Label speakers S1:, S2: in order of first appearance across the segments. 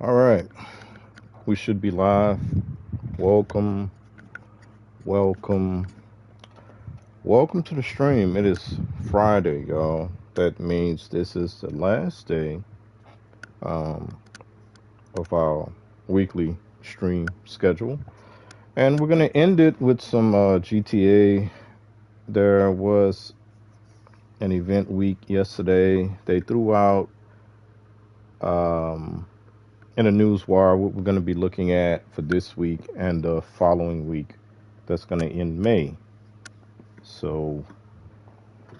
S1: All right, we should be live. Welcome, welcome, welcome to the stream. It is Friday, y'all. That means this is the last day um, of our weekly stream schedule, and we're gonna end it with some GTA. There was an event week yesterday. They threw out um, in a news wire what we're gonna be looking at for this week and the following week. That's gonna end May. So,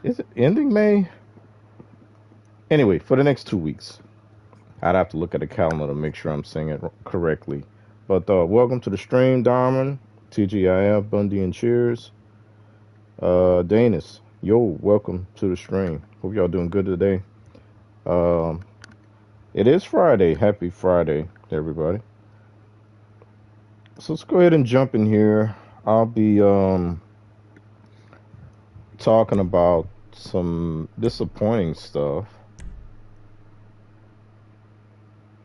S1: is it ending May? Anyway, for the next 2 weeks, I'd have to look at the calendar to make sure I'm saying it correctly. But welcome to the stream, Diamond, TGIF, Bundy, and Cheers. Danis, yo, welcome to the stream. Hope y'all doing good today. Um, it is Friday. Happy Friday, everybody. So let's go ahead and jump in here. I'll be talking about some disappointing stuff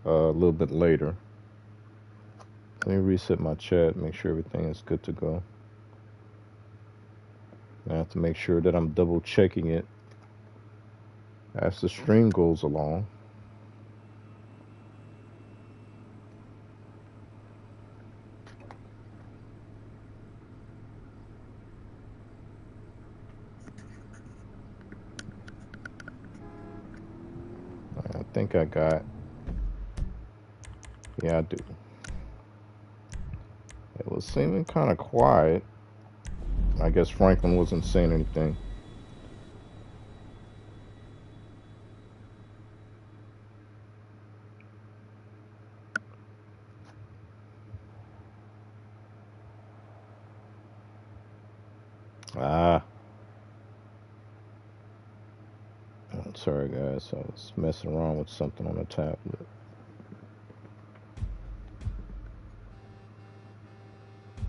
S1: a little bit later. Let me reset my chat, make sure everything is good to go. I have to make sure that I'm double checking it as the stream goes along. I think I got, yeah, I do. It was seeming kind of quiet. I guess Franklin wasn't saying anything. Ah, I'm sorry guys, I was messing around with something on the tablet.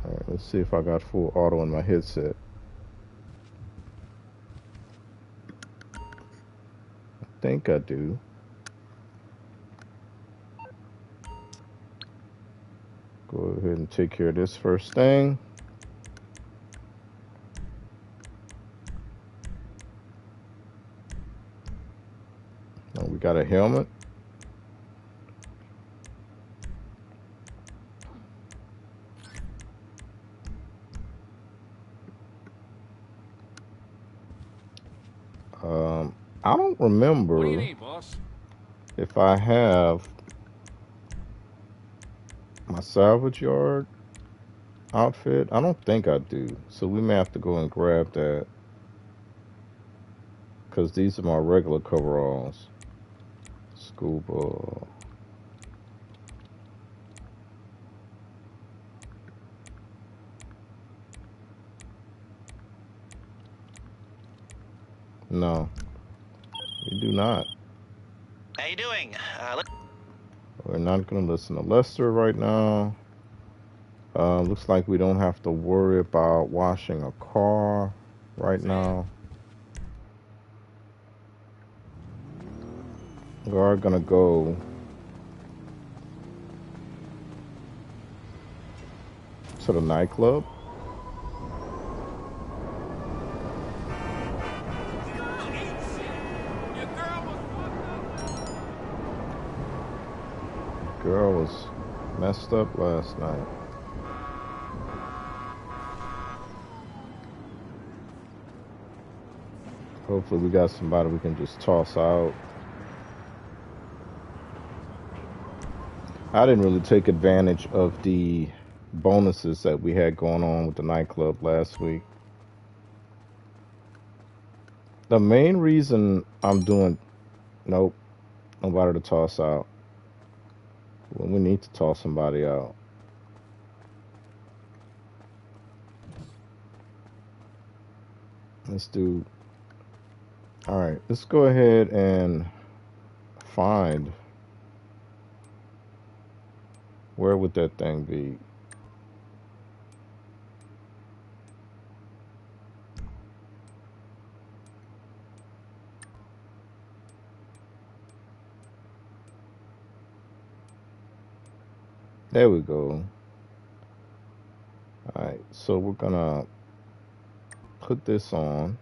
S1: All right, let's see if I got full auto in my headset. I think I do. Go ahead and take care of this first thing. Oh, we got a helmet. I don't remember
S2: What do you need, boss?
S1: if I have my salvage yard outfit. I don't think I do. So we may have to go and grab that. Because these are my regular coveralls. Scuba. No, we do not.
S3: How you doing?
S1: We're not going to listen to Lester right now. Looks like we don't have to worry about washing a car right now. We are going to go to the nightclub. Girl was messed up last night. Hopefully we got somebody we can just toss out. I didn't really take advantage of the bonuses that we had going on with the nightclub last week. The main reason I'm doing, nope, nobody to toss out. Well, we need to toss somebody out. Let's do, all right, let's go ahead and find, where would that thing be? There we go. Alright, so we're gonna put this on.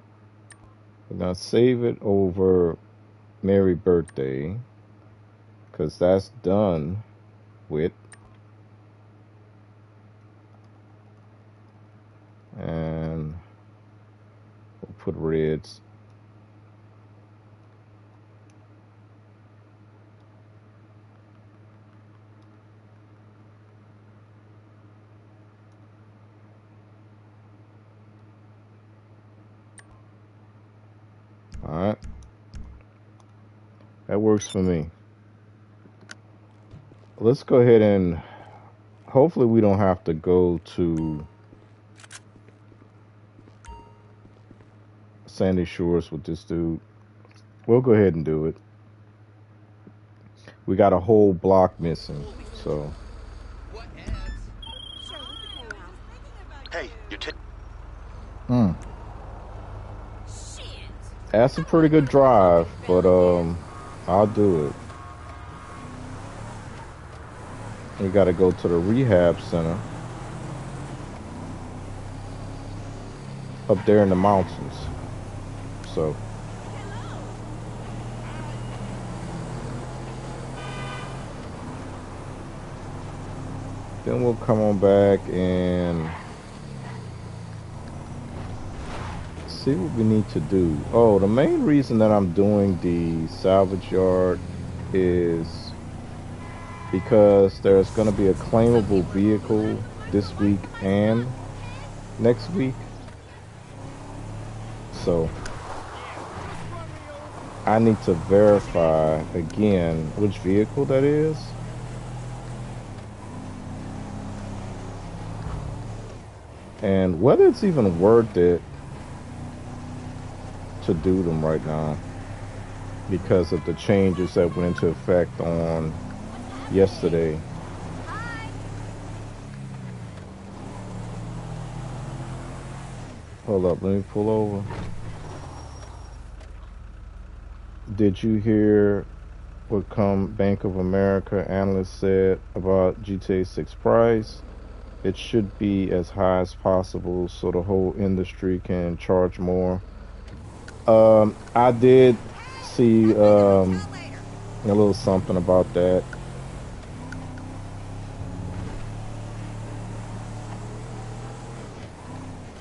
S1: We're gonna save it over Merry Birthday, because that's done with. And we'll put reds. Alright. That works for me. Let's go ahead and hopefully we don't have to go to Sandy Shores with this dude. We'll go ahead and do it. We got a whole block missing, so.
S3: Hey, you take.
S1: That's a pretty good drive, but I'll do it. We got to go to the rehab center up there in the mountains. So then we'll come on back and see what we need to do. Oh, the main reason that I'm doing the salvage yard is because there's going to be a claimable vehicle this week and next week. So I need to verify again which vehicle that is. And whether it's even worth it to do them right now because of the changes that went into effect on yesterday. Hold up, let me pull over. Did you hear what Bank of America analyst said about GTA 6 price? It should be as high as possible so the whole industry can charge more. I did see a little something about that.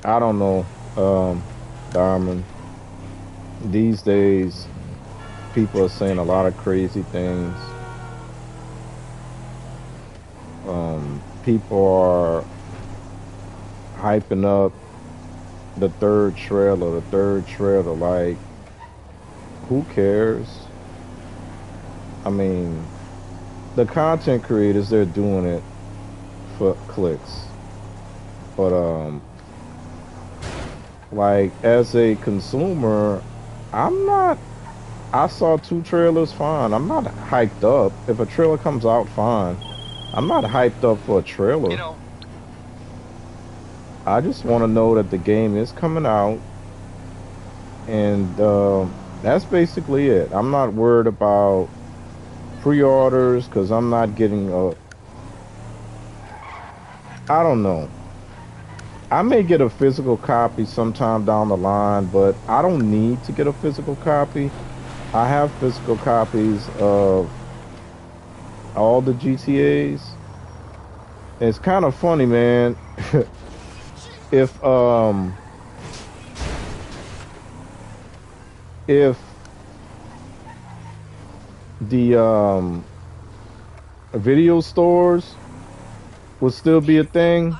S1: I don't know, Diamond. These days, people are saying a lot of crazy things. People are hyping up the third trailer. Like, who cares? I mean, the content creators, they're doing it for clicks. But, like, as a consumer, I saw 2 trailers, fine. I'm not hyped up. If a trailer comes out, fine. I'm not hyped up for a trailer.
S3: You know.
S1: I just want to know that the game is coming out. And that's basically it. I'm not worried about pre-orders because I'm not getting I don't know. I may get a physical copy sometime down the line, but I don't need to get a physical copy. I have physical copies of all the GTAs. It's kind of funny, man. If the video stores would still be a thing,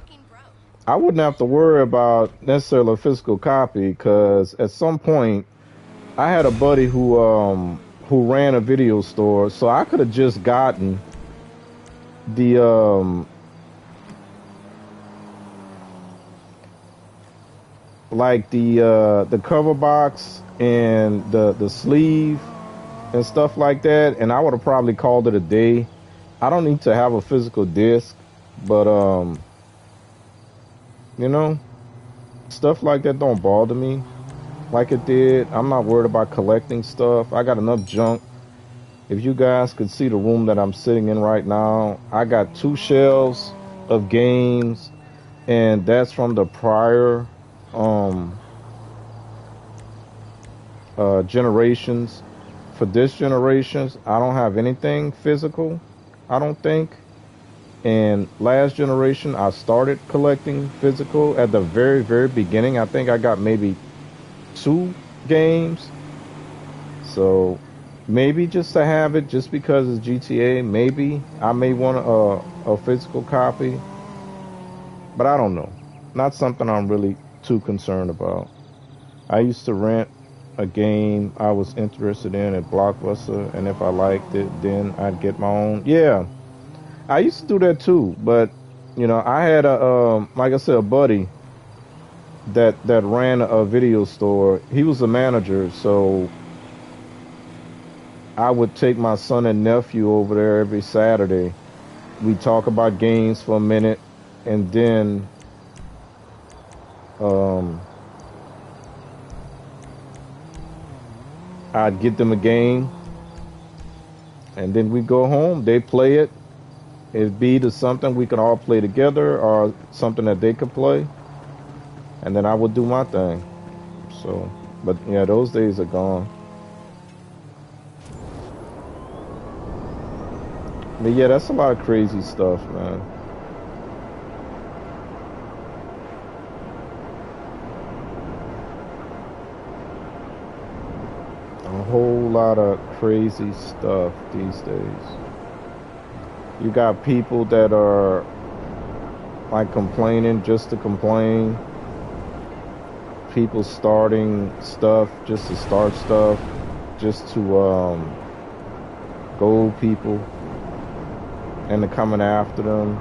S1: I wouldn't have to worry about necessarily a physical copy, because at some point I had a buddy who ran a video store, so I could have just gotten the like the cover box and the sleeve and stuff like that, and I would have probably called it a day. I don't need to have a physical disc, but you know, stuff like that don't bother me like it did. I'm not worried about collecting stuff. I got enough junk If you guys could see the room that I'm sitting in right now, I got 2 shelves of games, and that's from the prior generations. For this generation, I don't have anything physical, I don't think. And last generation, I started collecting physical at the very, very beginning. I think I got maybe 2 games. So maybe just to have it, just because it's GTA, maybe I may want a physical copy, but I don't know. Not something I'm really too concerned about. I used to rent a game I was interested in at Blockbuster, and if I liked it, then I'd get my own. Yeah, I used to do that too, but I had like I said, a buddy that ran a video store. He was a manager, so I would take my son and nephew over there every Saturday. We talk about games for a minute, and then I'd get them a game, and then we go home. They play it. It'd be to something we could all play together, or something that they could play, and then I would do my thing. So, but yeah, those days are gone. But yeah, that's a lot of crazy stuff, man. A whole lot of crazy stuff these days. You got people that are like complaining just to complain. People starting stuff just to start stuff, just to gold people, and they're coming after them.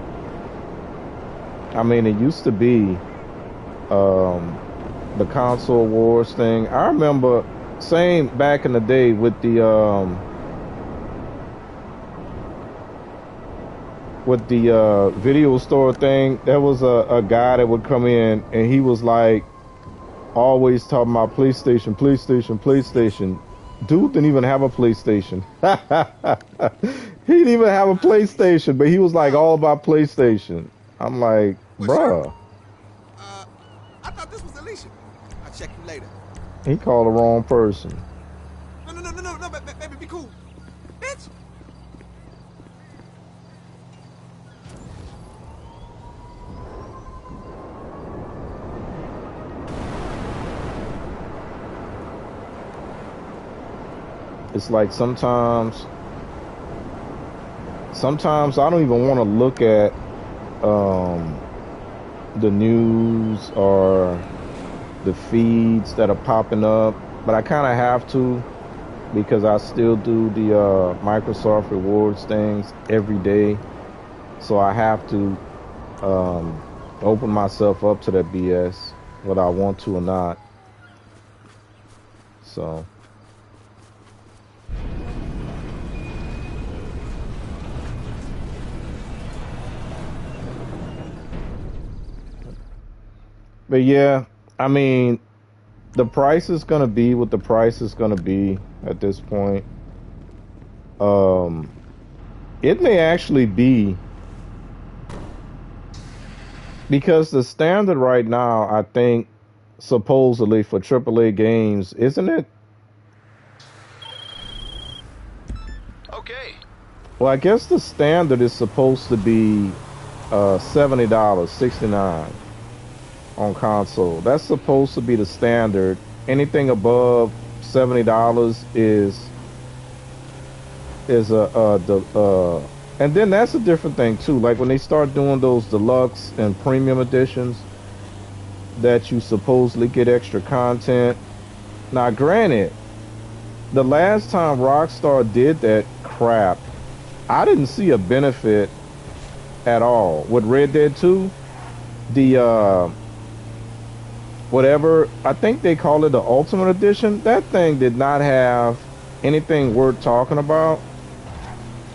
S1: I mean, it used to be the console wars thing. I remember saying back in the day with the video store thing, there was a guy that would come in, and he was like always talking about PlayStation, PlayStation, PlayStation. Dude didn't even have a PlayStation. He didn't even have a PlayStation, but he was like all about PlayStation. I'm like, bruh.
S2: I thought this was Alicia. I'll check you later.
S1: He called the wrong person.
S2: No, baby, be cool. Bitch.
S1: It's like sometimes I don't even want to look at the news or the feeds that are popping up, but I kind of have to, because I still do the Microsoft rewards things every day, so I have to open myself up to that BS, whether I want to or not. So but yeah, I mean, the price is gonna be what the price is gonna be at this point. It may actually be, because the standard right now, I think, supposedly for AAA games, isn't it?
S3: Okay.
S1: Well, I guess the standard is supposed to be $70, $69 on console. That's supposed to be the standard. Anything above $70 is and then that's a different thing too. Like when they start doing those deluxe and premium editions that you supposedly get extra content. Now, granted, the last time Rockstar did that crap, I didn't see a benefit at all. With Red Dead 2, the whatever, I think they call it the Ultimate Edition, that thing did not have anything worth talking about.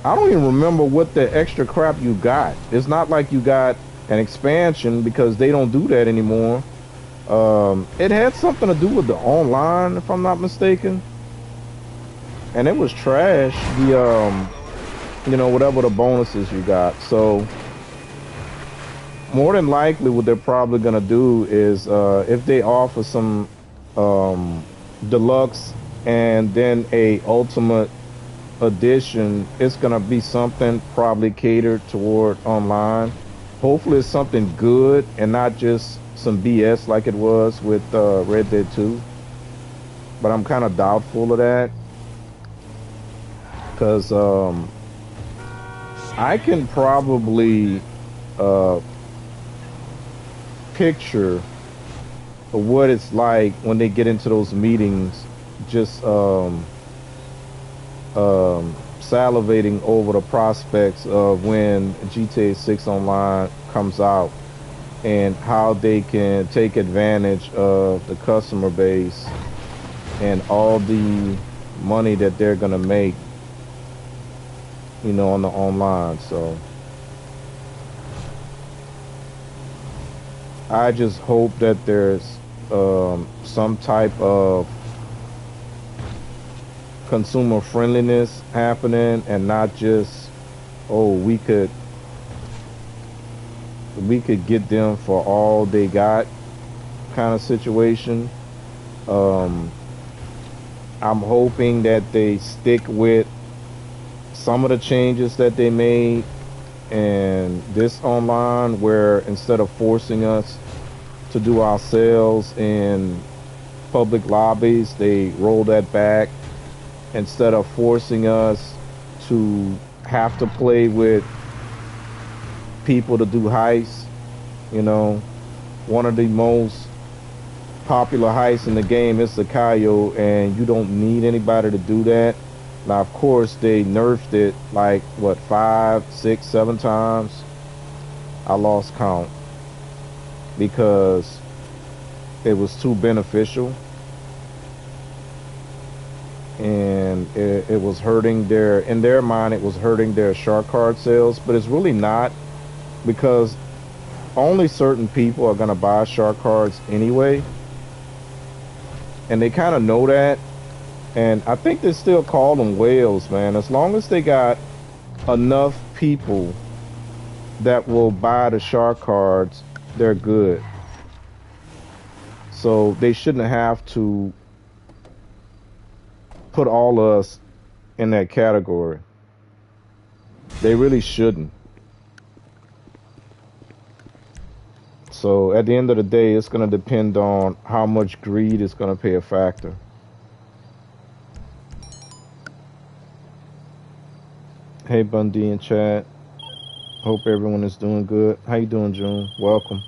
S1: I don't even remember what the extra crap you got. It's not like you got an expansion, because they don't do that anymore. It had something to do with the online, if I'm not mistaken. and it was trash. The you know, whatever the bonuses you got. So more than likely, what they're probably gonna do is if they offer some um, deluxe and then a ultimate edition, it's gonna be something probably catered toward online. Hopefully, it's something good and not just some BS like it was with Red Dead 2. But I'm kind of doubtful of that because I can probably uh, picture what it's like when they get into those meetings, just salivating over the prospects of when GTA 6 Online comes out and how they can take advantage of the customer base and all the money that they're gonna make, you know, on the online. So I just hope that there's some type of consumer friendliness happening and not just, oh, we could get them for all they got kind of situation. um I'm hoping that they stick with some of the changes that they made and this online, where instead of forcing us to do our sales in public lobbies, they roll that back. Instead of forcing us to have to play with people to do heists, you know, one of the most popular heists in the game is the Cayo, and you don't need anybody to do that. Now, of course, they nerfed it like what, 5, 6, 7 times. I lost count because it was too beneficial, and it was hurting their, in their mind, it was hurting their shark card sales, but it's really not, because only certain people are going to buy shark cards anyway, and they kind of know that. And I think they still call them whales, man. As long as they got enough people that will buy the shark cards, they're good. So they shouldn't have to put all of us in that category. They really shouldn't. So at the end of the day, it's going to depend on how much greed is going to play a factor. Hey, Bundy and Chad. Hope everyone is doing good. How you doing, June? Welcome.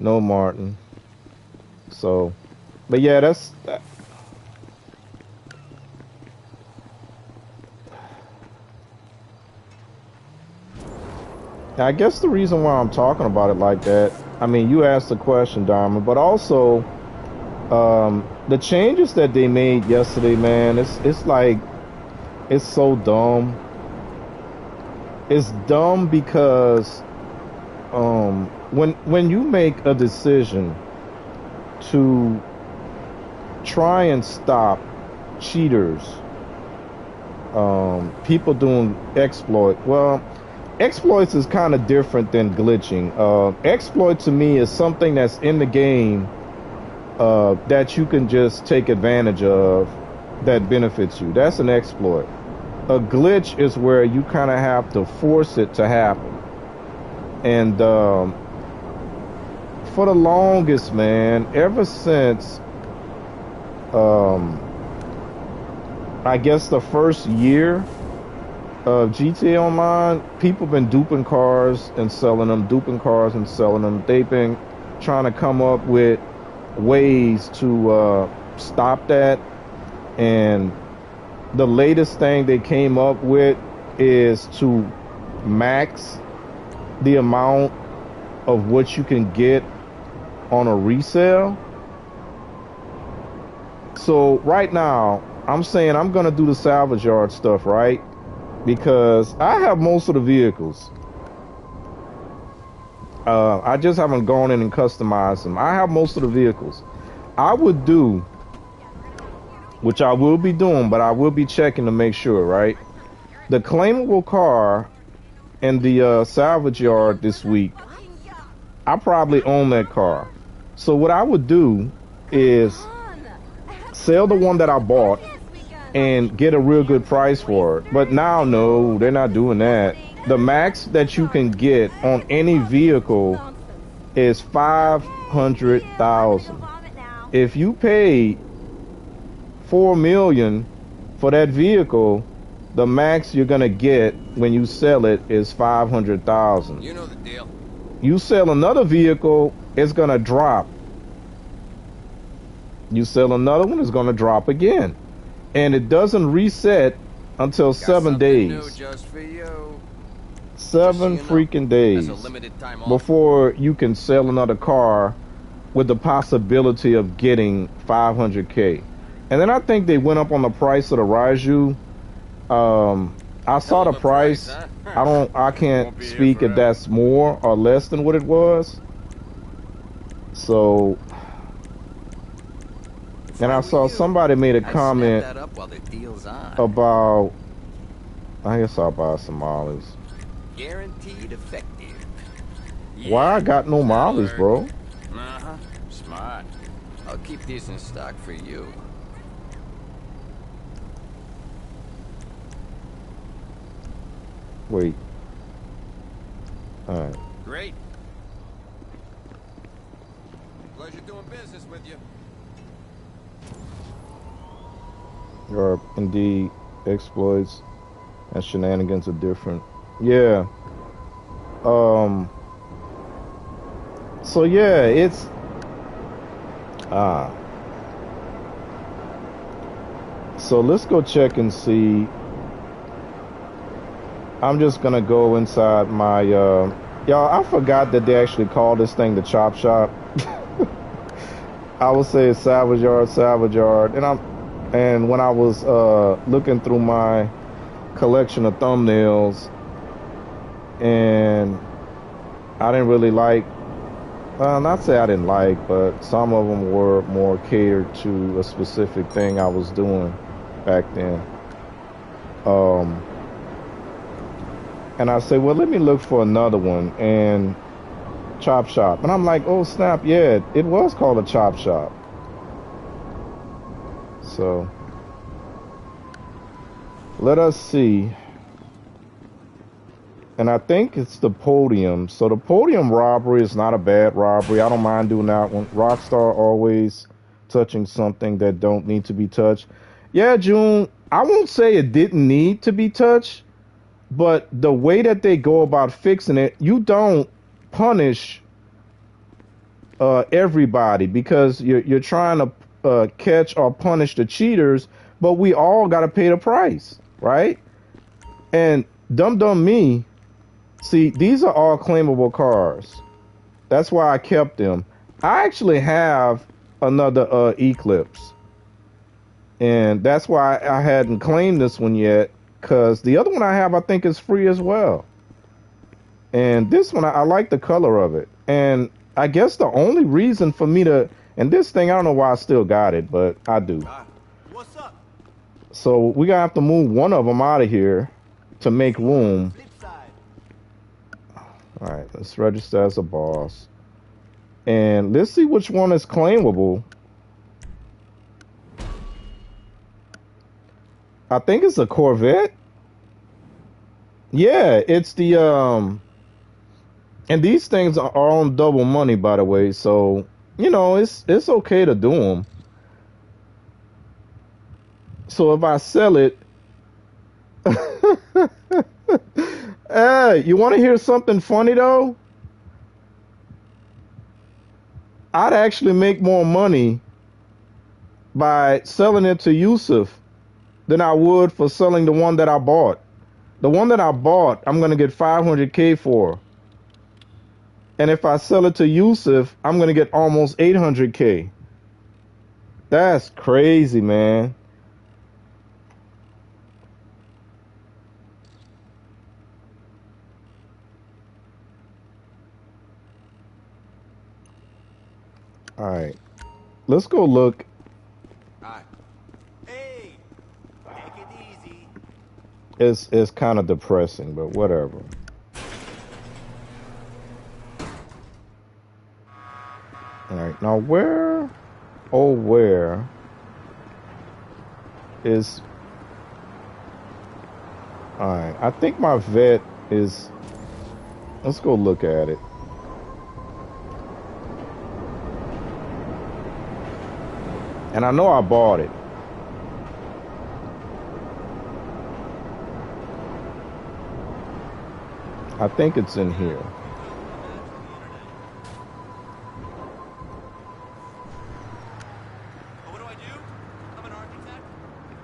S1: No, Martin. So, but yeah, that's that. I guess the reason why I'm talking about it like that, I mean, you asked the question, Diamond, but also the changes that they made yesterday, man, it's like, it's so dumb. It's dumb because when you make a decision to try and stop cheaters, people doing exploit. Well, exploits is kind of different than glitching. Exploit to me is something that's in the game that you can just take advantage of that benefits you. That's an exploit. A glitch is where you kind of have to force it to happen. And for the longest, man, ever since I guess the first year of GTA Online, people been duping cars and selling them, duping cars and selling them. They've been trying to come up with ways to stop that. And the latest thing they came up with is to max the amount of what you can get on a resale. So right now, I'm saying I'm going to do the salvage yard stuff, right? Because I have most of the vehicles. I just haven't gone in and customized them. I have most of the vehicles. I would do which I will be doing, but I will be checking to make sure, right? The claimable car in the salvage yard this week, I probably own that car. So what I would do is sell the one that I bought and get a real good price for it. But now, no, they're not doing that. The max that you can get on any vehicle is 500,000. If you pay 4 million for that vehicle, the max you're gonna get when you sell it is 500,000.
S3: You know the deal.
S1: You sell another vehicle, it's gonna drop. You sell another one, it's gonna drop again, and it doesn't reset until 7 days.
S3: New just for you.
S1: 7 freaking days
S3: That's a limited time offer.
S1: before you can sell another car with the possibility of getting 500K. And then I think they went up on the price of the Raiju. I saw the price.
S3: Huh?
S1: I can't speak if that's more or less than what it was. So, and I saw somebody made a comment
S3: that up while the deal's on.
S1: about, I guess I'll buy some mollies.
S3: Guaranteed effective.
S1: Why I got no mollies, bro?
S3: Uh-huh. Smart. I'll keep these in stock for you.
S1: Wait. Alright.
S3: Great. Pleasure doing business with you.
S1: Or indeed, exploits and shenanigans are different. Yeah. So yeah, it's so let's go check and see. I'm just gonna go inside my y'all, I forgot that they actually call this thing the chop shop. I would say salvage yard, and when I was looking through my collection of thumbnails, and I didn't really like, not say I didn't like, but some of them were more catered to a specific thing I was doing back then. And I say, well, let me look for another one, and chop shop. And I'm like, oh snap, yeah, it was called a chop shop. So let us see. And I think it's the podium. So the podium robbery is not a bad robbery. I don't mind doing that one. Rockstar always touching something that don't need to be touched. Yeah, June, I won't say it didn't need to be touched, but the way that they go about fixing it, you don't punish everybody, because you're trying to catch or punish the cheaters, but we all got to pay the price, right? And dumb me, see, these are all claimable cars. That's why I kept them. I actually have another Eclipse, and that's why I hadn't claimed this one yet, because the other one I have, I think, is free as well. And this one, I like the color of it. And I guess the only reason for me to, and this thing, I don't know why I still got it, but I do.
S2: What's up?
S1: So we're going to have to move one of them out of here to make room. All right, let's register as a boss. And let's see which one is claimable. I think it's a Corvette. Yeah, it's the and these things are on double money, by the way, so you know it's okay to do them. So if I sell it, hey, you want to hear something funny though? I'd actually make more money by selling it to Yusuf than I would for selling the one that I bought. The one that I bought, I'm going to get 500K for. And if I sell it to Yusuf, I'm going to get almost 800K. That's crazy, man. All right. Let's go look.
S2: All right.
S1: It's kind of depressing, but whatever. All right, now where, oh where is? All right, I think my vet is. Let's go look at it. And I know I bought it. I think it's in here.
S2: What do I do? I'm an architect.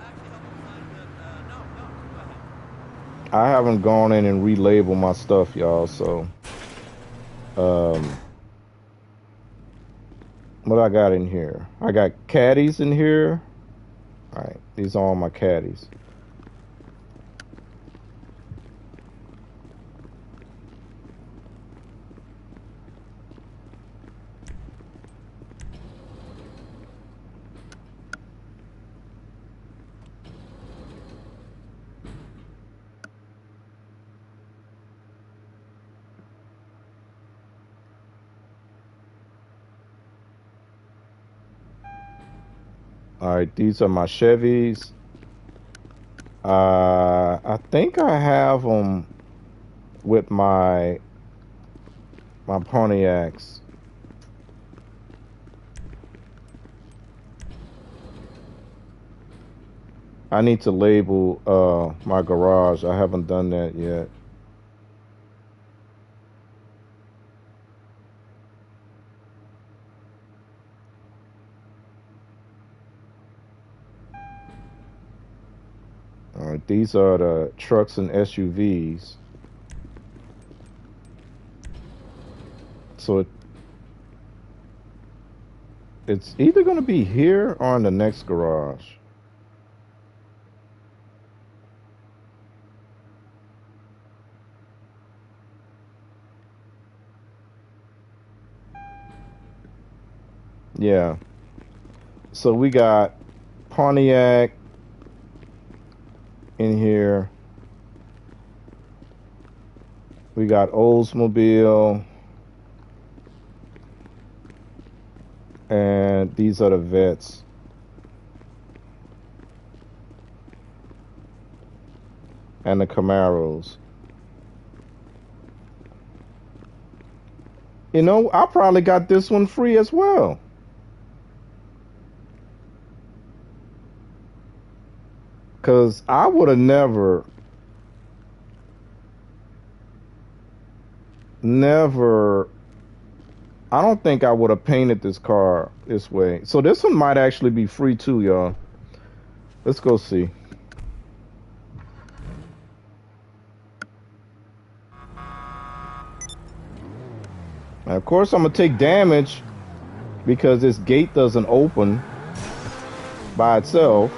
S2: Actually, help me find the. No, go ahead.
S1: I haven't gone in and relabeled my stuff, y'all, so what I got in here? I got caddies in here. All right, these are all my caddies. All right, these are my Chevys. I think I have them with my Pontiacs. I need to label my garage. I haven't done that yet. All right, these are the trucks and SUVs. So it's either going to be here or in the next garage. Yeah. So we got Pontiac in here. We got Oldsmobile. And these are the vets. And the Camaros. You know, I probably got this one free as well. Because I would have never I don't think I would have painted this car this way. So this one might actually be free too, y'all. Let's go see. Now, of course, I'm going to take damage because this gate doesn't open by itself.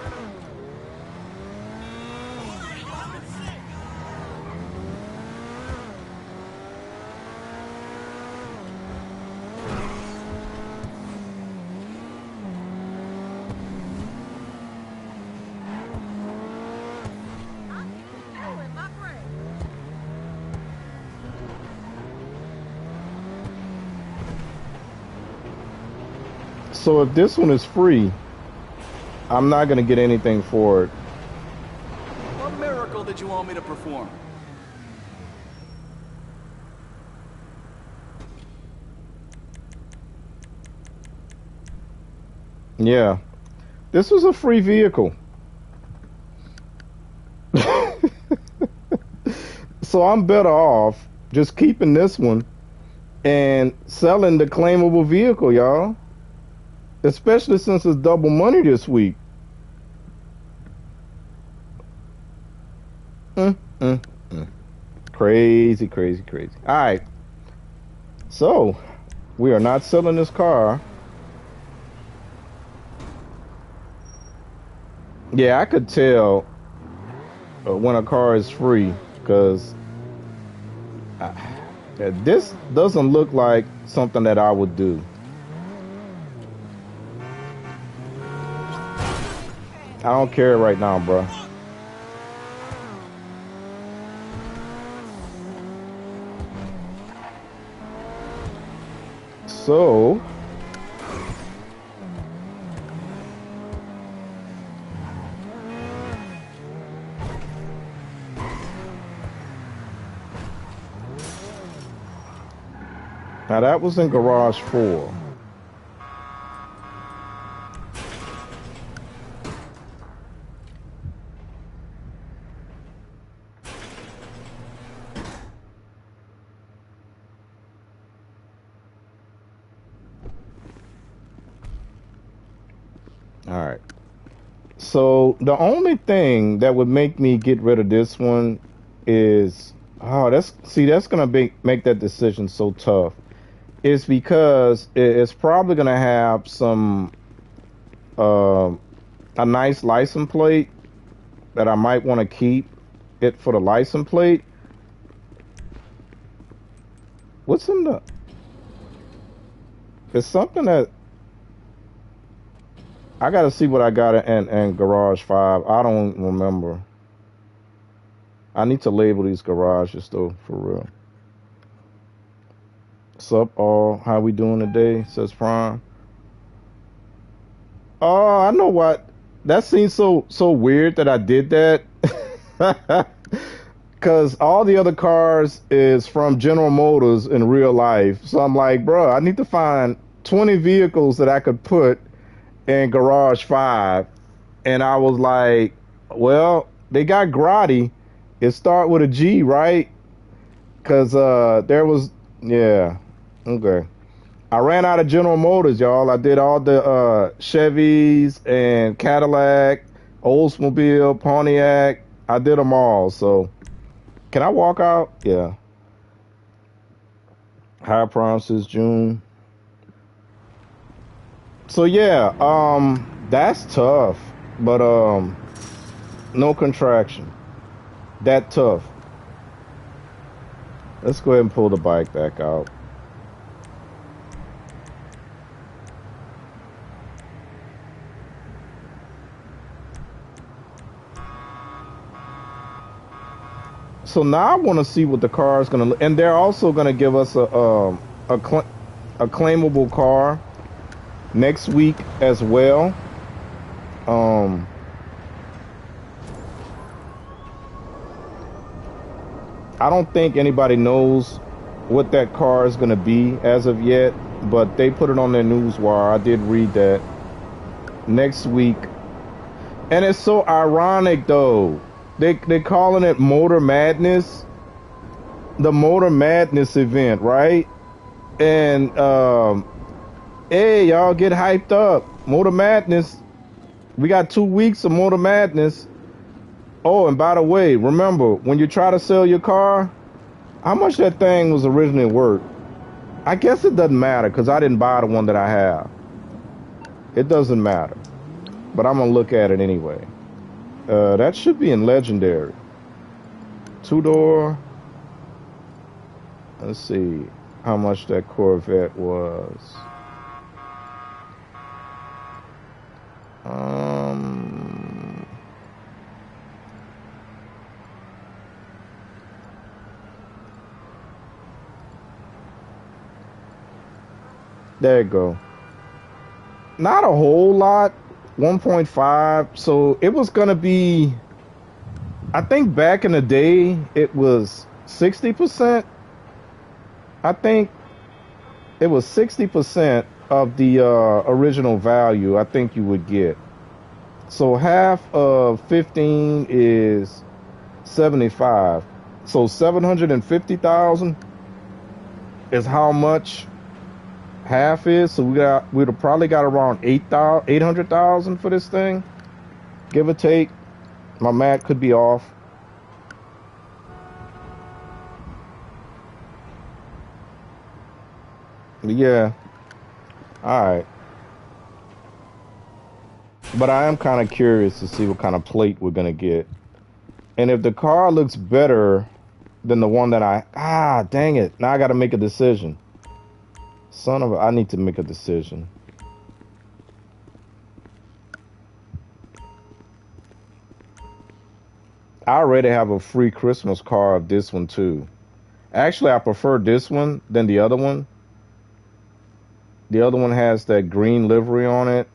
S1: So if this one is free, I'm not going to get anything for it.
S4: What miracle did you want me to perform?
S1: Yeah. This was a free vehicle. So I'm better off just keeping this one and selling the claimable vehicle, y'all. Especially since it's double money this week. Crazy, crazy, crazy. All right. So, we are not selling this car. Yeah, I could tell when a car is free because this doesn't look like something that I would do. I don't care right now, bro. So, now that was in garage 4. All right. So the only thing that would make me get rid of this one is, oh, that's gonna make that decision so tough. It's because it's probably gonna have some a nice license plate that I might want to keep it for the license plate. What's in the? It's something that I gotta see what I got in garage 5. I don't remember. I need to label these garages though, for real. Sup all, how we doing today? Says Prime. Oh, I know what. That seems so weird that I did that. Cause all the other cars is from General Motors in real life. So I'm like, bro, I need to find 20 vehicles that I could put in garage 5. And I was like, well, they got Grotti. It start with a G, right? Cause there was, yeah, okay. I ran out of General Motors, y'all. I did all the Chevys and Cadillac, Oldsmobile, Pontiac. I did them all. So can I walk out? Yeah. High promises, June. So yeah, that's tough, but no contraction. That tough. Let's go ahead and pull the bike back out. So now I want to see what the car is going to look, and they're also going to give us a claimable car next week as well. I don't think anybody knows what that car is going to be as of yet, but they put it on their news wire. I did read that next week, and it's so ironic though. They're calling it Motor Madness, the Motor Madness event, right? And hey, y'all get hyped up. Motor Madness. We got 2 weeks of Motor Madness. Oh, and by the way, remember, when you try to sell your car, how much that thing was originally worth? I guess it doesn't matter because I didn't buy the one that I have. It doesn't matter. But I'm going to look at it anyway. That should be in Legendary. 2-door. Let's see how much that Corvette was. There you go. Not a whole lot. 1.5. So it was gonna be, I think back in the day it was 60%. I think it was 60% of the original value I think you would get. So half of 15 is 75. So 750,000 is how much half is. So we'd have probably got around 800,000 for this thing, give or take. My math could be off. Yeah. All right. But I am kind of curious to see what kind of plate we're gonna get, and if the car looks better than the one that dang it, now I got to make a decision. Son of a, I need to make a decision. I already have a free Christmas car of this one too. Actually, I prefer this one than the other one. The other one has that green livery on it.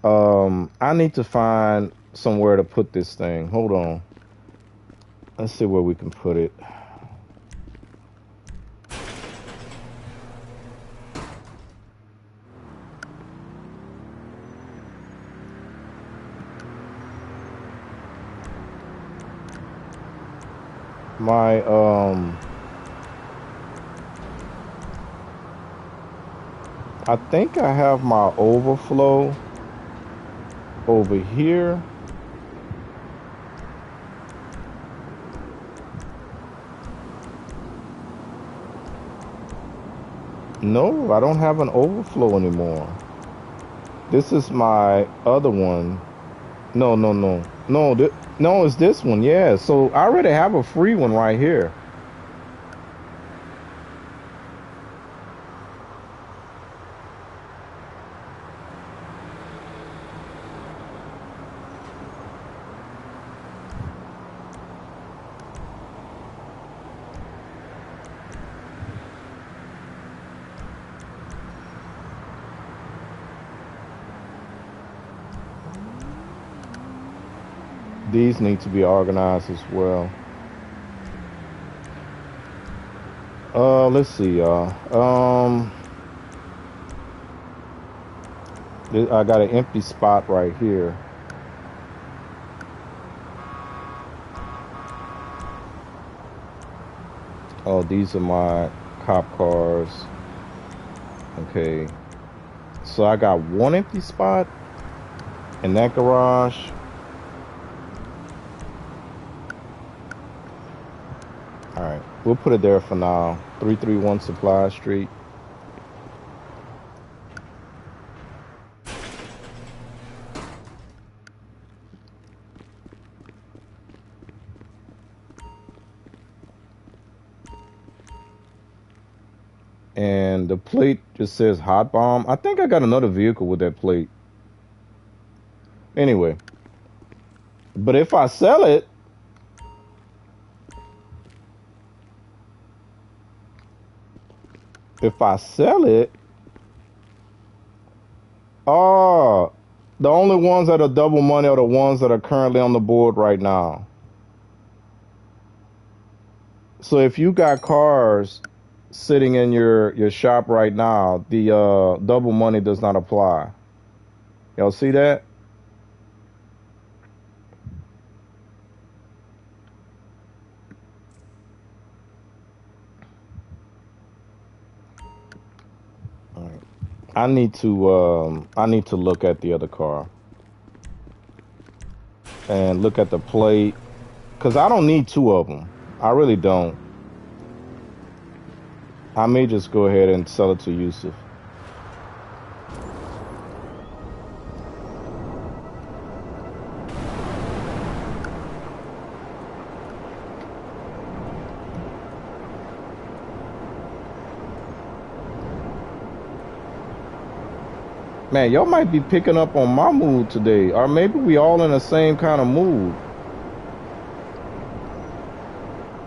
S1: I need to find somewhere to put this thing. Hold on. Let's see where we can put it. My I think I have my overflow over here. No, I don't have an overflow anymore. This is my other one. No, no, no. No, no, it's this one. Yeah, so I already have a free one right here. These need to be organized as well. Let's see, y'all. I got an empty spot right here. Oh, these are my cop cars. Okay. So I got one empty spot in that garage. All right, we'll put it there for now. 331 Supply Street. And the plate just says hot bomb. I think I got another vehicle with that plate. Anyway, but if I sell it, oh, the only ones that are double money are the ones that are currently on the board right now. So if you got cars sitting in your shop right now, the double money does not apply. Y'all see that? All right. I need to look at the other car and look at the plate, because I don't need two of them. I really don't. I may just go ahead and sell it to Yusuf. Man, y'all might be picking up on my mood today, or maybe we all in the same kind of mood.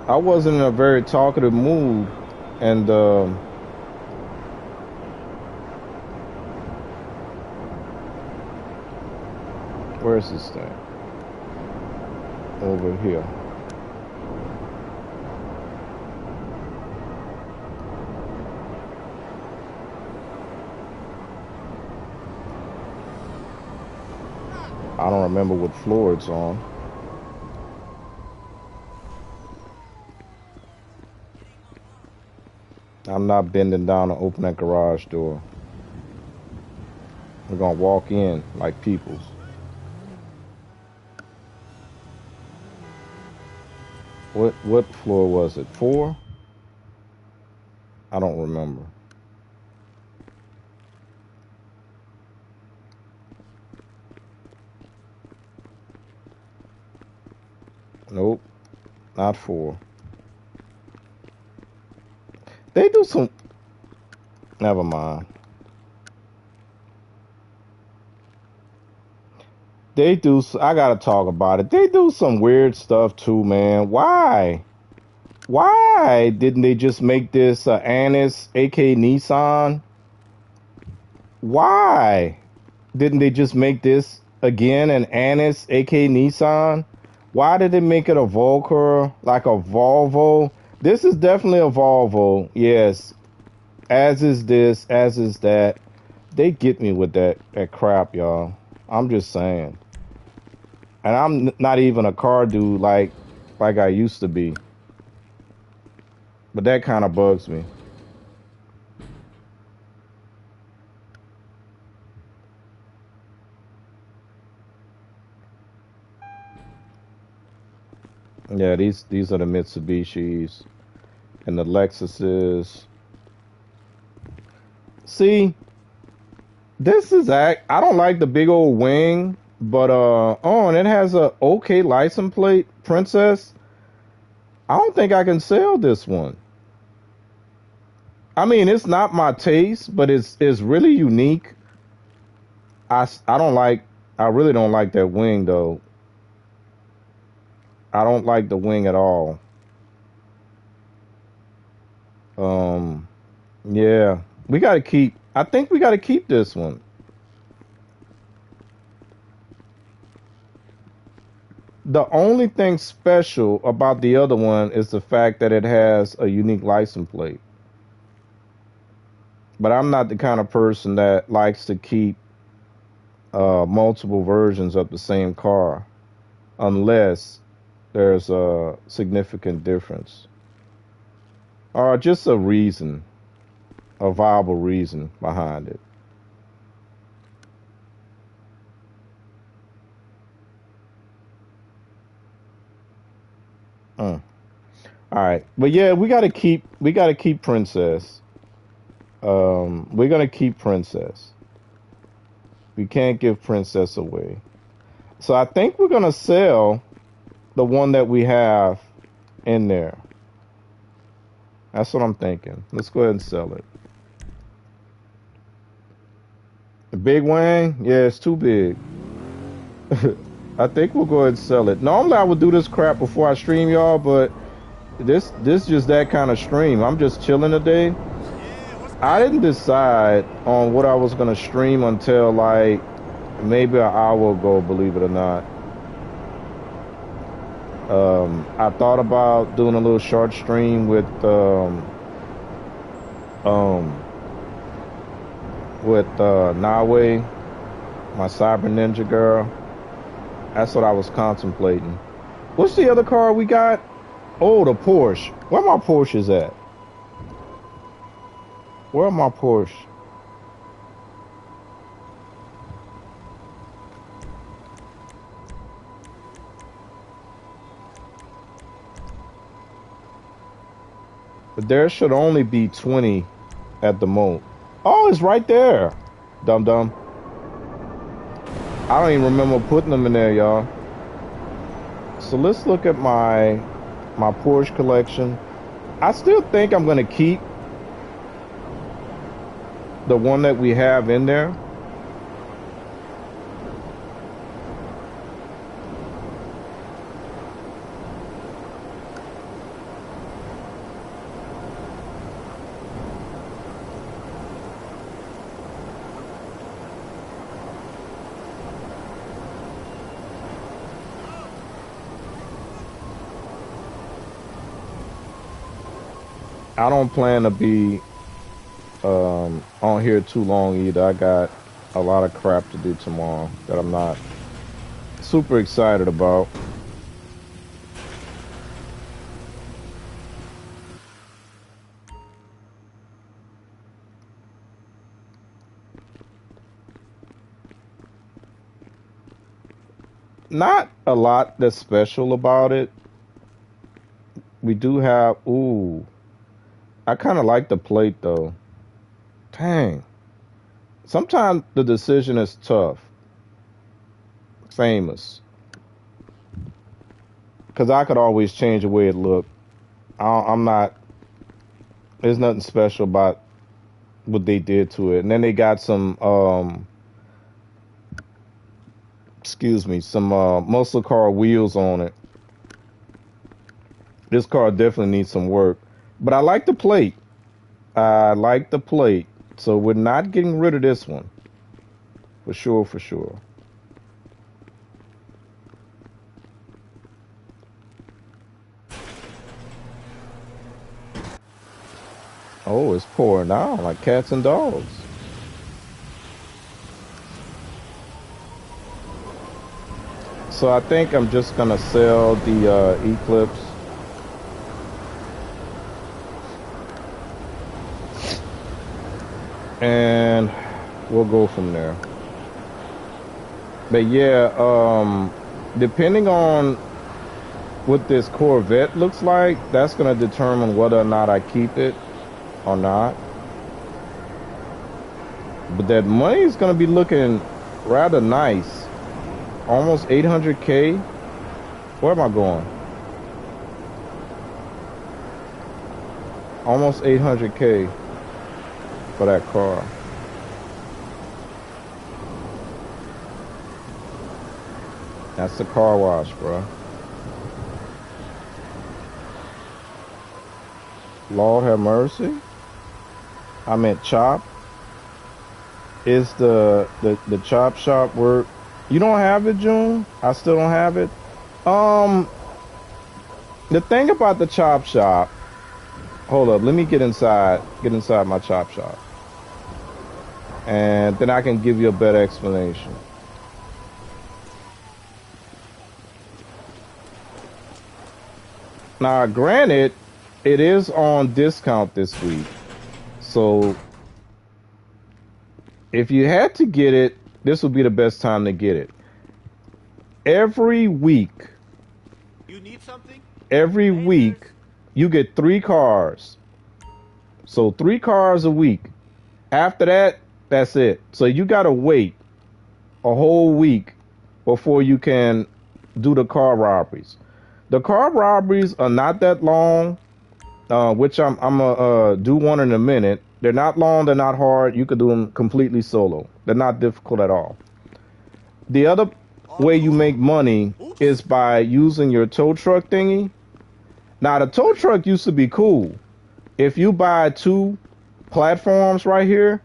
S1: I wasn't in a very talkative mood, and where's this thing? Over here. I don't remember what floor it's on. I'm not bending down to open that garage door. We're gonna walk in like peoples. What floor was it? 4? I don't remember. Nope, not 4. They do some... Never mind. They do... I gotta talk about it. They do some weird stuff too, man. Why? Why didn't they just make this Annis, aka Nissan? Why didn't they just make this again an Annis, aka Nissan? Why did they make it a Volker, like a Volvo? This is definitely a Volvo, yes. As is this, as is that. They get me with that crap, y'all. I'm just saying. And I'm not even a car dude like I used to be. But that kind of bugs me. Yeah, these are the Mitsubishis and the Lexuses. See, this is I don't like the big old wing, but oh, and it has a okay license plate, Princess. I don't think I can sell this one. I mean, it's not my taste, but it's really unique. I don't like I really don't like that wing though. I don't like the wing at all. Yeah, we got to keep. I think we got to keep this one. The only thing special about the other one is the fact that it has a unique license plate. But I'm not the kind of person that likes to keep multiple versions of the same car unless there's a significant difference or just a reason, a viable reason behind it. Mm. All right, but yeah, we got to keep Princess. We're gonna keep Princess. We can't give Princess away. So I think we're gonna sell the one that we have in there. That's what I'm thinking. Let's go ahead and sell it. The big wing? Yeah, it's too big. I think we'll go ahead and sell it. Normally I would do this crap before I stream y'all, but this just that kind of stream. I'm just chilling today. I didn't decide on what I was gonna stream until like maybe an hour ago, believe it or not. I thought about doing a little short stream with Nawe, my Cyber Ninja girl. That's what I was contemplating. What's the other car we got? Oh, the Porsche. Where my Porsches at? Where are my Porsche? But there should only be 20 at the most. Oh, it's right there. Dum dum. I don't even remember putting them in there, y'all. So let's look at my Porsche collection. I still think I'm gonna keep the one that we have in there. I don't plan to be on here too long either. I got a lot of crap to do tomorrow that I'm not super excited about. Not a lot that's special about it. We do have, ooh, I kind of like the plate though. Dang. Sometimes the decision is tough. Famous. Because I could always change the way it looked. I'm not, there's nothing special about what they did to it. And then they got some, excuse me, some muscle car wheels on it. This car definitely needs some work. But I like the plate. I like the plate. So we're not getting rid of this one. For sure, for sure. Oh, it's pouring out like cats and dogs. So I think I'm just gonna sell the Eclipse. And we'll go from there. But yeah, depending on what this Corvette looks like, that's gonna determine whether or not I keep it or not. But that money is gonna be looking rather nice. Almost 800K. Where am I going? Almost 800K for that car. That's the car wash, bro. Lord have mercy. I meant chop. Is the chop shop work? You don't have it, June? I still don't have it. The thing about the chop shop. Hold up, let me get inside my chop shop. And then I can give you a better explanation. Now, granted, it is on discount this week. So if you had to get it, this would be the best time to get it. Every week,
S2: You need something?
S1: every week, you get 3 cars. So 3 cars a week. After that, that's it. So you got to wait a whole week before you can do the car robberies. The car robberies are not that long, which I'm gonna do one in a minute. They're not long, they're not hard. You could do them completely solo. They're not difficult at all. The other way you make money is by using your tow truck thingy. Now, the tow truck used to be cool. If you buy 2 platforms right here,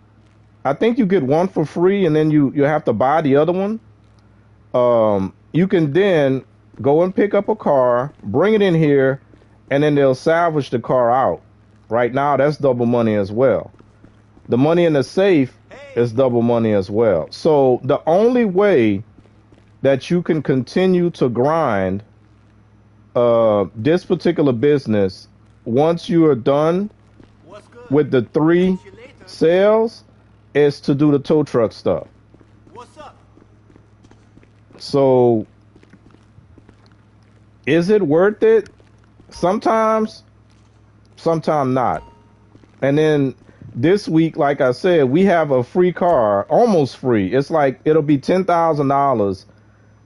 S1: I think you get one for free, and then you have to buy the other one. You can then go and pick up a car, bring it in here, and then they'll salvage the car out. Right now, that's double money as well. The money in the safe is double money as well. So the only way that you can continue to grind this particular business, once you are done with the 3 sales, is to do the tow truck stuff.
S2: What's up?
S1: So is it worth it? Sometimes, sometimes not. And then this week, like I said, we have a free car, almost free. It's like it'll be $10,000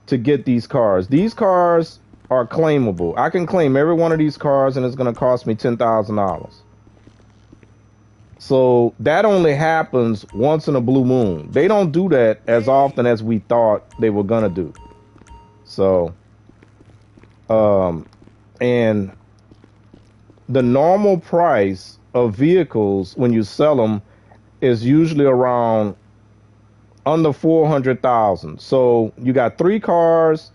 S1: to get these cars. These cars are claimable. I can claim every one of these cars, and it's going to cost me $10,000. So that only happens once in a blue moon. They don't do that as often as we thought they were going to do. So, and the normal price of vehicles when you sell them is usually around under 400,000. So you got 3 cars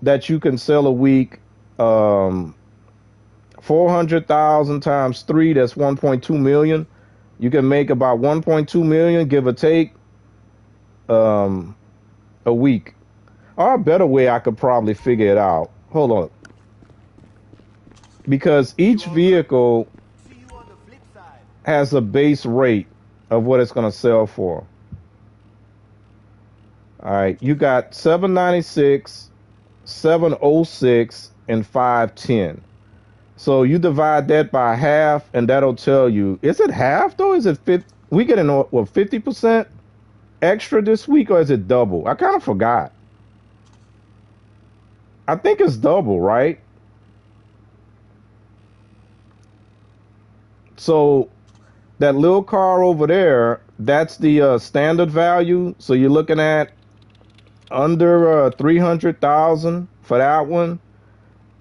S1: that you can sell a week. 400,000 times 3, that's 1.2 million. You can make about 1.2 million, give or take, a week. Or a better way I could probably figure it out. Hold on. Because each vehicle has a base rate of what it's going to sell for. All right, you got 796, 706, and 510. So you divide that by half, and that'll tell you. Is it half though? Is it 50? We getting what, 50% extra this week, or is it double? I kind of forgot. I think it's double, right? So that little car over there, that's the standard value. So you're looking at under 300,000 for that one.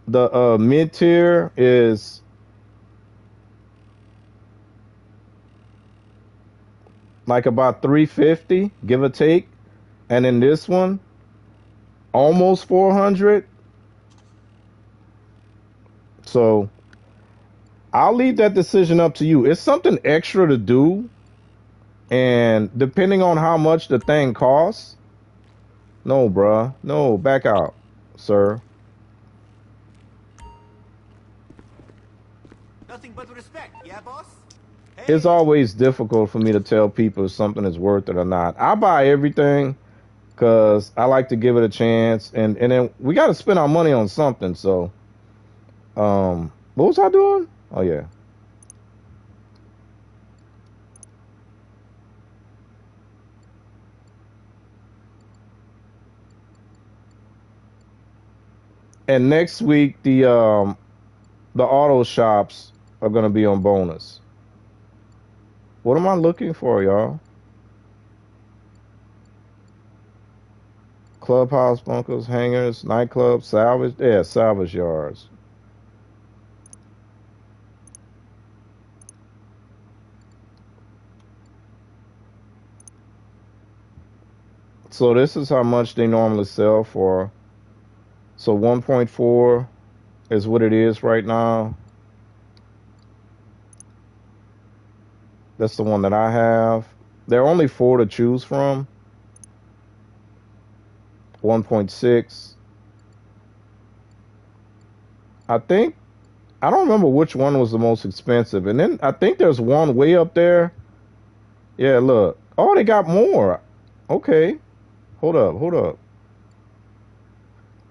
S1: The mid tier is like about 350, give or take. And then this one, almost 400. So I'll leave that decision up to you. It's something extra to do. And depending on how much the thing costs, no, bruh. No, back out, sir.
S2: Nothing but respect, yeah, boss?
S1: It's always difficult for me to tell people if something is worth it or not. I buy everything because I like to give it a chance. And then we got to spend our money on something. So, what was I doing? Oh, yeah. And next week, the auto shops are going to be on bonus. What am I looking for, y'all? Clubhouse, bunkers, hangars, nightclubs, salvage. Yeah, salvage yards. So this is how much they normally sell for. So 1.4 is what it is right now. That's the one that I have. There are only 4 to choose from. 1.6. I don't remember which one was the most expensive. And then I think there's one way up there. Yeah, look. Oh, they got more. Okay. Hold up.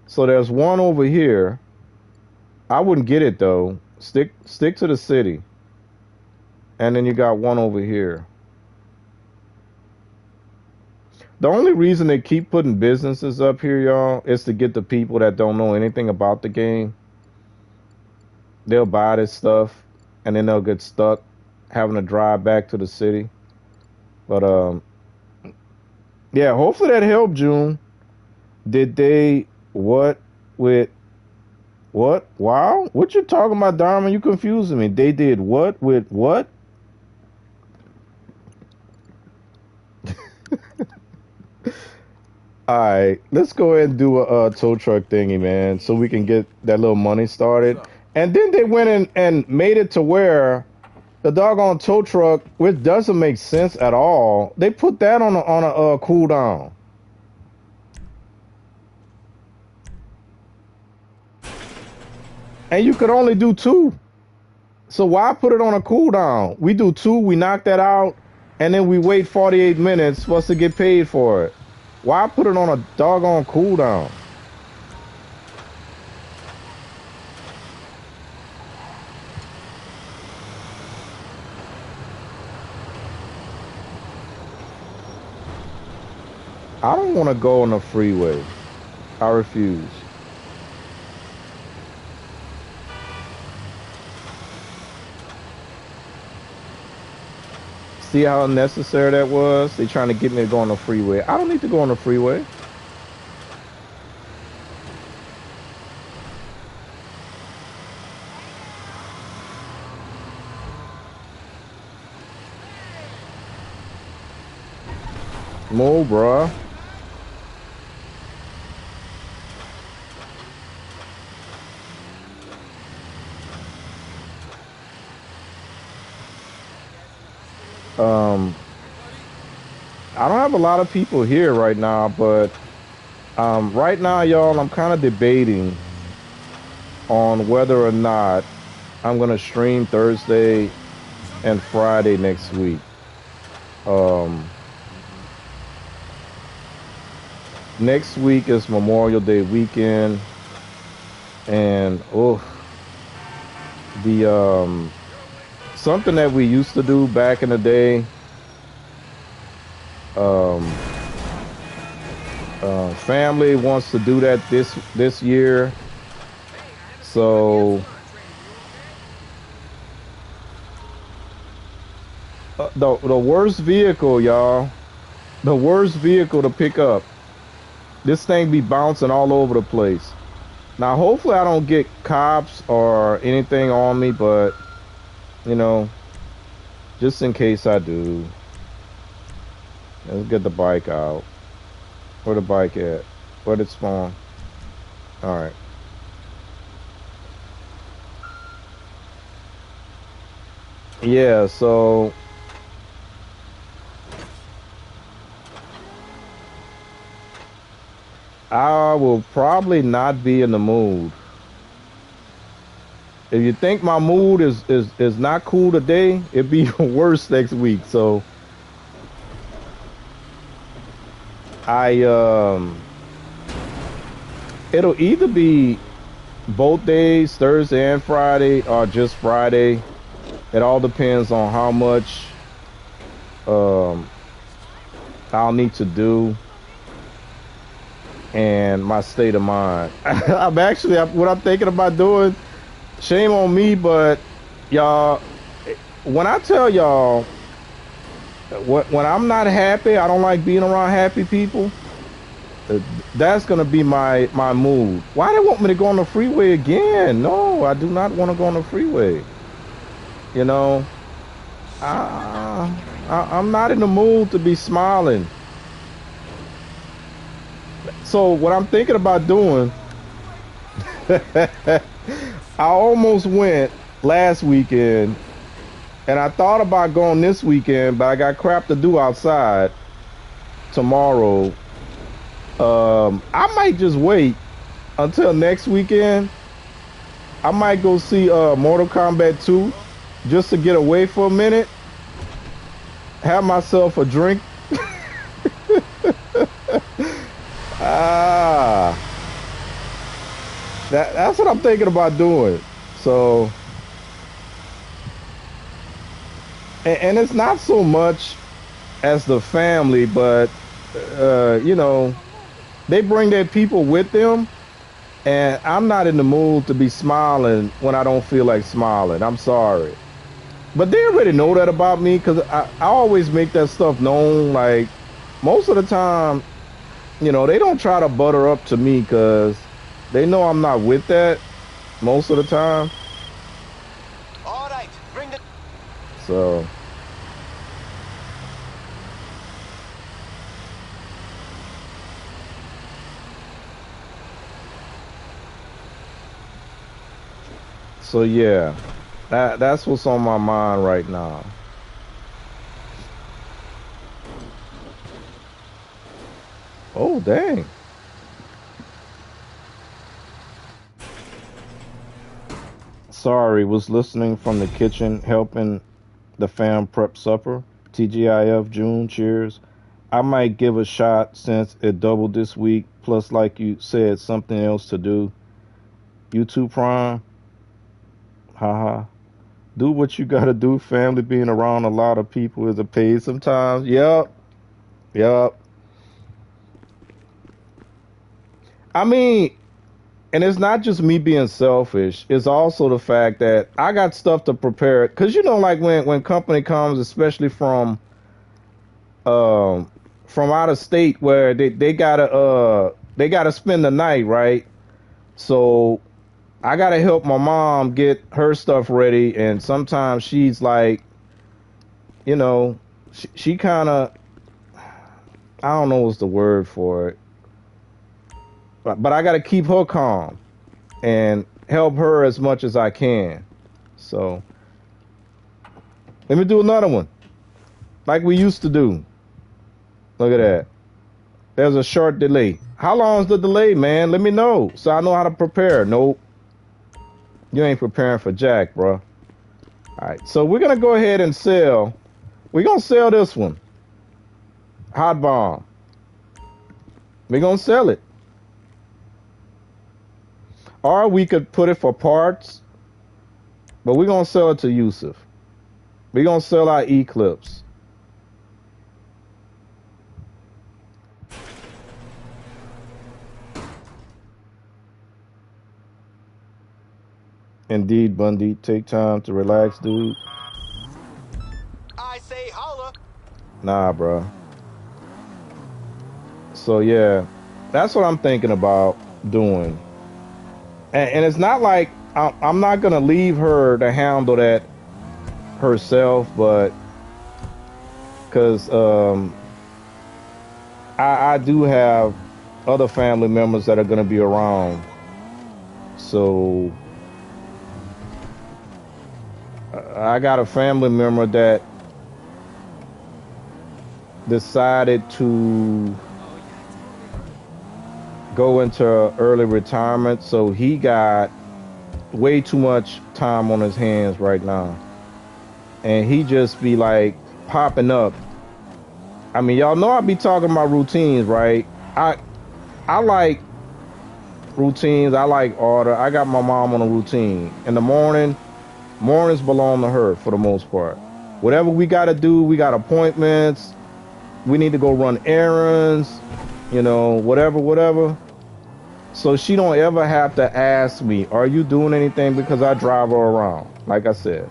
S1: So there's one over here. I wouldn't get it though. Stick to the city. And then you got one over here. The only reason they keep putting businesses up here, y'all, is to get the people that don't know anything about the game. They'll buy this stuff and then they'll get stuck having to drive back to the city. But yeah, hopefully that helped, June. Did they what with what? Wow, what you talking about, Dharma? You confusing me. They did what with what? All right, let's go ahead and do a tow truck thingy, man, so we can get that little money started. And then they went in and made it to where the doggone tow truck, which doesn't make sense at all, they put that on a cooldown. And you could only do 2. So why put it on a cooldown? We do 2, we knock that out, and then we wait 48 minutes for us to get paid for it. Why put it on a doggone cooldown? I don't want to go on the freeway. I refuse. See how unnecessary that was? They trying to get me to go on the freeway. I don't need to go on the freeway. Move, bruh. I don't have a lot of people here right now, but right now, y'all, I'm kind of debating on whether or not I'm gonna stream Thursday and Friday next week. Next week is Memorial Day weekend, and the something that we used to do back in the day. Family wants to do that this year, so the worst vehicle, y'all, the worst vehicle to pick up. This thing be bouncing all over the place. Now, hopefully I don't get cops or anything on me, but, you know, just in case I do. Let's get the bike out. Where the bike at? Where did it spawn? All right. Yeah, so I will probably not be in the mood. If you think my mood is not cool today, it'd be worse next week. So I it'll either be both days, Thursday and Friday, or just Friday. It all depends on how much I'll need to do and my state of mind. I'm actually what I'm thinking about doing. Shame on me, but y'all, when I tell y'all, when I'm not happy, I don't like being around happy people. That's gonna be my mood. Why they want me to go on the freeway again? No, I do not want to go on the freeway. You know, I'm not in the mood to be smiling. So what I'm thinking about doing, I almost went last weekend, and I thought about going this weekend, but I got crap to do outside tomorrow. I might just wait until next weekend. I might go see Mortal Kombat 2 just to get away for a minute, have myself a drink. That's what I'm thinking about doing. So, and it's not so much as the family, but you know, they bring their people with them, and I'm not in the mood to be smiling when I don't feel like smiling. I'm sorry, but they already know that about me because I always make that stuff known. Like most of the time, you know, they don't try to butter up to me because they know I'm not with that most of the time.
S2: All right, bring the...
S1: So yeah, that's what's on my mind right now. Oh dang. Sorry, was listening from the kitchen, helping the fam prep supper. TGIF June, cheers. I might give a shot since it doubled this week. Plus, like you said, something else to do. YouTube Prime. Haha. Do what you gotta do. Family being around a lot of people is a pain sometimes. Yep. Yep. I mean, and it's not just me being selfish. It's also the fact that I got stuff to prepare. Cause you know, like when company comes, especially from out of state where they gotta spend the night, right? So I gotta help my mom get her stuff ready, and sometimes she's like, you know, she kind of, I don't know what's the word for it, but I gotta keep her calm and help her as much as I can. So let me do another one, like we used to do. Look at that. There's a short delay. How long is the delay, man? Let me know so I know how to prepare. Nope. You ain't preparing for Jack, bro. All right. So we're going to go ahead and sell. We're going to sell this one. Hot bomb. We're going to sell it. Or we could put it for parts. But we're going to sell it to Yusuf. We're going to sell our Eclipse. Indeed, Bundy. Take time to relax, dude.
S2: I say holla.
S1: Nah, bro. So, yeah. That's what I'm thinking about doing. And it's not like I'm not going to leave her to handle that herself, but because I do have other family members that are going to be around. So I got a family member that decided to go into early retirement. So he got way too much time on his hands right now. And he just be like popping up. I mean, y'all know I be talking about routines, right? I like routines. I like order. I got my mom on a routine. In the mornings belong to her for the most part. Whatever we got to do, we got appointments. We need to go run errands, whatever. So she don't ever have to ask me, are you doing anything, because I drive her around. Like I said,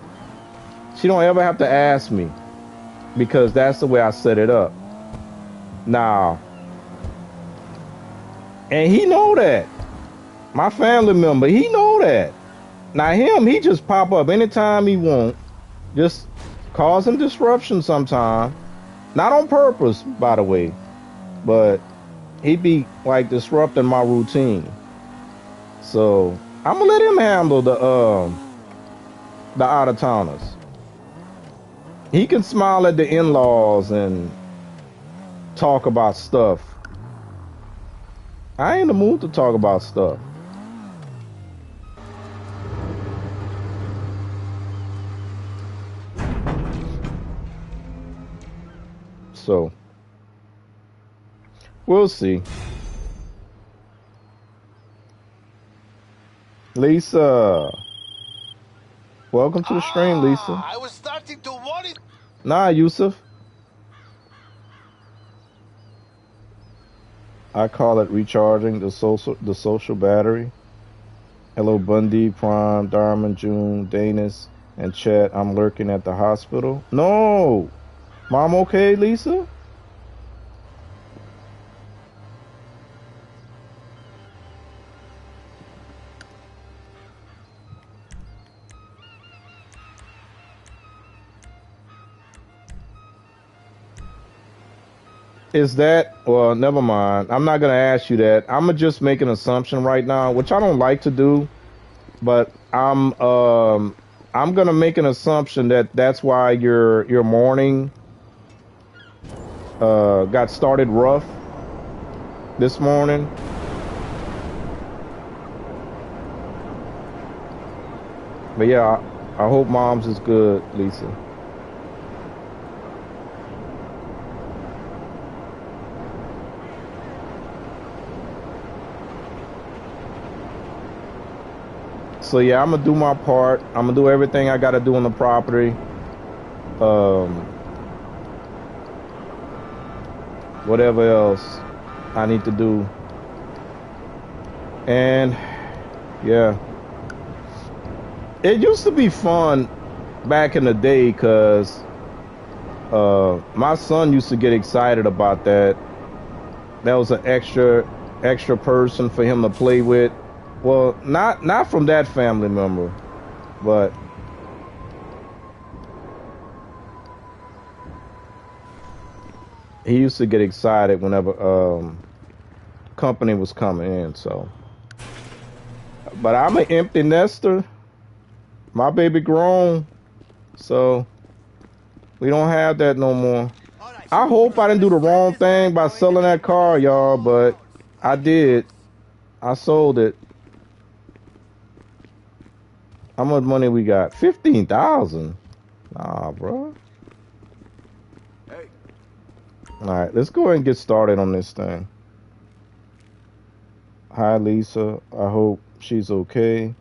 S1: she don't ever have to ask me because that's the way I set it up. Now, and he know that. My family member, he know that. Now he just pop up anytime he want, just causing disruption sometime. Not on purpose, by the way, but he be like disrupting my routine. So I'm gonna let him handle the out of towners. He can smile at the in-laws and talk about stuff. I ain't in the mood to talk about stuff. So we'll see. Lisa, welcome to the stream, Lisa.
S5: I was starting to worry.
S1: Nah, Yusuf. I call it recharging the social battery. Hello, Bundy, Prime, Darman, June, Danis, and Chet. I'm lurking at the hospital. No, Mom, okay, Lisa? Is that, well, never mind. I'm not going to ask you that. I'm going to just make an assumption right now, which I don't like to do, but I'm going to make an assumption that that's why your morning got started rough this morning. But yeah, I hope Mom's is good, Lisa. So yeah, I'm gonna do my part. I'm gonna do everything I gotta do on the property. Whatever else I need to do. And yeah, it used to be fun back in the day because my son used to get excited about that. That was an extra person for him to play with. Well, not from that family member, but he used to get excited whenever company was coming in. So, but I'm an empty nester. My baby grown, so we don't have that no more. I hope I didn't do the wrong thing by selling that car, y'all, but I did. I sold it. How much money we got? 15,000. Nah, bro.
S4: Hey.
S1: All right, let's go ahead and get started on this thing. Hi, Lisa. I hope she's okay.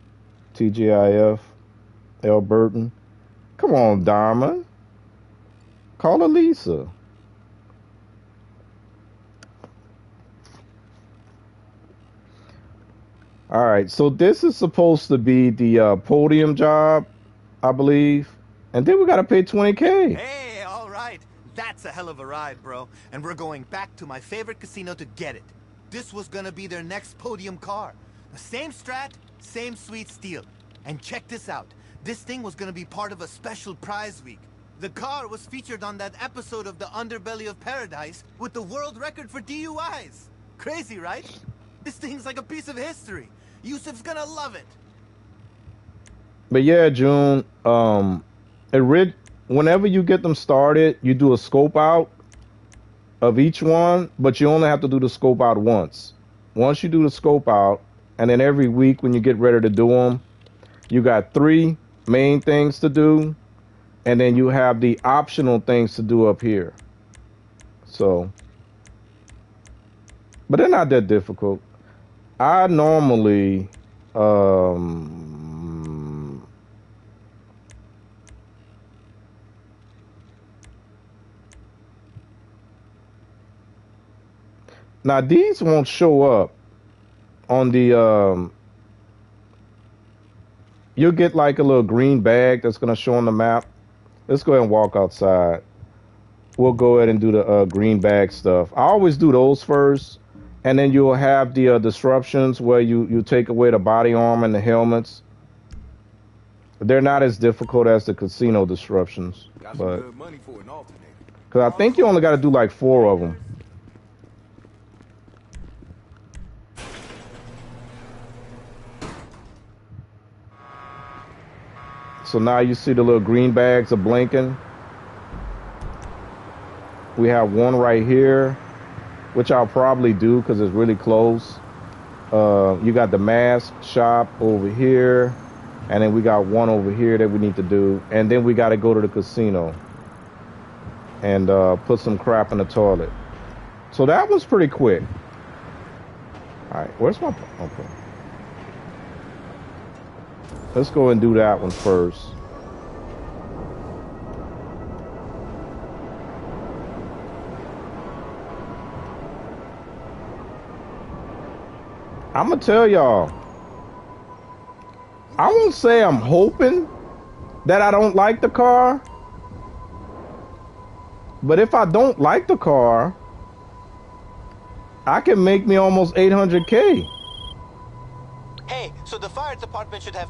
S1: TGIF. L. Burton. Come on, Diamond. Call her Lisa. All right, so this is supposed to be the podium job, I believe. And then we got to pay 20K.
S5: Hey, all right. That's a hell of a ride, bro. And we're going back to my favorite casino to get it. This was gonna be their next podium car. The same strat, same sweet steal. And check this out. This thing was gonna be part of a special prize week. The car was featured on that episode of The Underbelly of Paradise with the world record for DUIs. Crazy, right? This thing's like a piece of history. Yusuf's gonna love it.
S1: But yeah, June, whenever you get them started, you do a scope out of each one, but you only have to do the scope out once. Once you do the scope out, and then every week when you get ready to do them, you got 3 main things to do, and then you have the optional things to do up here. So, but they're not that difficult. I normally, now these won't show up on the, you'll get like a little green bag that's going to show on the map. Let's go ahead and walk outside. We'll go ahead and do the green bag stuff. I always do those first, and then you'll have the disruptions where you take away the body armor and the helmets. They're not as difficult as the casino disruptions,
S4: Got some
S1: but
S4: good money for an alternator.
S1: because I think you only got to do like 4 of them. So now you see the little green bags are blinking. We have one right here, which I'll probably do because it's really close. You got the mask shop over here, and then we got one over here that we need to do, and then we got to go to the casino and put some crap in the toilet. So that was pretty quick. All right, where's my... Okay. Let's go and do that one first. I'm gonna tell y'all, I won't say I'm hoping that I don't like the car, but if I don't like the car, I can make me almost 800K.
S5: Hey, so the fire department should have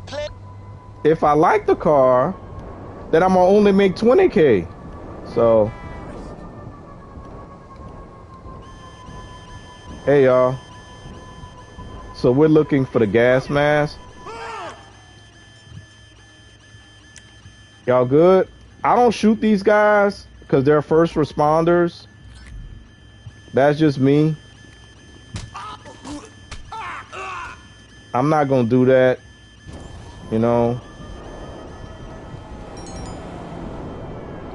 S1: If I like the car, then I'm gonna only make 20K. So, hey y'all. So we're looking for the gas mask. Y'all good? I don't shoot these guys because they're first responders. That's just me. I'm not gonna do that, you know.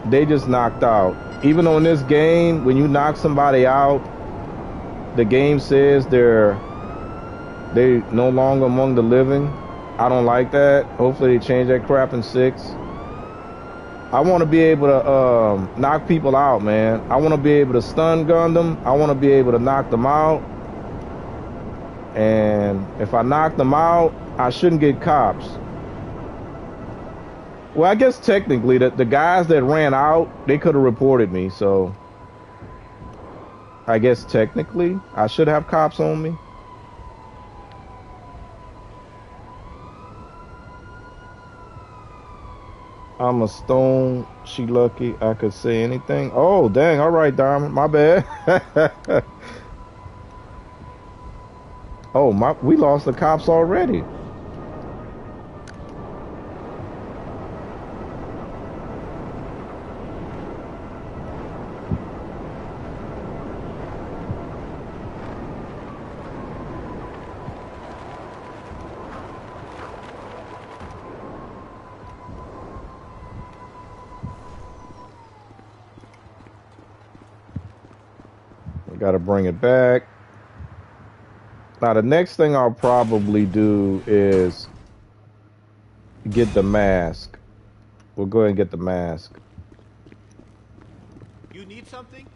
S1: They just knocked out. Even on this game, when you knock somebody out, the game says they no longer among the living. I don't like that. Hopefully they change that crap in 6. I want to be able to knock people out, man. I want to be able to stun gun them. I want to be able to knock them out. And if I knock them out, I shouldn't get cops. Well, I guess technically the guys that ran out, they could have reported me. So I guess technically I should have cops on me. I'm a stone. She lucky I could say anything. Oh, dang. All right, Diamond. My bad. Oh, we lost the cops already. We got to bring it back. Now, the next thing I'll probably do is get the mask. We'll go ahead and get the mask.
S2: You need something?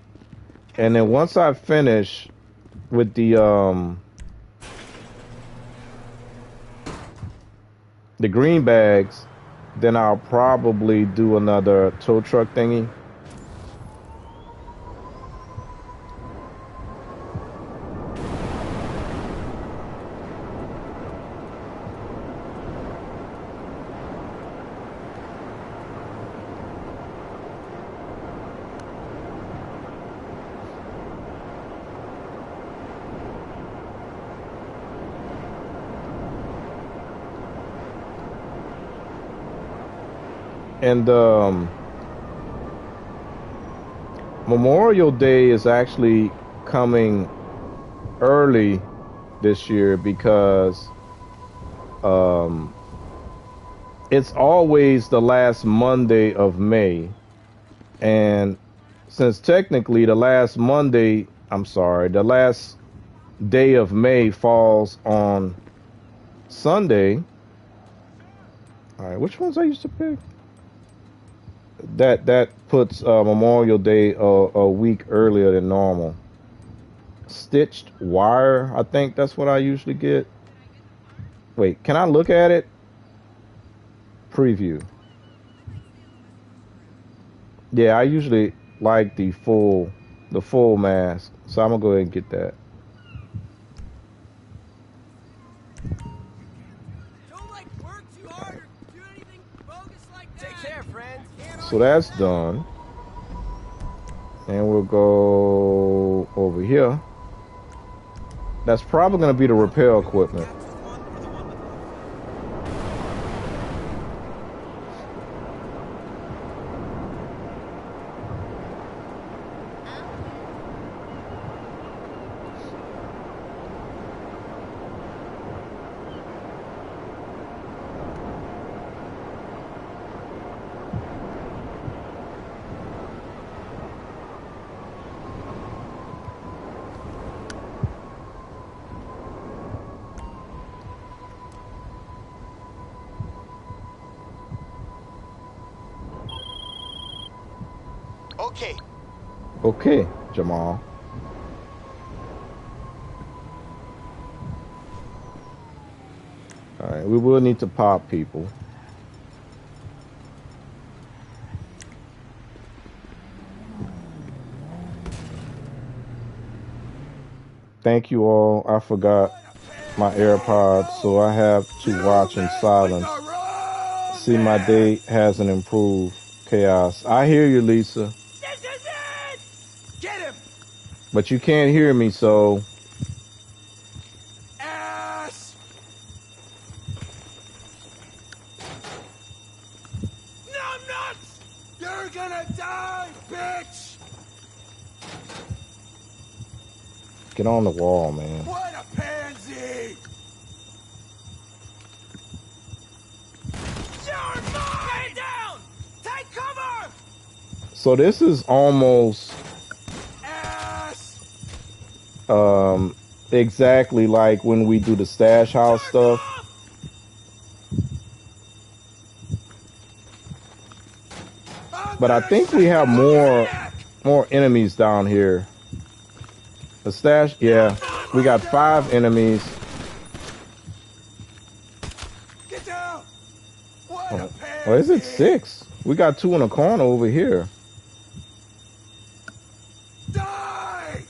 S1: And then once I finish with the green bags, then I'll probably do another tow truck thingy. And Memorial Day is actually coming early this year because it's always the last Monday of May. And since technically the last day of May falls on Sunday. All right, which ones I used to pick? That puts Memorial Day a week earlier than normal. Stitched wire, I think that's what I usually get. Wait, can I look at it? Preview. Yeah, I usually like the full mask, so I'm gonna go ahead and get that.
S2: Don't like work too hard or do anything bogus like that.
S4: Take care, friends.
S1: So that's done. And we'll go over here. That's probably gonna be the repair equipment.
S5: Okay.
S1: Okay, Jamal. All right, we will need to pop people. Thank you all. I forgot my AirPods, so I have to watch in silence. See, my day hasn't improved. Chaos. I hear you, Lisa.
S2: This is it!
S4: Get him!
S1: But you can't hear me, so...
S4: Ass!
S2: No nuts!
S4: You're gonna die, bitch!
S1: Get on the wall, man.
S4: What a pansy!
S2: You're mine! Get down! Take cover!
S1: So this is almost
S4: Ass!
S1: exactly like when we do the stash house stuff. But I think we have more enemies down here. The stash, yeah. We got 5 enemies.
S4: Get down! What a pansy!
S1: Or is it 6? We got 2 in the corner over here.
S4: Die!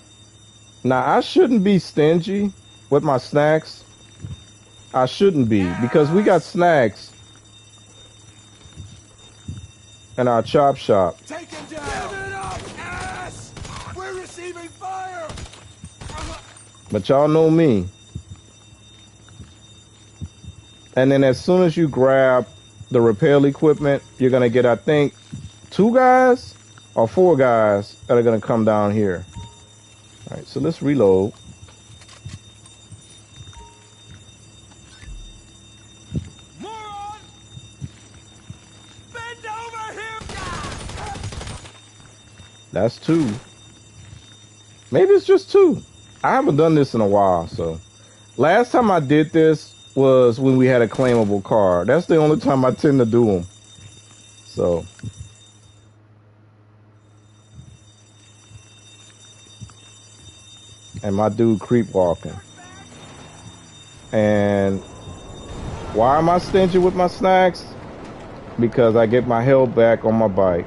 S1: Now, I shouldn't be stingy with my snacks. I shouldn't be, because we got snacks in our chop shop.
S4: Take him down! Give it up, ass! We're receiving fire!
S1: But y'all know me. And then as soon as you grab the repair equipment, you're going to get, I think, 2 guys or 4 guys that are going to come down here. All right, so let's reload.
S2: Moron! Bend over here!
S1: That's 2. Maybe it's just 2. I haven't done this in a while, so. Last time I did this was when we had a claimable car. That's the only time I tend to do them. So. And my dude creep walking. And why am I stingy with my snacks? Because I get my health back on my bike.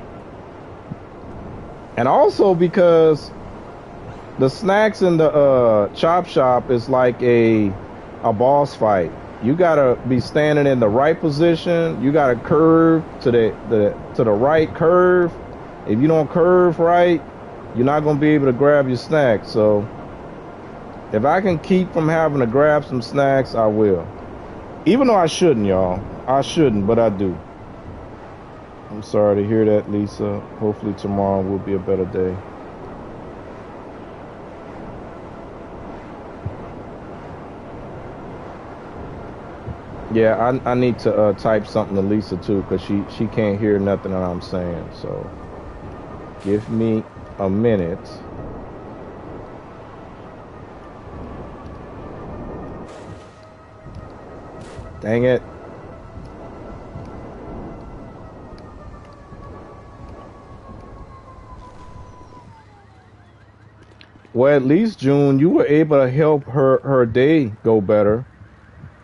S1: And also because the snacks in the chop shop is like a boss fight. You gotta be standing in the right position. You gotta curve to the right curve. If you don't curve right, you're not gonna be able to grab your snacks. So if I can keep from having to grab some snacks, I will. Even though I shouldn't, y'all. I shouldn't, but I do. I'm sorry to hear that, Lisa. Hopefully tomorrow will be a better day. Yeah, I need to type something to Lisa too, because she can't hear nothing that I'm saying. So give me a minute. Dang it. Well, at least June, you were able to help her day go better,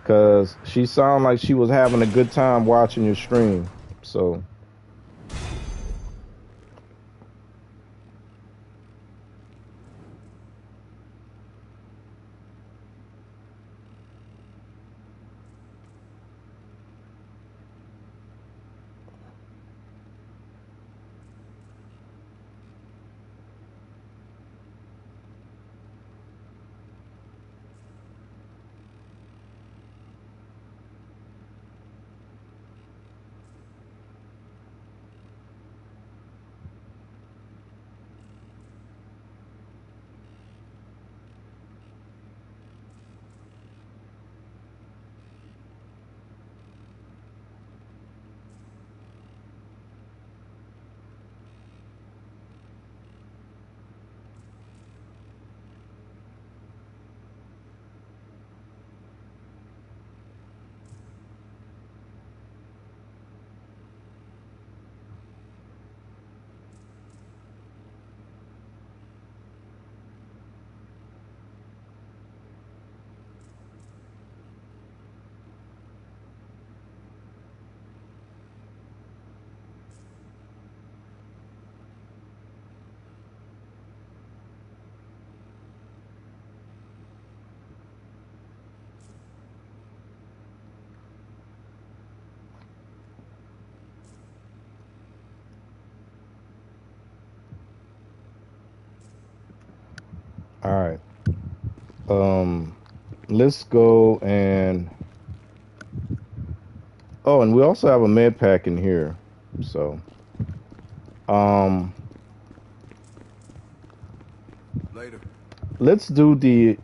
S1: because she sounded like she was having a good time watching your stream. So all right. Let's go and and we also have a med pack in here. So
S4: Later.
S1: let's do the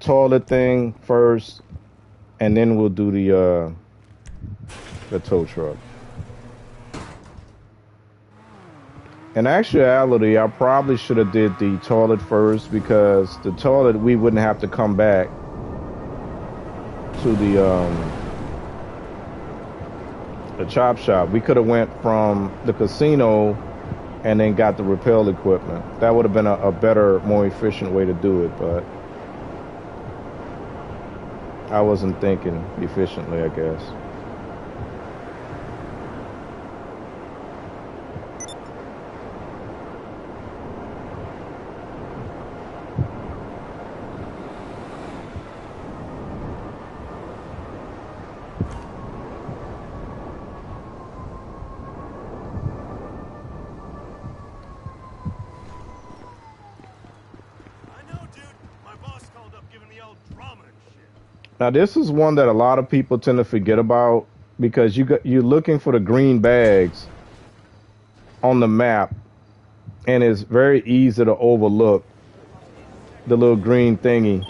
S1: toilet thing first, and then we'll do the tow truck. In actuality, I probably should have did the toilet first, because the toilet we wouldn't have to come back to the chop shop. We could have went from the casino and then got the rappel equipment. That would have been a better, more efficient way to do it, but I wasn't thinking efficiently, I guess. Now, this is one that a lot of people tend to forget about, because you're looking for the green bags on the map, and it's very easy to overlook the little green thingy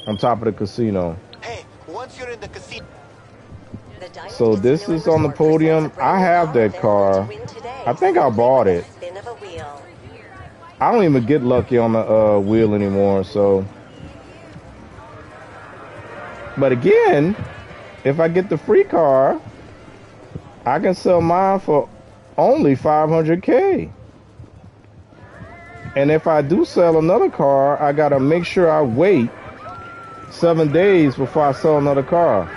S1: on top of the casino.
S5: Hey, once you're in the casino...
S1: So this is on the podium. I have that car. I think I bought it. I don't even get lucky on the wheel anymore, so... But again, if I get the free car, I can sell mine for only 500K. And if I do sell another car, I gotta make sure I wait 7 days before I sell another car.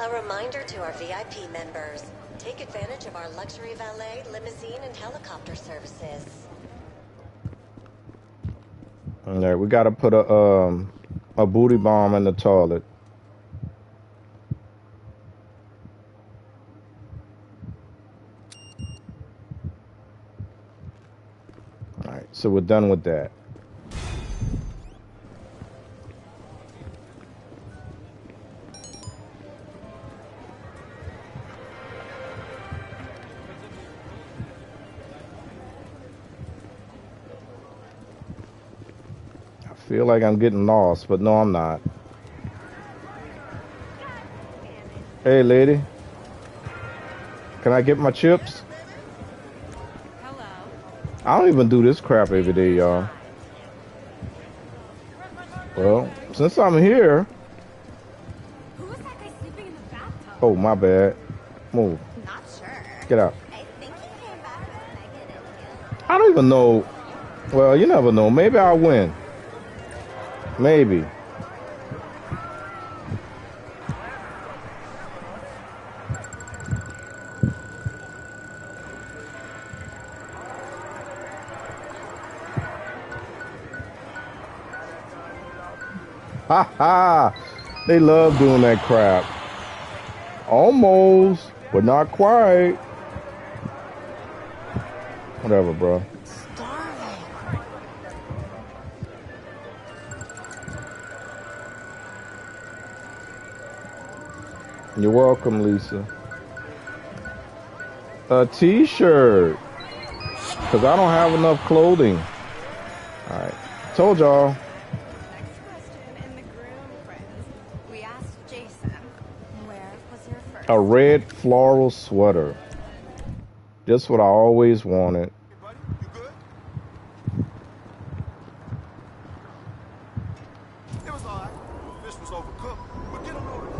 S6: A reminder to our VIP members, take advantage of our luxury valet, limousine, and helicopter services.
S1: All right, we gotta put a booty bomb in the toilet. All right, so we're done with that. Feel like I'm getting lost, but no, I'm not. Hey, lady. Can I get my chips?
S7: Hello.
S1: I don't even do this crap every day, y'all. Well, since I'm here...
S7: Who was that guy sleeping in the bathtub?
S1: Oh, my bad. Move.
S7: Not sure.
S1: Get out.
S7: I think he came back with negative.
S1: I don't even know. Well, you never know. Maybe I'll win. Maybe. Ha ha! They love doing that crap. Almost, but not quite. Whatever, bro. You're welcome, Lisa. A t-shirt. Because I don't have enough clothing. Alright. Told y'all.
S7: Next question in the groom friends. We asked Jason, where was your first?
S1: A red floral sweater. Just what I always wanted.
S4: Hey, buddy, you good? It was alright. The fish was overcooked, but get him loaded.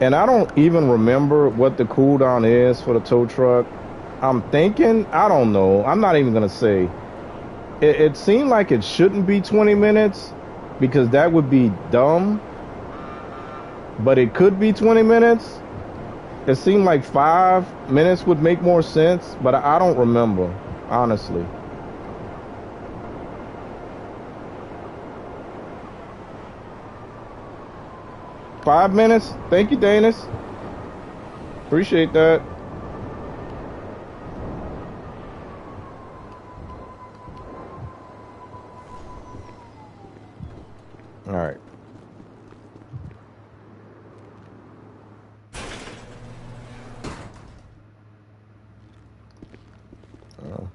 S1: And I don't even remember what the cooldown is for the tow truck. I'm thinking, I don't know. I'm not even going to say. It seemed like it shouldn't be 20 minutes because that would be dumb. But it could be 20 minutes. It seemed like 5 minutes would make more sense, but I don't remember, honestly. $5 minutes? Thank you, Danis. Appreciate that. All right.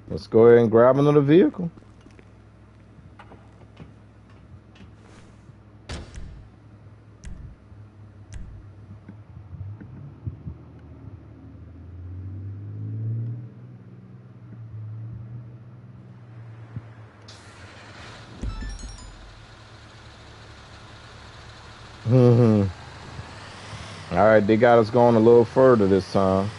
S1: Let's go ahead and grab another vehicle. All right, they got us going a little further this time.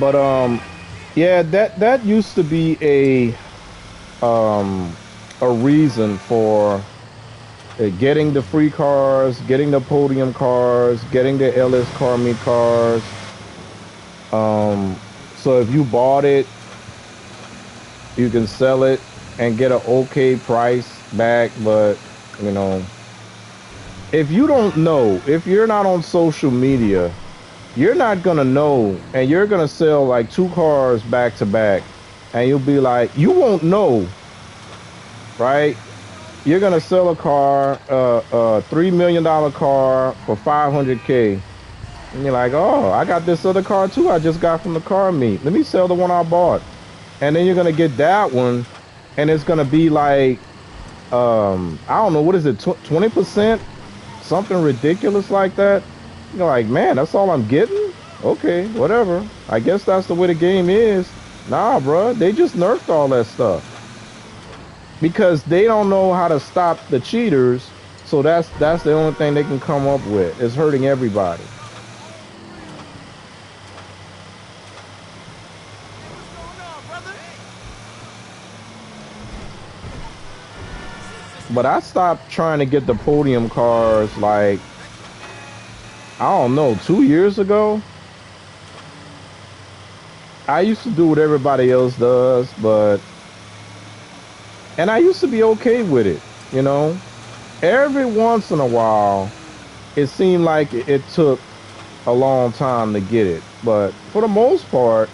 S1: But yeah, that used to be a reason for getting the free cars, getting the podium cars, getting the LS car meet cars. So if you bought it, you can sell it and get an okay price back. But you know, if you don't know, if you're not on social media, you're not gonna know, and you're gonna sell like 2 cars back to back, and you'll be like, you won't know, right? You're gonna sell a car, a $3 million car for $500K, and you're like, oh, I got this other car too. I just got from the car meet. Let me sell the one I bought, and then you're gonna get that one, and it's gonna be like, I don't know, what is it, 20%, something ridiculous like that. You're like, man, that's all I'm getting? Okay, whatever. I guess that's the way the game is. Nah, bro, they just nerfed all that stuff. Because they don't know how to stop the cheaters, so that's the only thing they can come up with. It's hurting everybody. But I stopped trying to get the podium cars like, I don't know, 2 years ago. I used to do what everybody else does, and I used to be okay with it, you know. Every once in a while, it seemed like it took a long time to get it, but for the most part,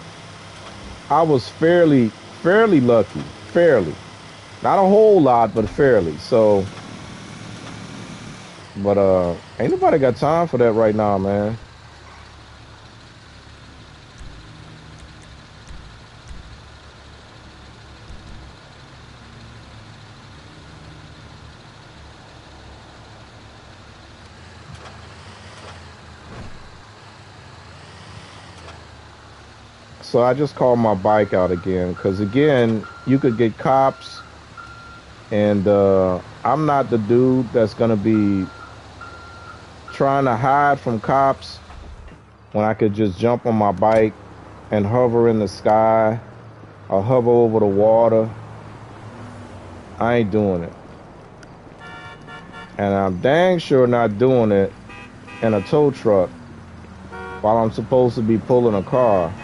S1: I was fairly lucky. Fairly, not a whole lot, but fairly. So, but ain't nobody got time for that right now, man. So I just called my bike out again, because again, you could get cops, and I'm not the dude that's gonna be trying to hide from cops when I could just jump on my bike and hover in the sky or hover over the water. I ain't doing it. And I'm dang sure not doing it in a tow truck while I'm supposed to be pulling a car.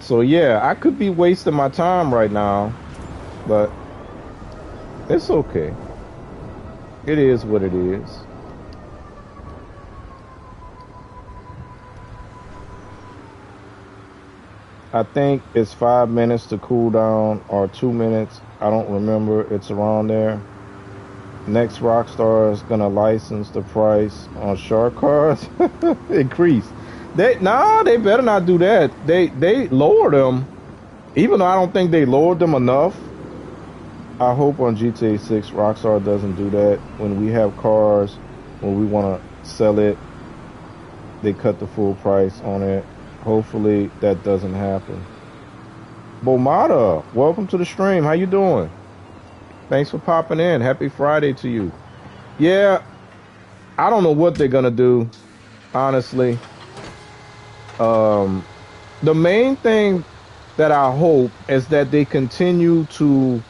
S1: So yeah, I could be wasting my time right now, but it's okay. It is what it is. I think it's 5 minutes to cool down or 2 minutes. I don't remember. It's around there. Next Rockstar is gonna license the price on shark cars. Increase. They better not do that. They lowered them, even though I don't think they lowered them enough. I hope on GTA 6 Rockstar doesn't do that. When we have cars, when we want to sell it, they cut the full price on it. Hopefully that doesn't happen. Bomada, welcome to the stream. How you doing? Thanks for popping in. Happy Friday to you. Yeah, I don't know what they're gonna do, honestly. The main thing that I hope is that they continue to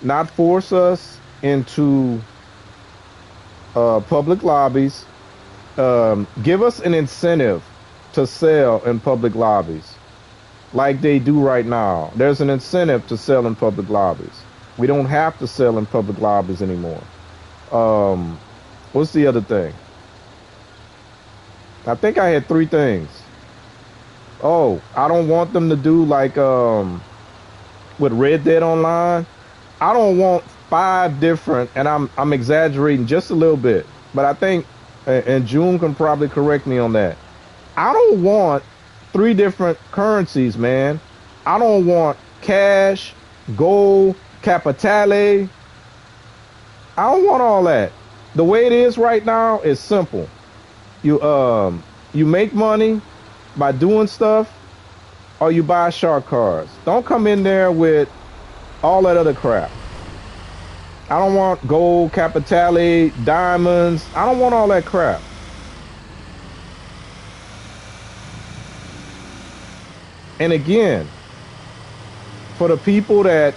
S1: not force us into public lobbies. Give us an incentive to sell in public lobbies like they do right now. There's an incentive to sell in public lobbies. We don't have to sell in public lobbies anymore. What's the other thing? I think I had 3 things. Oh, I don't want them to do like with Red Dead Online. I don't want 5 different, and I'm exaggerating just a little bit, but I think, and June can probably correct me on that. I don't want 3 different currencies, man. I don't want cash, gold, capitale. I don't want all that. The way it is right now is simple. You make money by doing stuff, or you buy shark cards. Don't come in there with all that other crap. I don't want gold, capitale, diamonds. I don't want all that crap. And again, for the people that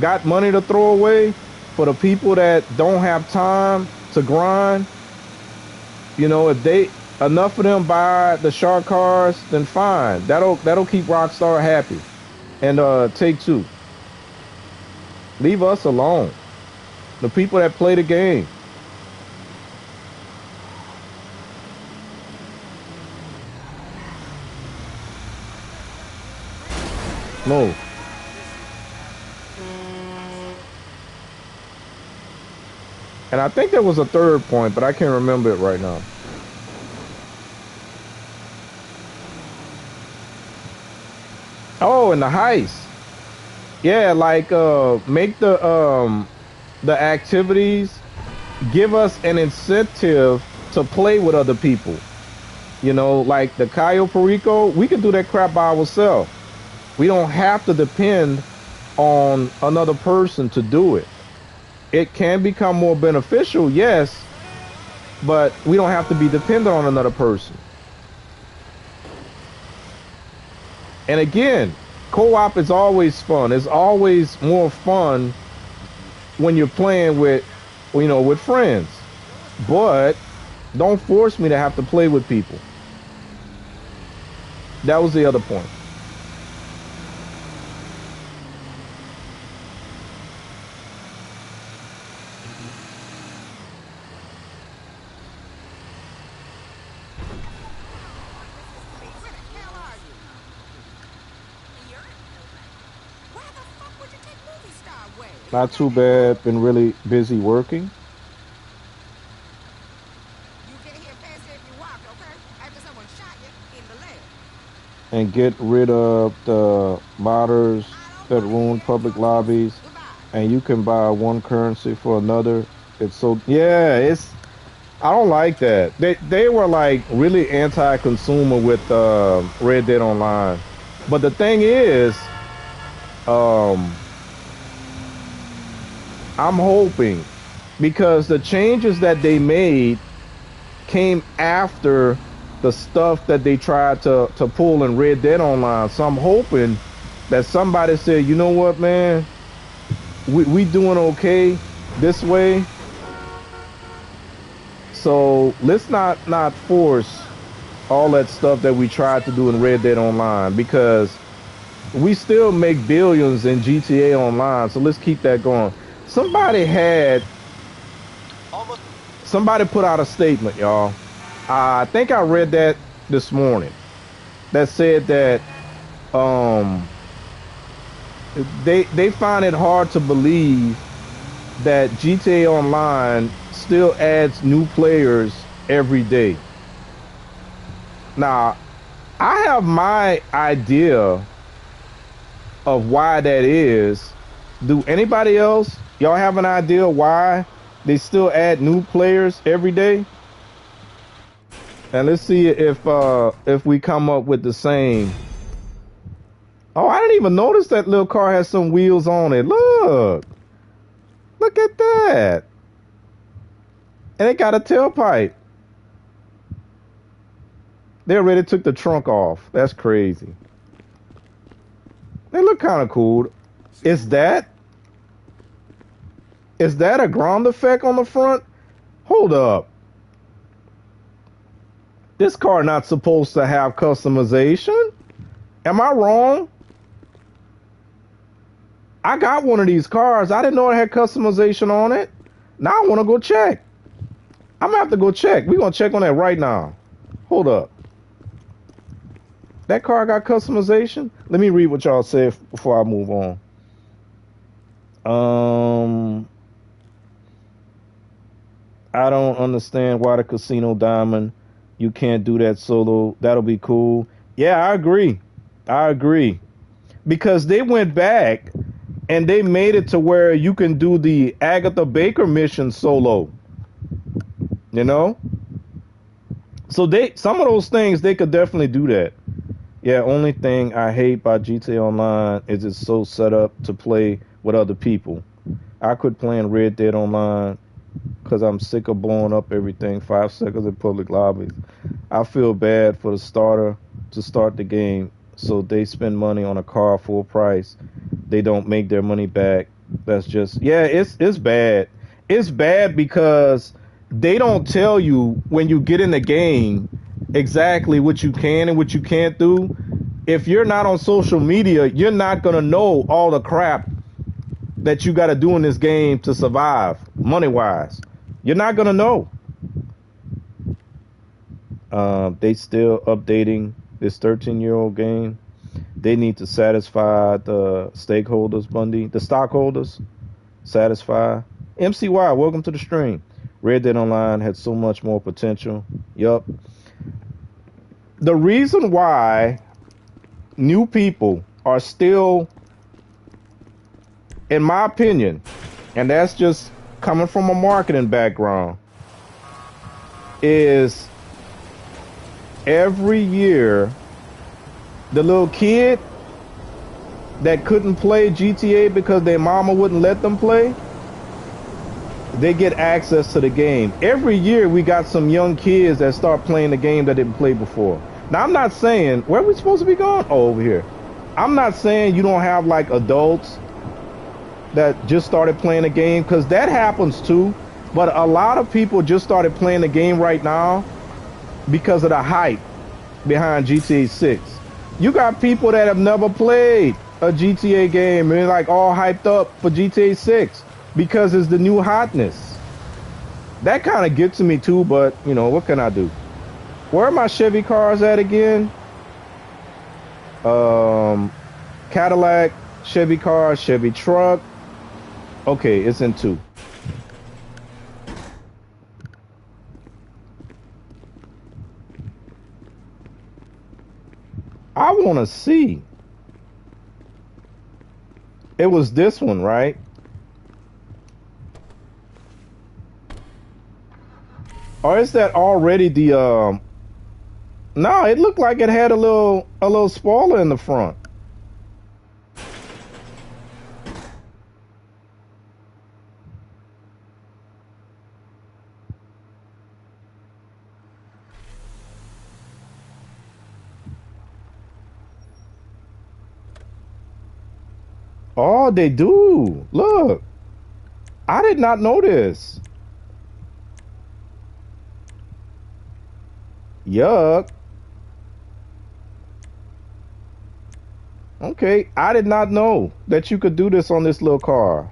S1: got money to throw away, for the people that don't have time to grind, you know, if they enough of them buy the shark cards, then fine. That'll keep Rockstar happy. And Take-Two, leave us alone. The people that play the game. No. And I think there was a 3rd point, but I can't remember it right now. Oh, and the heist. Yeah, like make the activities, give us an incentive to play with other people. You know, like the Cayo Perico, we can do that crap by ourselves. We don't have to depend on another person to do it. It can become more beneficial, yes, but we don't have to be dependent on another person. And again, co-op is always fun. It's always more fun when you're playing with, you know, with friends. But don't force me to have to play with people. That was the other point. Not too bad. Been really busy working.
S8: You get here faster if you walk, okay? After someone shot you in the leg.
S1: And get rid of the modders
S8: I don't
S1: that
S8: want to
S1: ruin
S8: hear any
S1: public
S8: more excuses.
S1: lobbies,
S8: Goodbye.
S1: and you can buy one currency for another. It's so yeah, it's I don't like that. They were like really anti-consumer with Red Dead Online, but the thing is, um, I'm hoping because the changes that they made came after the stuff that they tried to pull in Red Dead Online. So I'm hoping that somebody said, you know what, man, we doing okay this way. So let's not force all that stuff that we tried to do in Red Dead Online because we still make billions in GTA Online. So let's keep that going. Somebody put out a statement, y'all. I think I read that this morning that said that um they find it hard to believe that GTA Online still adds new players every day. Now, I have my idea of why that is. Do anybody else? Y'all have an idea why they still add new players every day? And let's see if we come up with the same. Oh, I didn't even notice that little car has some wheels on it. Look at that. And it got a tailpipe. They already took the trunk off. That's crazy. They look kind of cool. Is that a ground effect on the front? Hold up. This car not supposed to have customization? Am I wrong? I got one of these cars. I didn't know it had customization on it. Now I want to go check. I'm gonna have to go check. We're gonna check on that right now. Hold up. That car got customization? Let me read what y'all said before I move on. I don't understand why the casino diamond, you can't do that solo. That'll be cool. Yeah, I agree. Because they went back and they made it to where you can do the Agatha Baker mission solo. You know? So some of those things they could definitely do that. Yeah, only thing I hate about GTA Online is it's so set up to play with other people. I quit playing Red Dead Online because I'm sick of blowing up everything 5 seconds in public lobbies. I feel bad for the starter to start the game, so they spend money on a car full price. They don't make their money back. That's just it's bad. It's bad because they don't tell you when you get in the game exactly what you can and what you can't do. If you're not on social media, you're not gonna know all the crap that you got to do in this game to survive money wise. You're not gonna know. They still updating this 13-year-old game. They need to satisfy the stakeholders, Bundy, the stockholders. Satisfy. MCY, welcome to the stream. Red Dead Online had so much more potential. Yup. The reason why new people are still, in my opinion, and that's just coming from a marketing background, is every year the little kid that couldn't play GTA because their mama wouldn't let them play, they get access to the game. Every year we got some young kids that start playing the game that didn't play before. Now I'm not saying, where are we supposed to be going? Oh, over here. I'm not saying you don't have like adults that just started playing the game, because that happens too. But a lot of people just started playing the game right now because of the hype behind GTA 6. You got people that have never played a GTA game and they're like all hyped up for GTA 6 because it's the new hotness. That kind of gets to me too, but you know, what can I do? Where are my Chevy cars at again? Cadillac, Chevy car, Chevy truck, Okay, it's in 2. I want to see. It was this one, right? Or is that already the No, it looked like it had a little spoiler in the front. Oh, they do. Look. I did not know this. Yuck. Okay, I did not know that you could do this on this little car.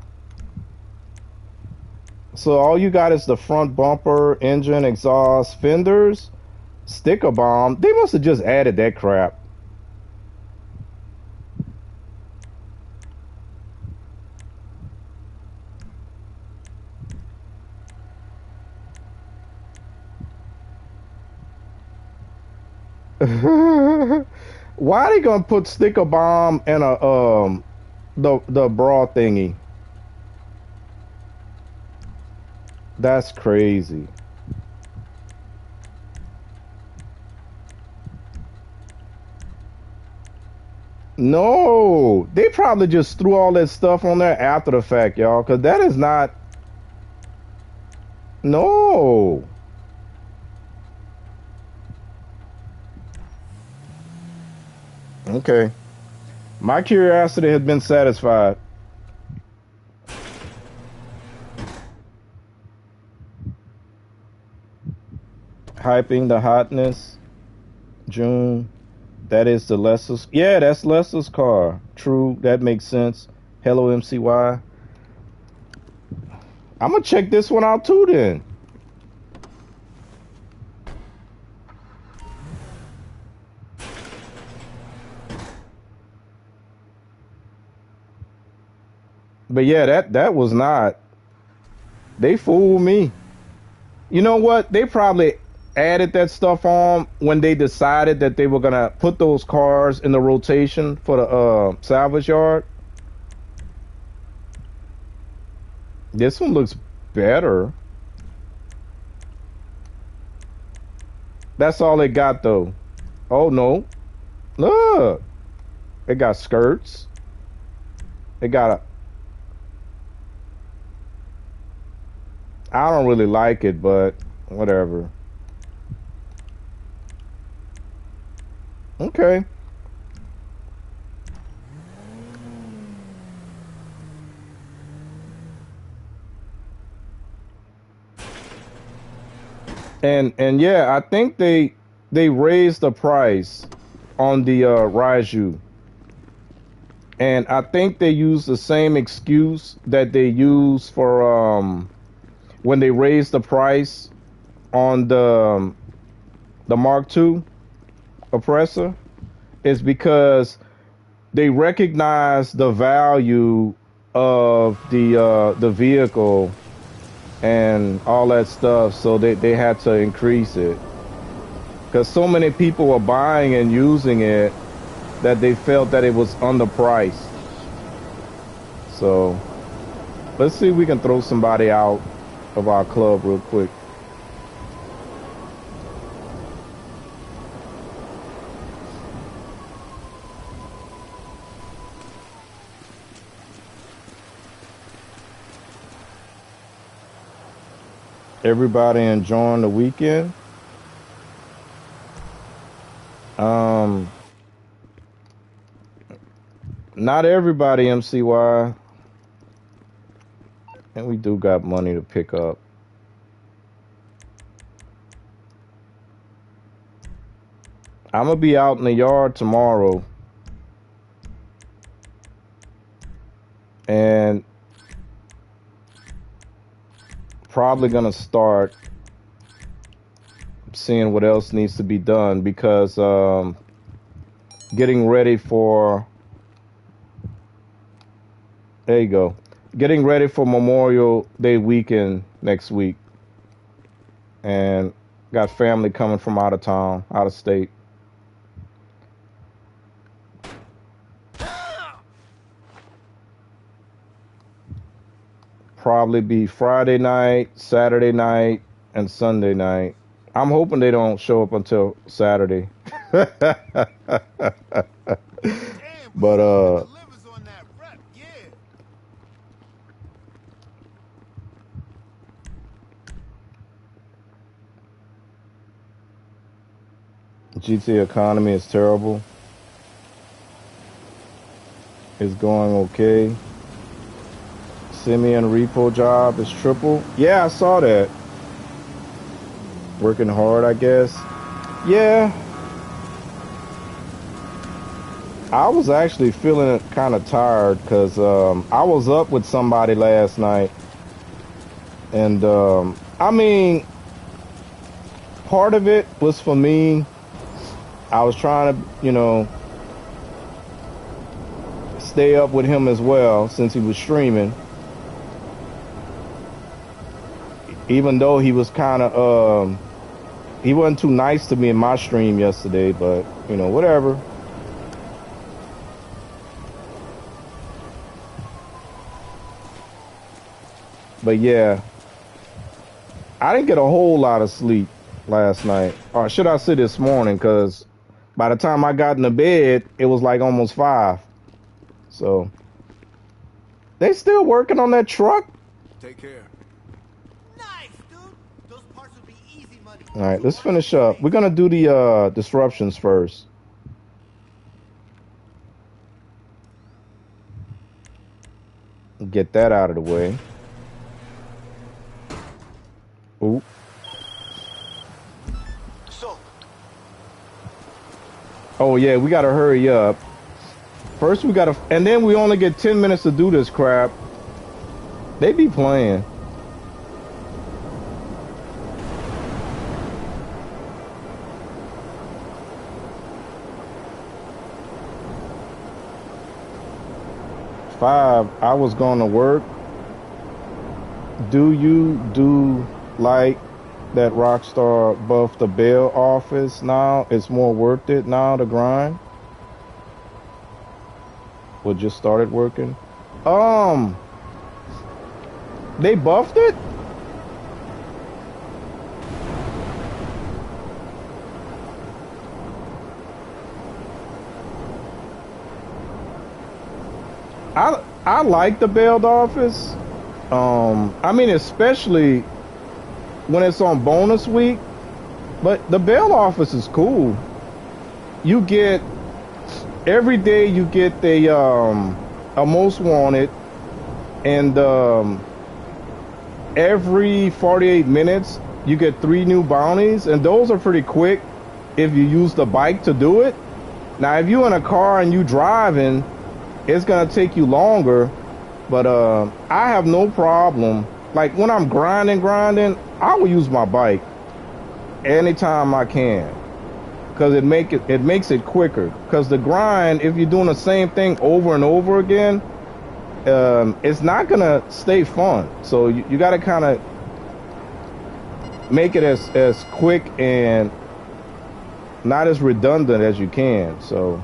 S1: So all you got is the front bumper, engine, exhaust, fenders, sticker bomb. They must have just added that crap. Why are they gonna put sticker bomb and a the bra thingy? That's crazy. No, they probably just threw all that stuff on there after the fact, y'all, because that is not. No. Okay. My curiosity has been satisfied. Hyping the hotness. June. That is the Lester's. Yeah, that's Lester's car. True, that makes sense. Hello, MCY. I'm gonna check this one out too then. But yeah, that was not. They fooled me. You know what? They probably added that stuff on when they decided that they were gonna put those cars in the rotation for the salvage yard. This one looks better. That's all it got though. Oh no. Look. It got skirts. It got a. I don't really like it, but whatever. Okay. And yeah, I think they raised the price on the Raiju. And I think they use the same excuse that they use for when they raised the price on the Mark II oppressor, is because they recognize the value of the vehicle and all that stuff, so they had to increase it because so many people were buying and using it that they felt that it was underpriced. So let's see if we can throw somebody out of our club real quick. Everybody enjoying the weekend? Not everybody, MCY. And we do got money to pick up. I'm gonna be out in the yard tomorrow. And probably gonna start seeing what else needs to be done, because getting ready for, there you go, getting ready for Memorial Day weekend next week, and got family coming from out of town, out of state. Probably be Friday night, Saturday night, and Sunday night. I'm hoping they don't show up until Saturday. But GTA economy is terrible. It's going okay. Simeon repo job is triple. Yeah, I saw that. Working hard, I guess. Yeah. I was actually feeling kind of tired because I was up with somebody last night. And, I mean, part of it was for me. I was trying to, you know, stay up with him as well since he was streaming. Even though he was kind of, he wasn't too nice to me in my stream yesterday, but, you know, whatever. But yeah, I didn't get a whole lot of sleep last night. Or should I say this morning, because by the time I got into bed, it was like almost 5. So, they still working on that truck?
S4: Take care.
S1: All right, let's finish up. We're going to do the disruptions first. Get that out of the way. Ooh. Oh, yeah, we got to hurry up. First, we got to... And then we only get 10 minutes to do this crap. They be playing. I was going to work. Do you like that Rockstar buffed the bail office now? It's more worth it now to grind? Well, just started working. They buffed it? I like the bailed office. I mean, especially when it's on bonus week. But the bail office is cool. You get every day. You get the a most wanted, and every 48 minutes you get 3 new bounties, and those are pretty quick if you use the bike to do it. Now, if you're in a car and you driving, it's gonna take you longer, but I have no problem. Like when I'm grinding, I will use my bike anytime I can, because it makes it quicker. Because the grind, if you're doing the same thing over and over again, it's not gonna stay fun. So you got to kind of make it as quick and not as redundant as you can. So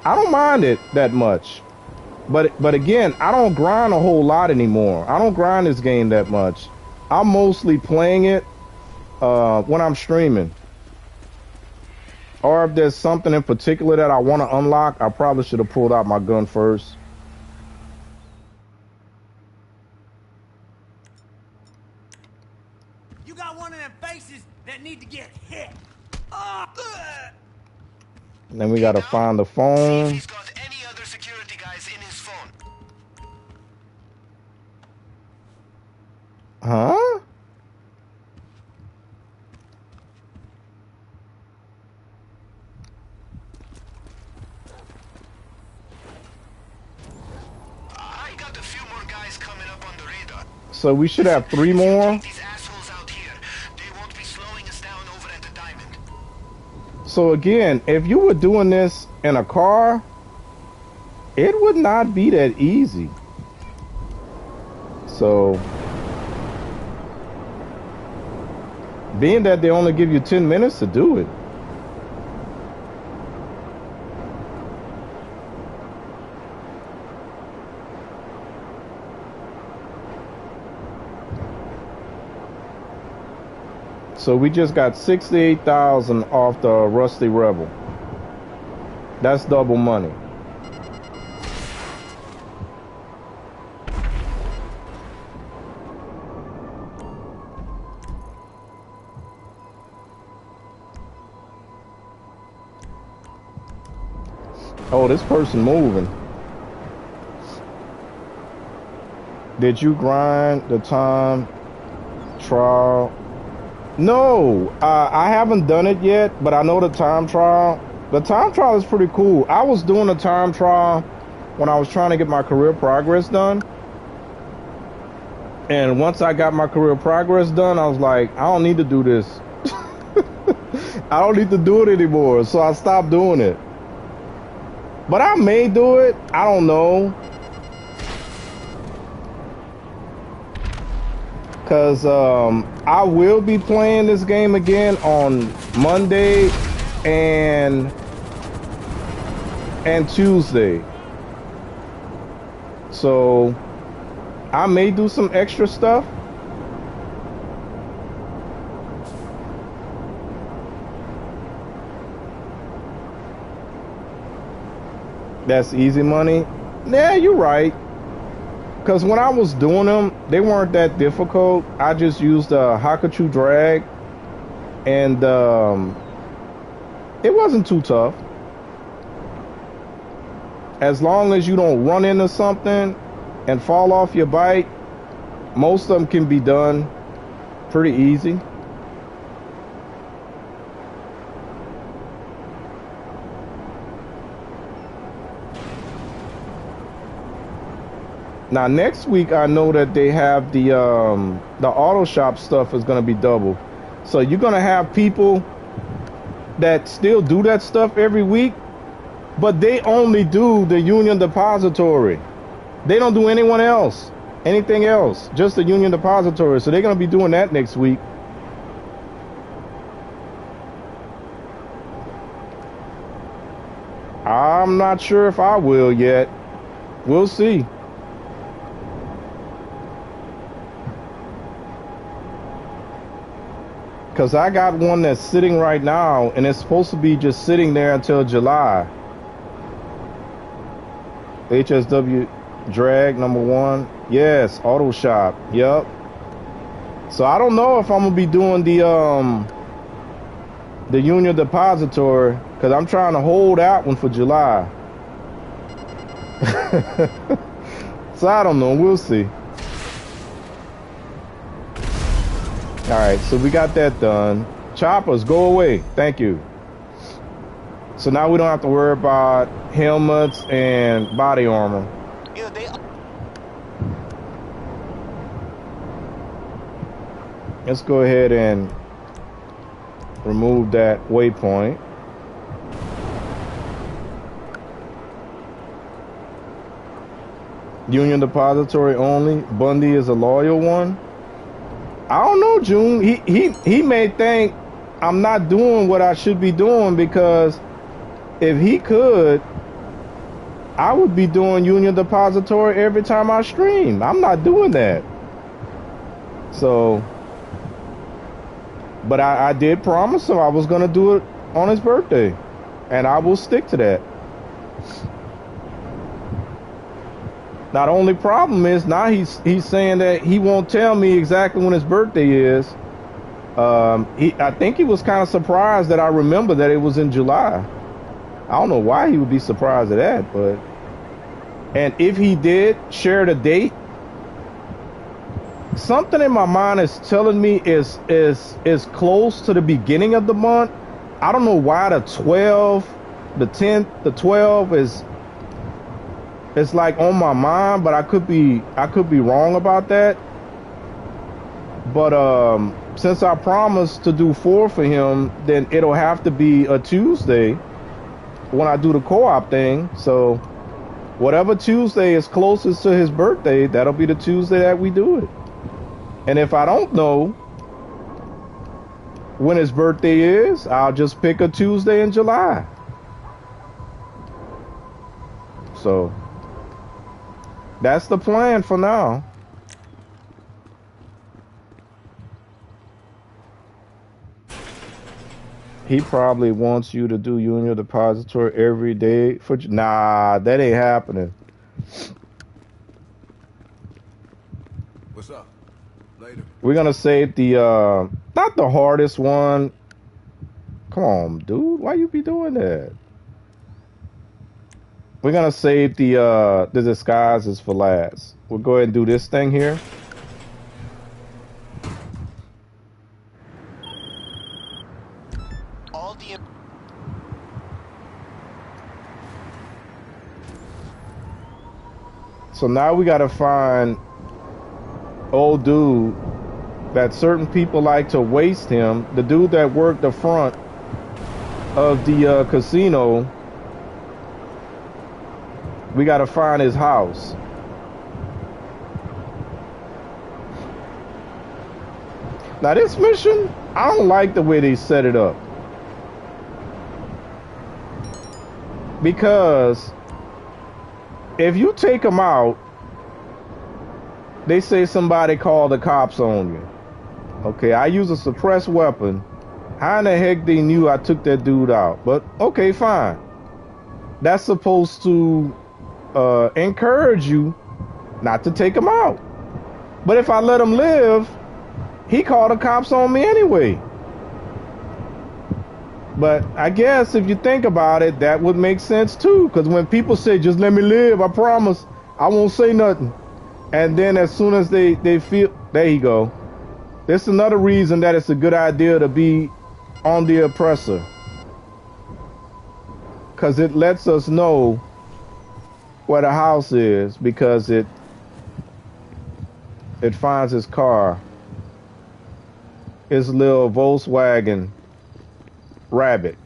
S1: I don't mind it that much. But again, I don't grind a whole lot anymore. I don't grind this game that much. I'm mostly playing it when I'm streaming. Or if there's something in particular that I want to unlock, I probably should have pulled out my gun first.
S4: You got one of them faces that need to get hit.
S1: And then we got to find the phone.
S4: He's got any other security guys in his phone.
S1: Huh?
S4: I got a few more guys coming up on the radar.
S1: So we should have 3 more.
S4: These assholes out here, they won't be slowing us down over at the Diamond.
S1: So again, if you were doing this in a car, it would not be that easy. So, being that they only give you 10 minutes to do it. So we just got 68,000 off the Rusty Rebel. That's double money. Oh, this person moving. Did you grind the time trial? No, I haven't done it yet, but I know the time trial. The time trial is pretty cool. I was doing a time trial when I was trying to get my career progress done. And once I got my career progress done, I was like, I don't need to do this. I don't need to do it anymore. So I stopped doing it. But I may do it. I don't know. Because I will be playing this game again on Monday and Tuesday. So I may do some extra stuff. That's easy money. Yeah, you're right. Because when I was doing them, they weren't that difficult. I just used Hakachu drag, and it wasn't too tough. As long as you don't run into something and fall off your bike, most of them can be done pretty easy. Now next week I know that they have the auto shop stuff is gonna be double. So you're gonna have people that still do that stuff every week, but they only do the Union Depository. They don't do anything else, just the Union Depository. So they're gonna be doing that next week. I'm not sure if I will yet. We'll see. Because I got one that's sitting right now, and it's supposed to be just sitting there until July. HSW drag #1. Yes, auto shop. Yep. So I don't know if I'm gonna be doing the Union Depository, because I'm trying to hold that one for July. So I don't know. We'll see. All right, so we got that done. Choppers, go away. Thank you. So now we don't have to worry about helmets and body armor.
S5: Yeah,
S1: Let's go ahead and remove that waypoint. Union Depository only. Bundy is a loyal one. I don't know, June. He may think I'm not doing what I should be doing, because if he could, I would be doing Union Depository every time I stream. I'm not doing that. So, but I did promise him I was going to do it on his birthday, and I will stick to that. Now the only problem is now he's saying that he won't tell me exactly when his birthday is. I think he was kind of surprised that I remember that it was in July. I don't know why he would be surprised at that, but and if he did share the date, something in my mind is telling me is close to the beginning of the month. I don't know why the 12th, the 10th, the 12th is. It's like on my mind, but I could be wrong about that. But since I promised to do 4 for him, then it'll have to be a Tuesday when I do the co-op thing. So Whatever Tuesday is closest to his birthday, that'll be the Tuesday that we do it. And if I don't know when his birthday is, I'll just pick a Tuesday in July. So that's the plan for now. He probably wants you to do Union Depository every day for. Nah, that ain't happening.
S4: What's up? Later.
S1: We're gonna save the not the hardest one. Come on, dude. Why you be doing that? We're gonna save the disguises for last. We'll go ahead and do this thing here. So now we gotta find old dude that certain people like to waste him. The dude that worked the front of the casino. We gotta find his house. Now this mission, I don't like the way they set it up. Because if you take him out, they say somebody called the cops on you. Okay, I use a suppressed weapon. How in the heck they knew I took that dude out? But okay, fine. That's supposed to encourage you not to take him out. But if I let him live, he called the cops on me anyway. But I guess if you think about it, that would make sense too. Because when people say, just let me live, I promise, I won't say nothing. And then as soon as they feel, there you go. That's another reason that it's a good idea to be on the oppressor. Because it lets us know where the house is, because it finds his car. His little Volkswagen Rabbit.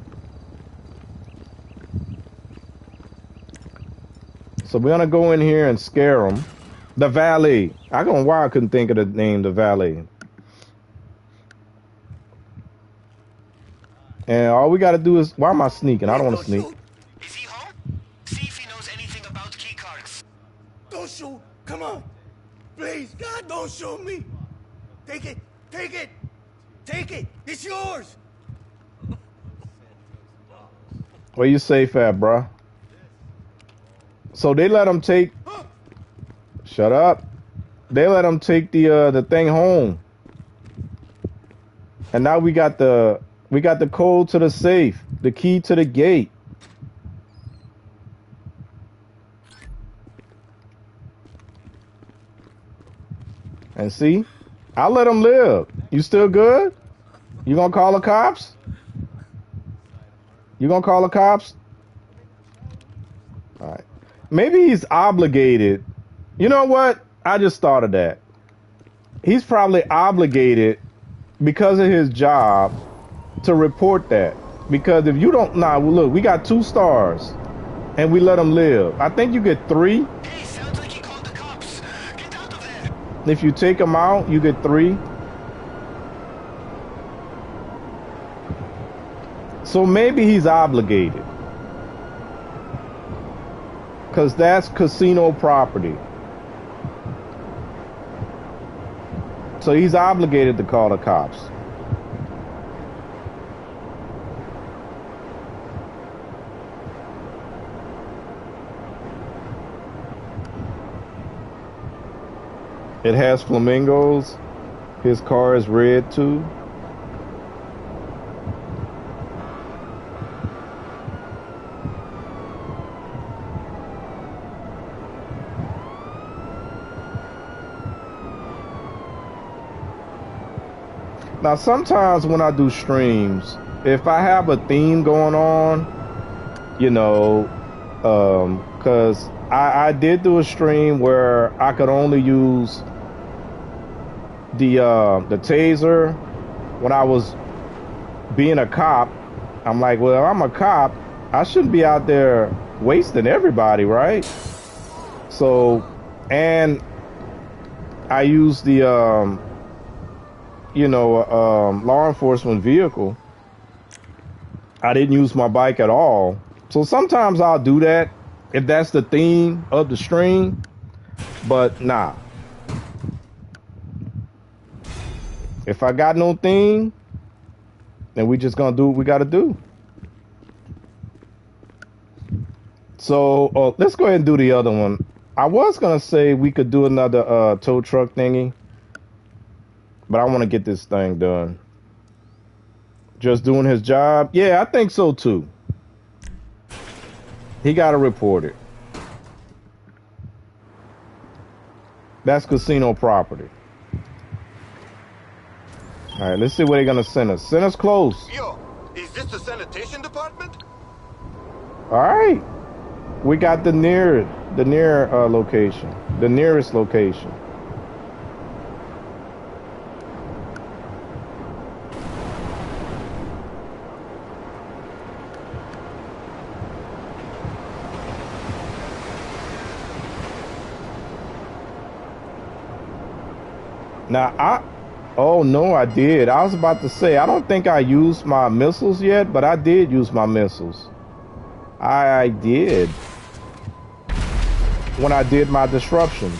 S1: So we're gonna go in here and scare him. The valet. I don't know why I couldn't think of the name, the valet. And all we gotta do is, why am I sneaking? I don't want to sneak.
S4: Is he home? See if he knows anything about key cards. Don't shoot. Come on. Please, God, don't shoot me. Take it. Take it. Take it. It's yours.
S1: Where you safe at, bruh? So they let him take. Shut up. They let him take the thing home. And now we got the code to the safe, the key to the gate. And see, I let him live. You still good? You gonna call the cops? You gonna call the cops? All right. Maybe he's obligated. You know what? I just thought of that. He's probably obligated because of his job to report that. Because if you don't, look, we got 2 stars and we let him live. I think you get 3.
S4: Hey, sounds like he called the cops. Get out of there.
S1: If you take him out, you get 3. So maybe he's obligated. Because that's casino property. So he's obligated to call the cops. It has flamingos. His car is red too. Now, sometimes when I do streams, if I have a theme going on, you know, because I did do a stream where I could only use the taser when I was being a cop. I'm like, well, I'm a cop. I shouldn't be out there wasting everybody, right? So, and I use the, law enforcement vehicle. I didn't use my bike at all. So sometimes I'll do that if that's the theme of the stream, but nah. If I got no theme, then we just gonna do what we gotta do. So let's go ahead and do the other one. I was gonna say we could do another tow truck thingy, but I want to get this thing done. Just doing his job? Yeah, I think so too. He got to report it. That's casino property. All right, let's see where they're gonna send us. Send us close.
S9: Yo, is this the sanitation department?
S1: All right, we got the near location, the nearest location. Now, oh no, I did. I was about to say, I don't think I used my missiles yet, but I did use my missiles. I did. When I did my disruptions.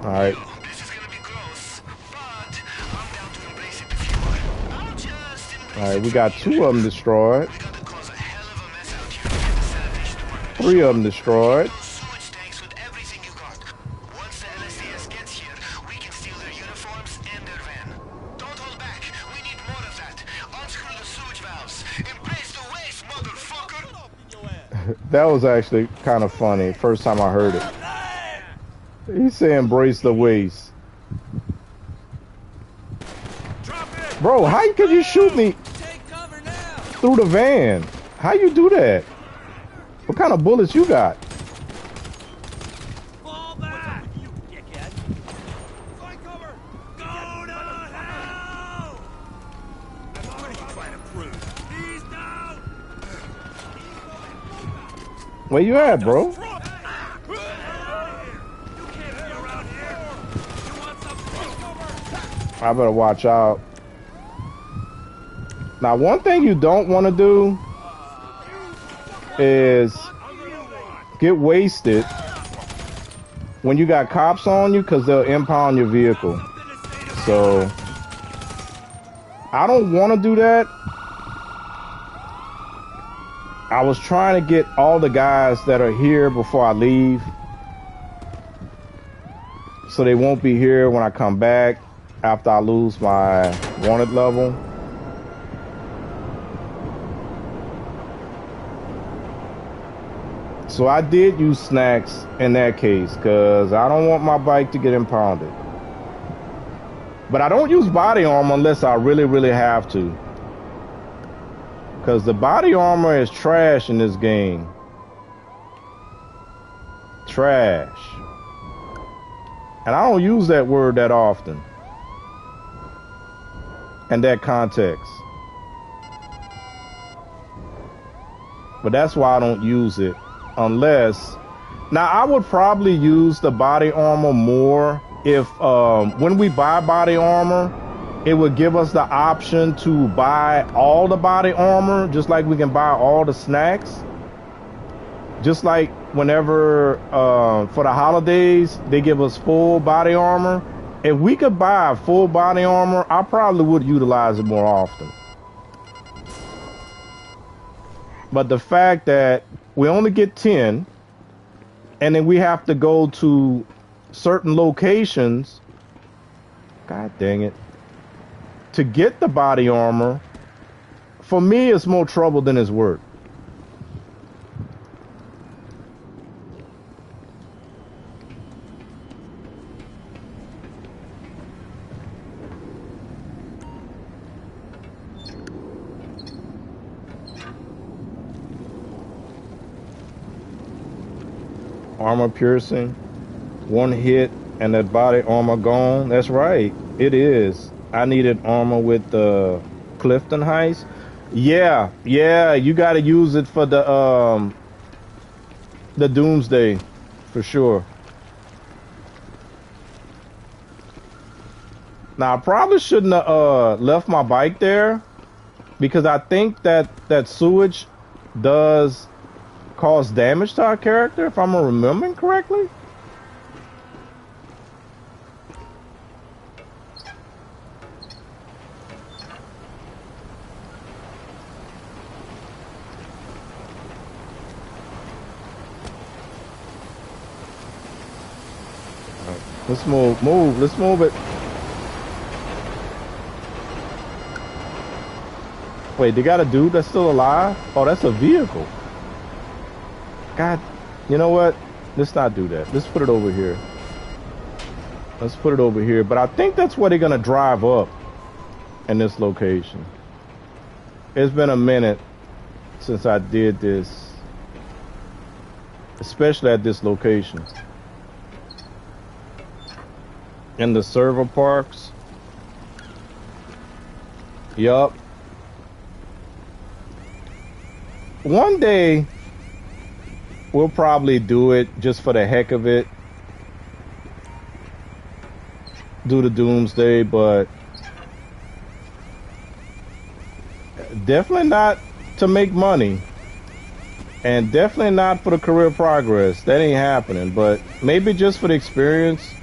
S1: All right.
S4: This is gonna be gross, but I'm down to embrace it if you would. I'll just embrace
S1: All right, we got 2 of them destroyed. 3 of them destroyed.
S4: sewage tanks with everything you got. Once the LSDS gets here, we can steal their uniforms and their van. Don't hold back. We need more of that. Unscrew the sewage valves. Embrace the waste, motherfucker!
S1: That was actually kind of funny. First time I heard it. He said embrace the waste. Bro, how could you shoot me through the van? How you do that? What kind of bullets you got?
S2: Fall back! You dickhead! Find cover! Go to hell! What are you trying to prove? He's down!
S1: Where you at, bro?
S2: You can't be around here! You want some cover?
S1: I better watch out. Now, one thing you don't want to do is get wasted when you got cops on you, because they'll impound your vehicle. So I don't want to do that. I was trying to get all the guys that are here before I leave, so they won't be here when I come back after I lose my wanted level. So I did use snacks in that case, because I don't want my bike to get impounded. But I don't use body armor unless I really, really have to. Because the body armor is trash in this game. Trash. And I don't use that word that often. In that context. But that's why I don't use it. Unless, now I would probably use the body armor more if when we buy body armor, it would give us the option to buy all the body armor, just like we can buy all the snacks. Just like whenever for the holidays they give us full body armor. If we could buy full body armor, I probably would utilize it more often. But the fact that we only get 10, and then we have to go to certain locations, god dang it, to get the body armor, for me it's more trouble than it's worth. Armor piercing, 1 hit and that body armor gone. That's right, it is. I needed armor with the Clifton Heist. Yeah, yeah, you got to use it for the Doomsday, for sure. Now I probably shouldn't have left my bike there because I think that sewage does cause damage to our character, if I'm remembering correctly. Let's move, let's move it. Wait, they got a dude that's still alive? Oh, that's a vehicle. God, you know what? Let's not do that. Let's put it over here. Let's put it over here. But I think that's where they're gonna drive up in this location. It's been a minute since I did this, especially at this location. In the server parks. Yup. One day we'll probably do it just for the heck of it. Do the Doomsday, but definitely not to make money. And definitely not for the career progress. That ain't happening, but maybe just for the experience.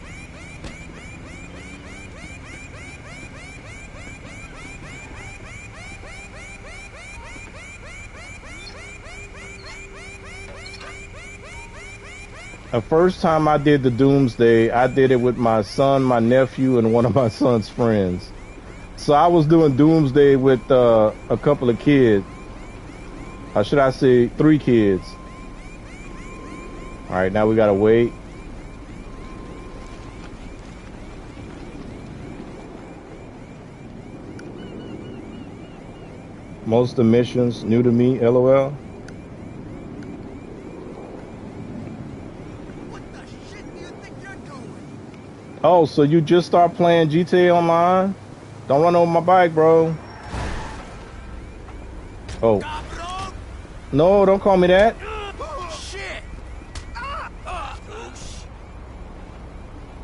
S1: The first time I did the Doomsday, I did it with my son, my nephew, and one of my son's friends. So I was doing Doomsday with a couple of kids. Or should I say 3 kids. All right, now we gotta wait. Most of the missions new to me, LOL. Oh, so you just start playing GTA Online? Don't run over my bike, bro. Oh. No, don't call me that.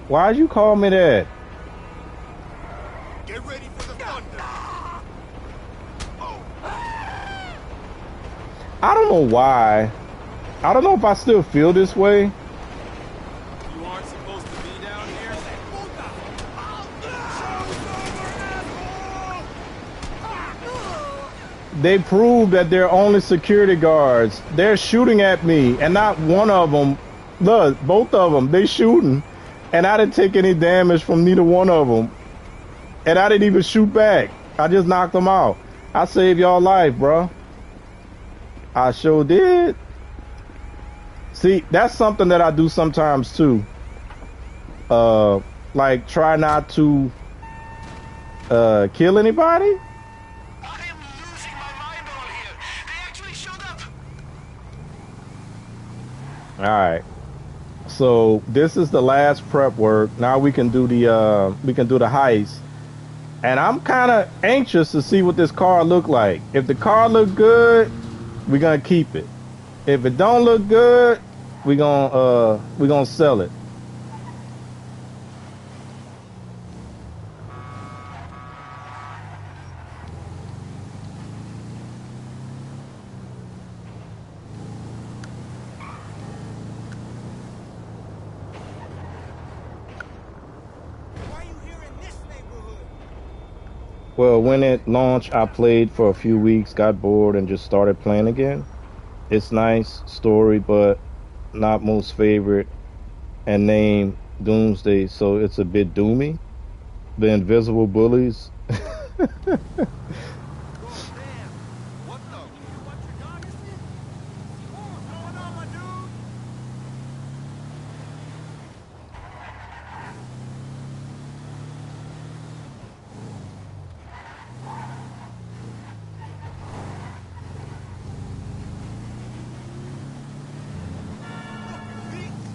S1: Why'd you call me that?
S4: Get ready for the thunder.
S1: I don't know why. I don't know if I still feel this way. They proved that they're only security guards. They're shooting at me, and not one of them. Look, both of them, they shooting, and I didn't take any damage from neither one of them. And I didn't even shoot back. I just knocked them out. I saved y'all life, bro. I sure did. See, that's something that I do sometimes too. Like try not to kill anybody. All right, so this is the last prep work. Now we can do the heist, and I'm kind of anxious to see what this car look like. If the car look good, we're gonna keep it. If it don't look good, we're gonna sell it. Well, when it launched, I played for a few weeks, got bored, and just started playing again. It's nice story, but not most favorite, and named Doomsday, so it's a bit doomy. The invisible bullies.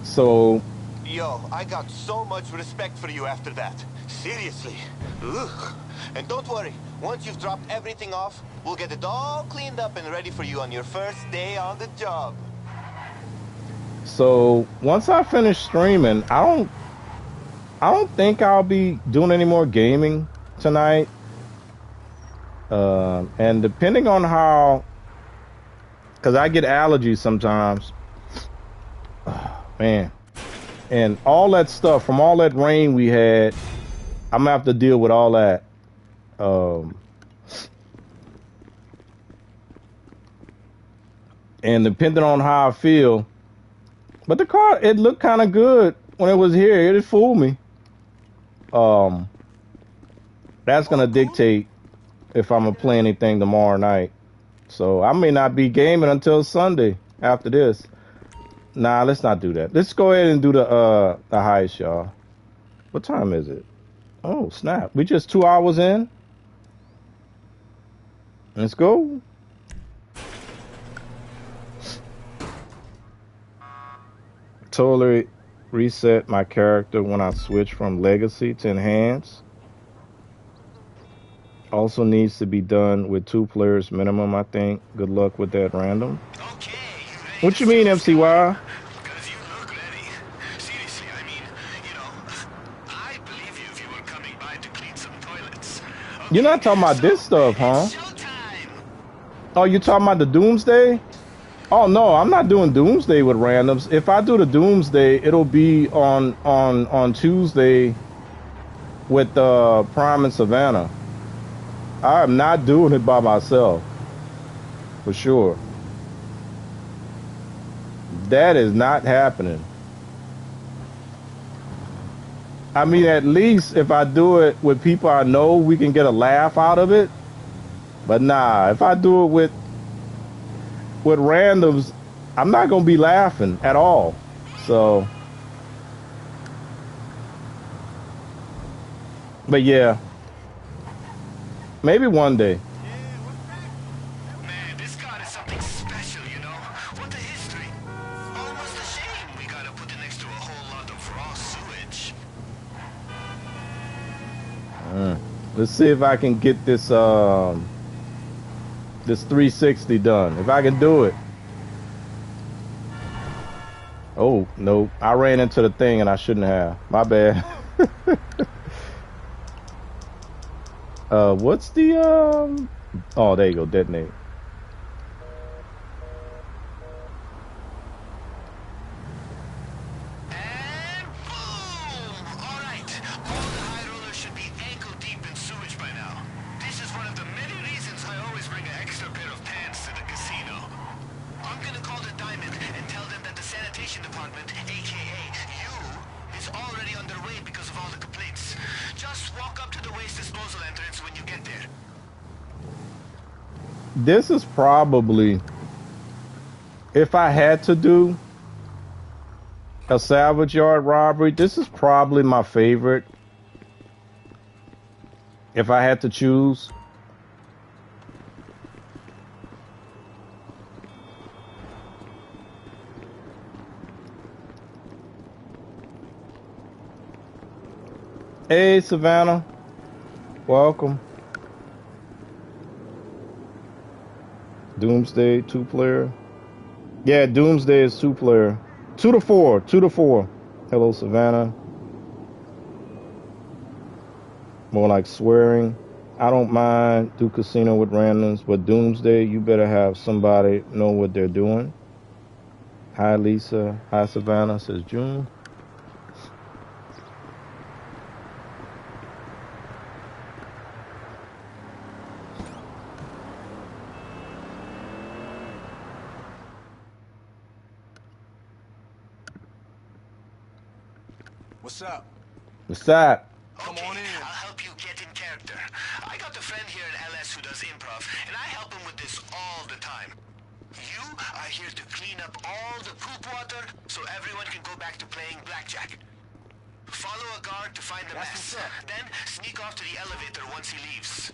S1: So
S9: Yo, I got so much respect for you after that. Seriously. Ugh. And don't worry, once you've dropped everything off, we'll get it all cleaned up and ready for you on your first day on the job.
S1: So once I finish streaming, I don't think I'll be doing any more gaming tonight. And depending on how, because I get allergies sometimes, man, and all that stuff from all that rain we had, I'm gonna have to deal with all that. And depending on how I feel, but the car, it looked kind of good when it was here. It fooled me. That's gonna dictate if I'm gonna play anything tomorrow night. So I may not be gaming until Sunday after this. Nah, let's not do that. Let's go ahead and do the heist, y'all. What time is it? Oh, snap. We just 2 hours in. Let's go. Totally reset my character when I switch from legacy to enhance. Also needs to be done with 2 players minimum, I think. Good luck with that, random.
S4: Okay,
S1: What you mean, MCY?
S4: because you look ready. Seriously, I mean, I believe you if you were coming by to clean some toilets. Okay,
S1: You're not talking about this stuff, huh?
S4: it's showtime.
S1: Oh, you talking about the Doomsday? Oh no, I'm not doing Doomsday with randoms. If I do the Doomsday, it'll be on Tuesday with Prime and Savannah. I'm not doing it by myself, for sure. That is not happening. I mean, at least if I do it with people I know, we can get a laugh out of it. But nah, if I do it with randoms, I'm not gonna be laughing at all. So, but yeah, maybe one day.
S4: Man, this card is something special, What a history. Almost a shame we gotta put it next to a whole lot of raw sewage.
S1: Let's see if I can get this this 360 done. If I can do it. Oh no, I ran into the thing and I shouldn't have. My bad. What's the Oh, there you go, detonate.
S4: And boom! Alright, all the high rollers should be ankle deep in sewage by now. This is one of the many reasons I always bring an extra pair of pants to the casino. I'm gonna call the Diamond and tell them that the sanitation department, aka you, is already underway because of all the complaints. Just walk up to the waste disposal entrance when you get there.
S1: This is probably, if I had to do a salvage yard robbery, this is probably my favorite. If I had to choose. Hey, Savannah. Welcome. Doomsday, 2-player. Yeah, Doomsday is 2-player. 2 to 4. 2 to 4. Hello, Savannah. More like swearing. I don't mind do casino with randoms, but Doomsday, you better have somebody know what they're doing. Hi, Lisa. Hi, Savannah, says June.
S4: What's up?
S1: What's that?
S4: Come on in. I'll help you get in character. I got a friend here in LS who does improv, and I help him with this all the time. You are here to clean up all the poop water so everyone can go back to playing blackjack. Follow a guard to find the mess. Then sneak off to the elevator once he leaves.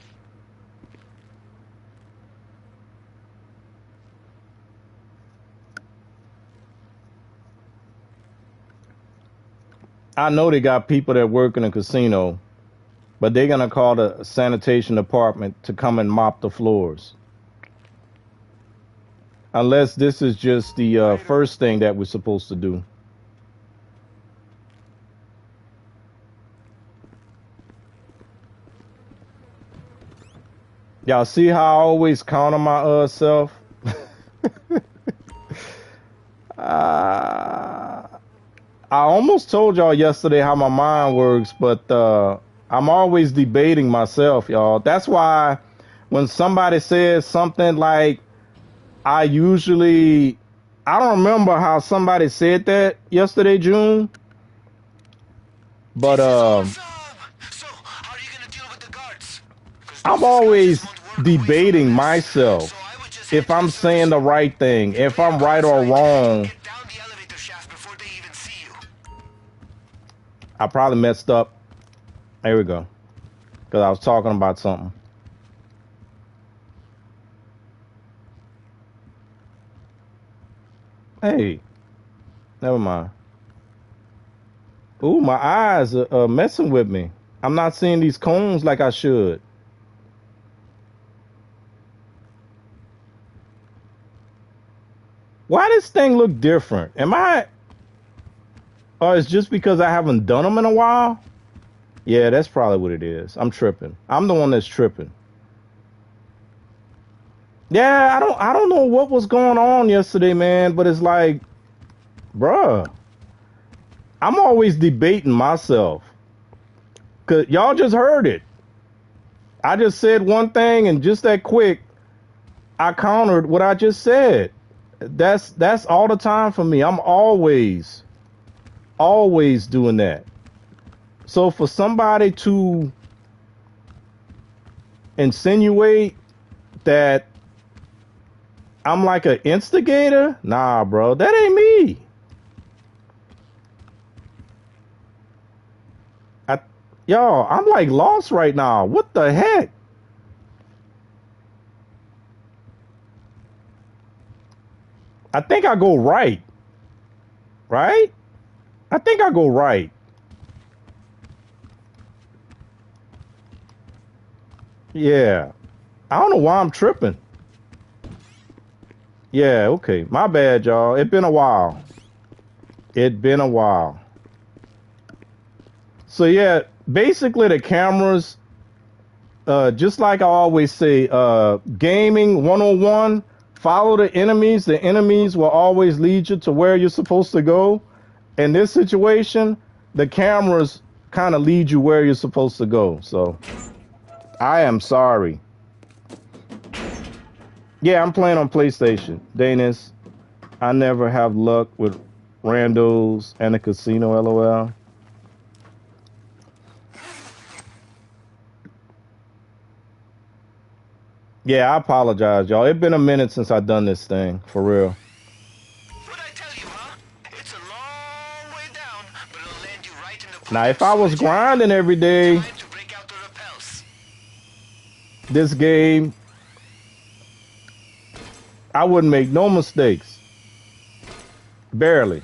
S1: I know they got people that work in a casino, but they're gonna call the sanitation department to come and mop the floors. Unless this is just the first thing that we're supposed to do. Y'all see how I always counter my self? I almost told y'all yesterday how my mind works, but I'm always debating myself, y'all. That's why when somebody says something like, I don't remember how somebody said that yesterday, June. But
S4: So, how are you gonna deal with the guards?
S1: I'm always debating myself if I'm saying the right thing, if I'm right or wrong.
S4: Get down the elevator shaft before they even see you.
S1: I probably messed up. There we go. Because I was talking about something. Hey, never mind. Ooh, my eyes are messing with me. I'm not seeing these cones like I should. Why does this thing look different? Or it's just because I haven't done them in a while? Yeah, that's probably what it is. I'm tripping. I'm the one that's tripping. Yeah, I don't know what was going on yesterday, man, but it's like, bruh, I'm always debating myself. Cause y'all just heard it. I just said one thing and just that quick, I countered what I just said. That's all the time for me. I'm always doing that. So for somebody to insinuate that I'm like an instigator, nah, bro, that ain't me. Y'all, I'm like lost right now. What the heck? I think I go right. Right? I think I go right. Yeah. I don't know why I'm tripping. Yeah, okay. My bad, y'all. It's been a while. So yeah, basically the cameras, just like I always say, gaming 101, follow the enemies. The enemies will always lead you to where you're supposed to go. In this situation, the cameras kind of lead you where you're supposed to go. So I am sorry. Yeah, I'm playing on PlayStation. Danis, I never have luck with randos and a casino, LOL. Yeah, I apologize, y'all. It's been a minute since I've done this thing, for real.
S4: What'd I tell you, huh? It's a long way down, but it'll land you right in the
S1: Now, if I was grinding every day, this game, I wouldn't make no mistakes. Barely.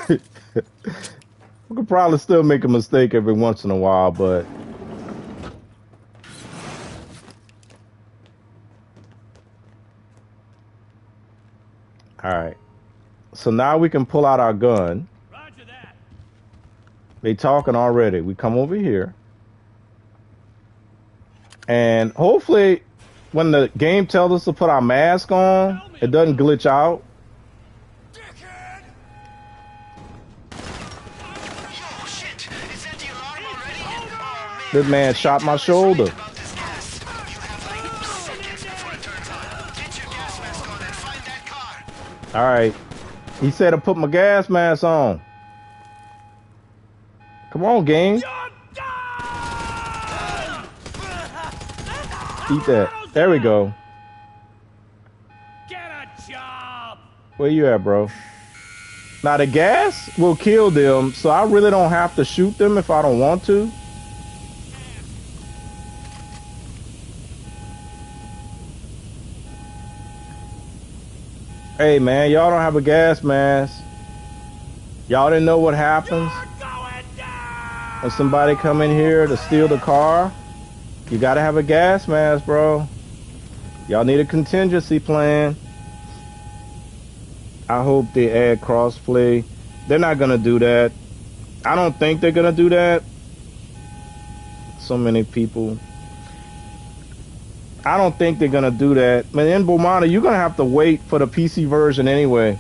S1: We could probably still make a mistake every once in a while, but all right. So now we can pull out our gun.
S2: Roger that.
S1: They talking already. We come over here. And hopefully when the game tells us to put our mask on, it doesn't glitch out. This man shot my shoulder. All right. He said to put my gas mask on. Come on, game. Eat that. There we go.
S2: Get a job.
S1: Where you at, bro? Now, the gas will kill them, so I really don't have to shoot them if I don't want to. Hey, man, y'all don't have a gas mask. Y'all didn't know what happens.
S2: You're going
S1: When somebody come in here to steal the car, you gotta have a gas mask, bro. Y'all need a contingency plan. I hope they add crossplay. They're not gonna do that. I don't think they're gonna do that. So many people. I don't think they're gonna do that. But in Bomana, you're gonna have to wait for the PC version anyway.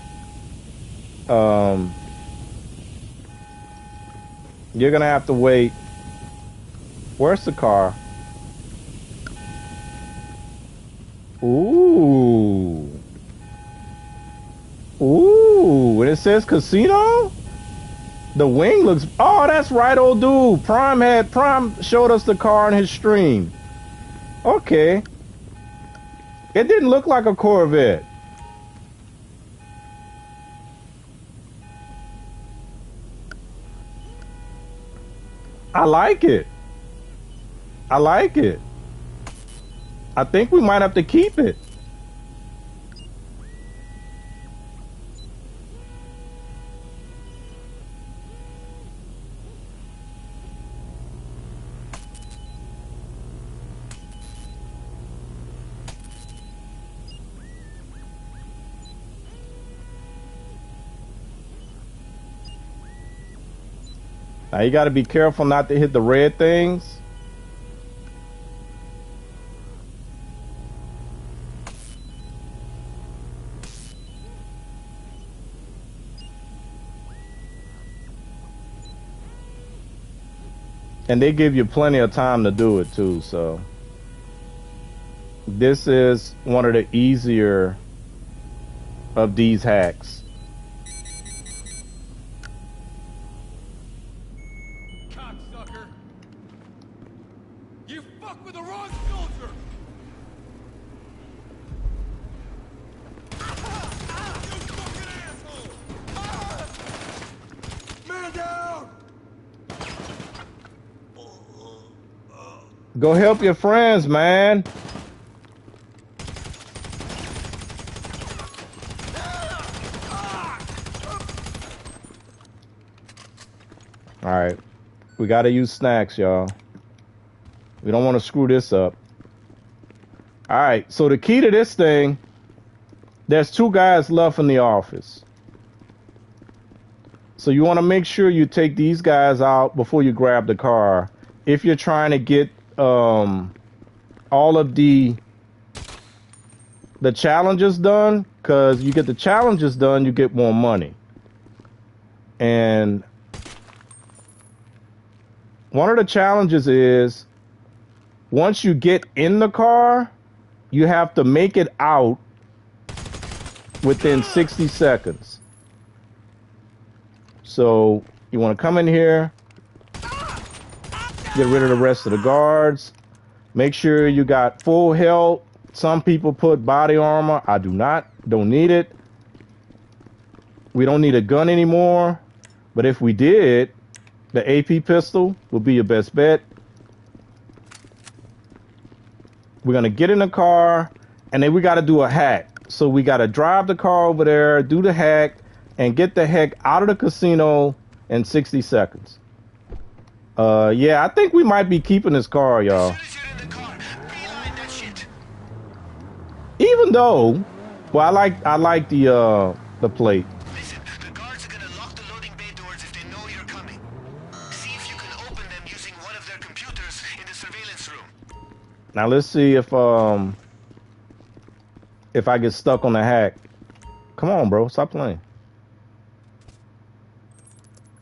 S1: You're gonna have to wait. Where's the car? Ooh. Ooh, and it says casino? The wing looks, oh, that's right, old dude. Prime showed us the car in his stream. Okay. It didn't look like a Corvette. I like it. I like it. I think we might have to keep it. Now you got to be careful not to hit the red things. And they give you plenty of time to do it too, so this is one of the easier of these hacks.
S2: Cocksucker! You fuck with the wrong soldier! You fucking asshole! Man down!
S1: Go help your friends, man. All right, we got to use snacks, y'all. We don't want to screw this up. All right, so the key to this thing, there's 2 guys left in the office. So you want to make sure you take these guys out before you grab the car. If you're trying to get all of the challenges done, because you get the challenges done, you get more money. And one of the challenges is once you get in the car, you have to make it out within 60 seconds. So you want to come in here, get rid of the rest of the guards. Make sure you got full health. Some people put body armor. I do not. Don't need it. We don't need a gun anymore. But if we did, the AP pistol would be your best bet. We're going to get in the car, and then we got to do a hack. So we got to drive the car over there, do the hack, and get the heck out of the casino in 60 seconds. Yeah, I think we might be keeping this car, y'all. Even though, well, I like the plate.
S9: Listen, the guards are gonna lock the loading bay doors if they know you're coming. See if you can open them using one of their computers in the surveillance room.
S1: Now let's see if I get stuck on the hack. Come on, bro, stop playing.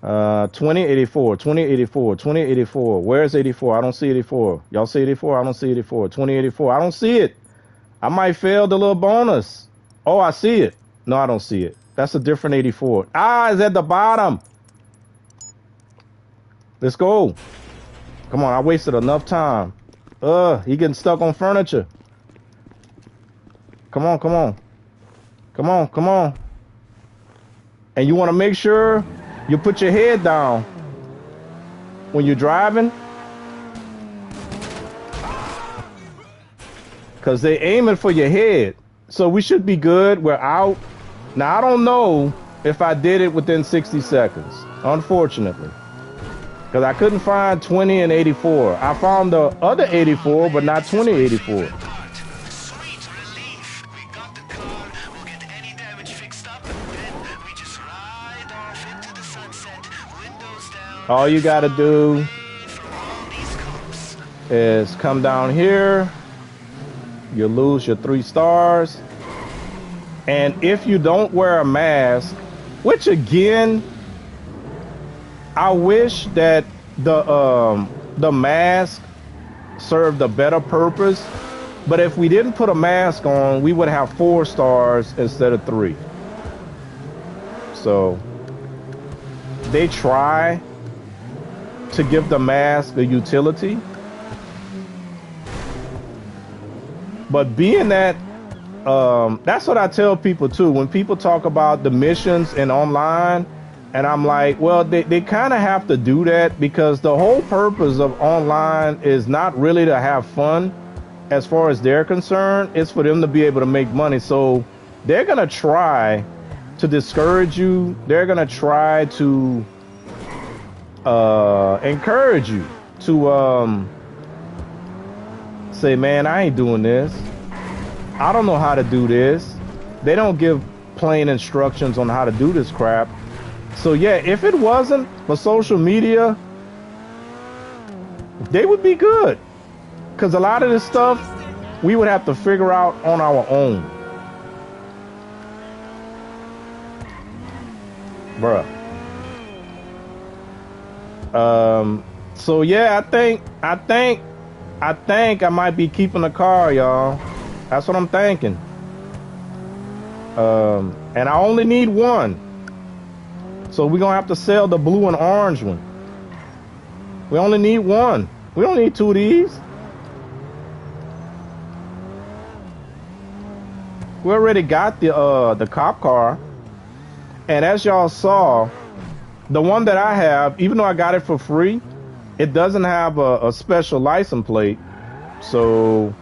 S1: 2084, 2084, 2084. Where's 84? I don't see 84. Y'all see 84? I don't see 84. 2084. I don't see it. I might fail the little bonus. Oh, I see it. No, I don't see it. That's a different 84. Ah, it's at the bottom. Let's go. Come on, I wasted enough time. He getting stuck on furniture. Come on, come on. Come on, come on. And you want to make sure you put your head down when you're driving, because they're aiming for your head. So we should be good. We're out. Now, I don't know if I did it within 60 seconds, unfortunately. Because I couldn't find 20 and 84. I found the other 84, but not 2084.
S4: Sweet relief. We got the car. We'll get any damage fixed up. Then we just ride off into the sunset. Windows down.
S1: All you got to do is come down here. You lose your 3 stars. And if you don't wear a mask, which again, I wish that the mask served a better purpose. But if we didn't put a mask on, we would have 4 stars instead of 3. So they try to give the mask a utility. But being that, that's what I tell people too. When people talk about the missions and online, and I'm like, well, they kind of have to do that because the whole purpose of online is not really to have fun as far as they're concerned. It's for them to be able to make money. So they're going to try to discourage you. They're going to try to encourage you to say, man, I ain't doing this. I don't know how to do this. They don't give plain instructions on how to do this crap. So yeah, if it wasn't for social media, they would be good. Because a lot of this stuff, we would have to figure out on our own. Bruh. So yeah, I think I might be keeping the car, y'all. That's what I'm thinking. And I only need 1. So we're gonna have to sell the blue and orange one. We only need 1. We don't need 2 of these. We already got the cop car. And as y'all saw, the one that I have, even though I got it for free, it doesn't have a special license plate. So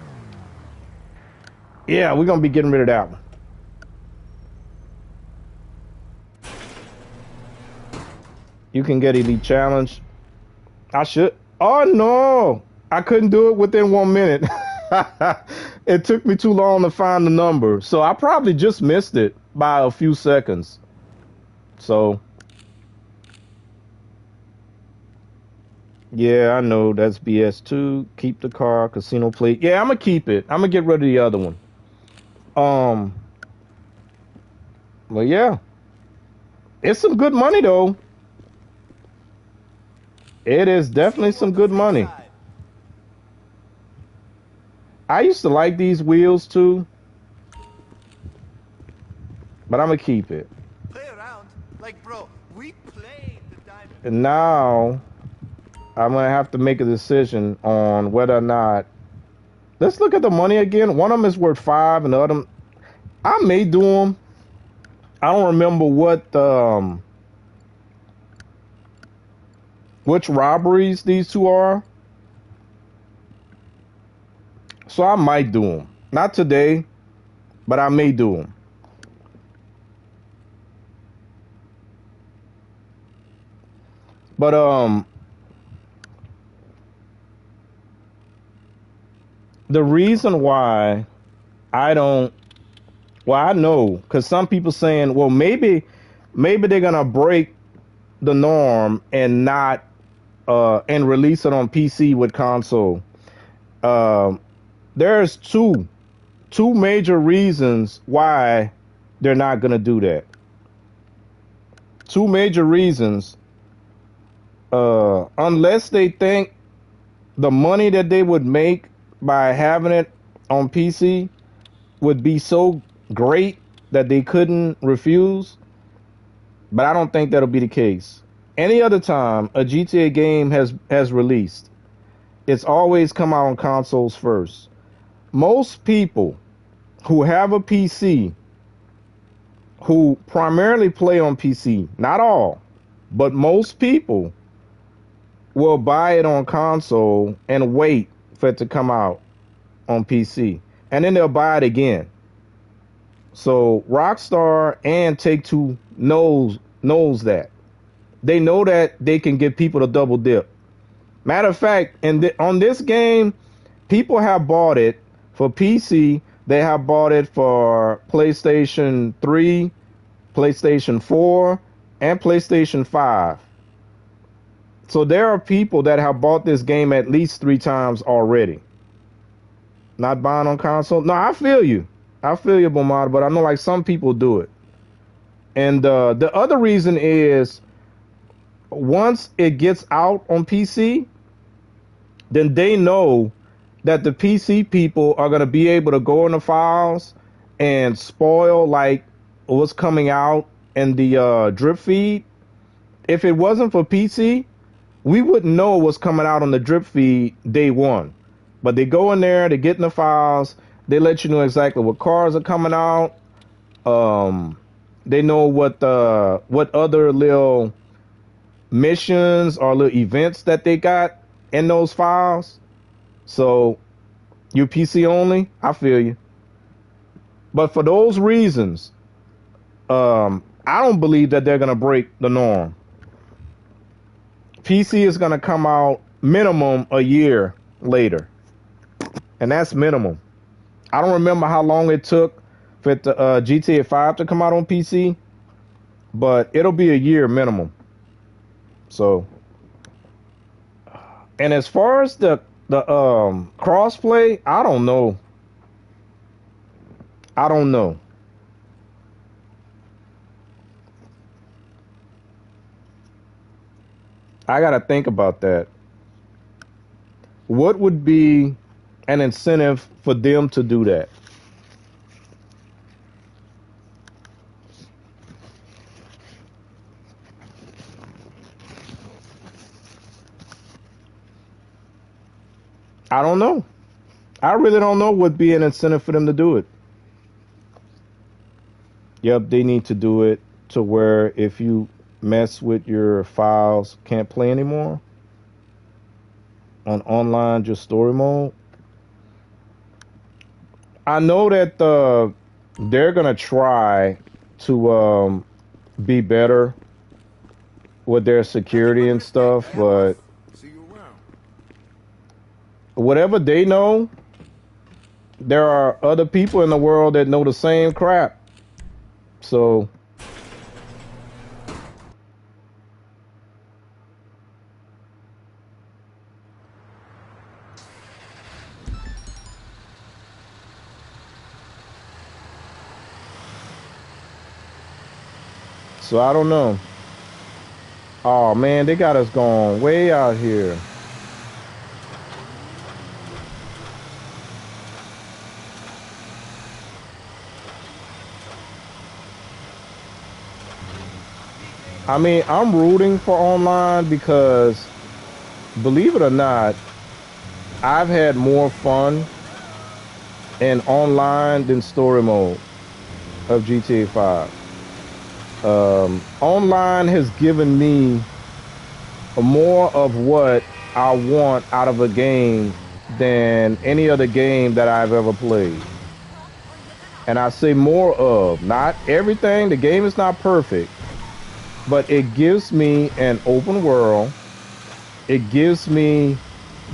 S1: yeah, we're gonna be getting rid of that one. You can get Elite Challenge. I should. Oh no, I couldn't do it within 1 minute. It took me too long to find the number. So I probably just missed it by a few seconds. So yeah, I know that's BS too. Keep the car, casino plate. Yeah, I'm gonna keep it. I'm gonna get rid of the other one. But yeah, it's some good money though. It is definitely some good money. I used to like these wheels too, but I'm gonna keep it.
S5: Play around, like bro, we played the diamond.
S1: And now I'm gonna have to make a decision on whether or not. Let's look at the money again. One of them is worth 5, and the other, I may do them. I don't remember which robberies these 2 are. So I might do them. Not today, but I may do them. But the reason why I don't, well, I know, because some people saying, well, maybe they're gonna break the norm and not and release it on PC with console. There's two major reasons why they're not gonna do that. 2 major reasons. Unless they think the money that they would make by having it on PC would be so great that they couldn't refuse. But I don't think that'll be the case. Any other time a GTA game has released, it's always come out on consoles first. Most people who have a PC, who primarily play on PC, not all, but most people will buy it on console and wait for it to come out on PC. And then they'll buy it again. So Rockstar and Take-Two knows that. They know that they can get people to double dip. Matter of fact, on this game, people have bought it for PC. They have bought it for PlayStation 3, PlayStation 4, and PlayStation 5. So there are people that have bought this game at least 3 times already. Not buying on console. No, I feel you. I feel you, Bomada, but I know like some people do it. And the other reason is once it gets out on PC, then they know that the PC people are going to be able to go in the files and spoil like what's coming out in the drip feed. If it wasn't for PC, we wouldn't know what's coming out on the drip feed day one. But they go in there, they get in the files, they let you know exactly what cars are coming out. They know what other little missions or little events that they got in those files. So you PC only, I feel you. But for those reasons, I don't believe that they're gonna break the norm. PC is gonna come out minimum a year later, and that's minimum. I don't remember how long it took for the GTA 5 to come out on PC, but it'll be a year minimum. So, and as far as the crossplay, I don't know. I don't know. I gotta think about that. What would be an incentive for them to do that? I don't know. I really don't know what would be an incentive for them to do it. Yep, they need to do it to where if you mess with your files, can't play anymore on online, just story mode. I know that they're gonna try to be better with their security and stuff, but whatever they know, there are other people in the world that know the same crap. So I don't know. Oh man, they got us going way out here. I mean, I'm rooting for online because, believe it or not, I've had more fun in online than story mode of GTA 5. Online has given me more of what I want out of a game than any other game that I've ever played. And I say more of, not everything. The game is not perfect, but it gives me an open world. It gives me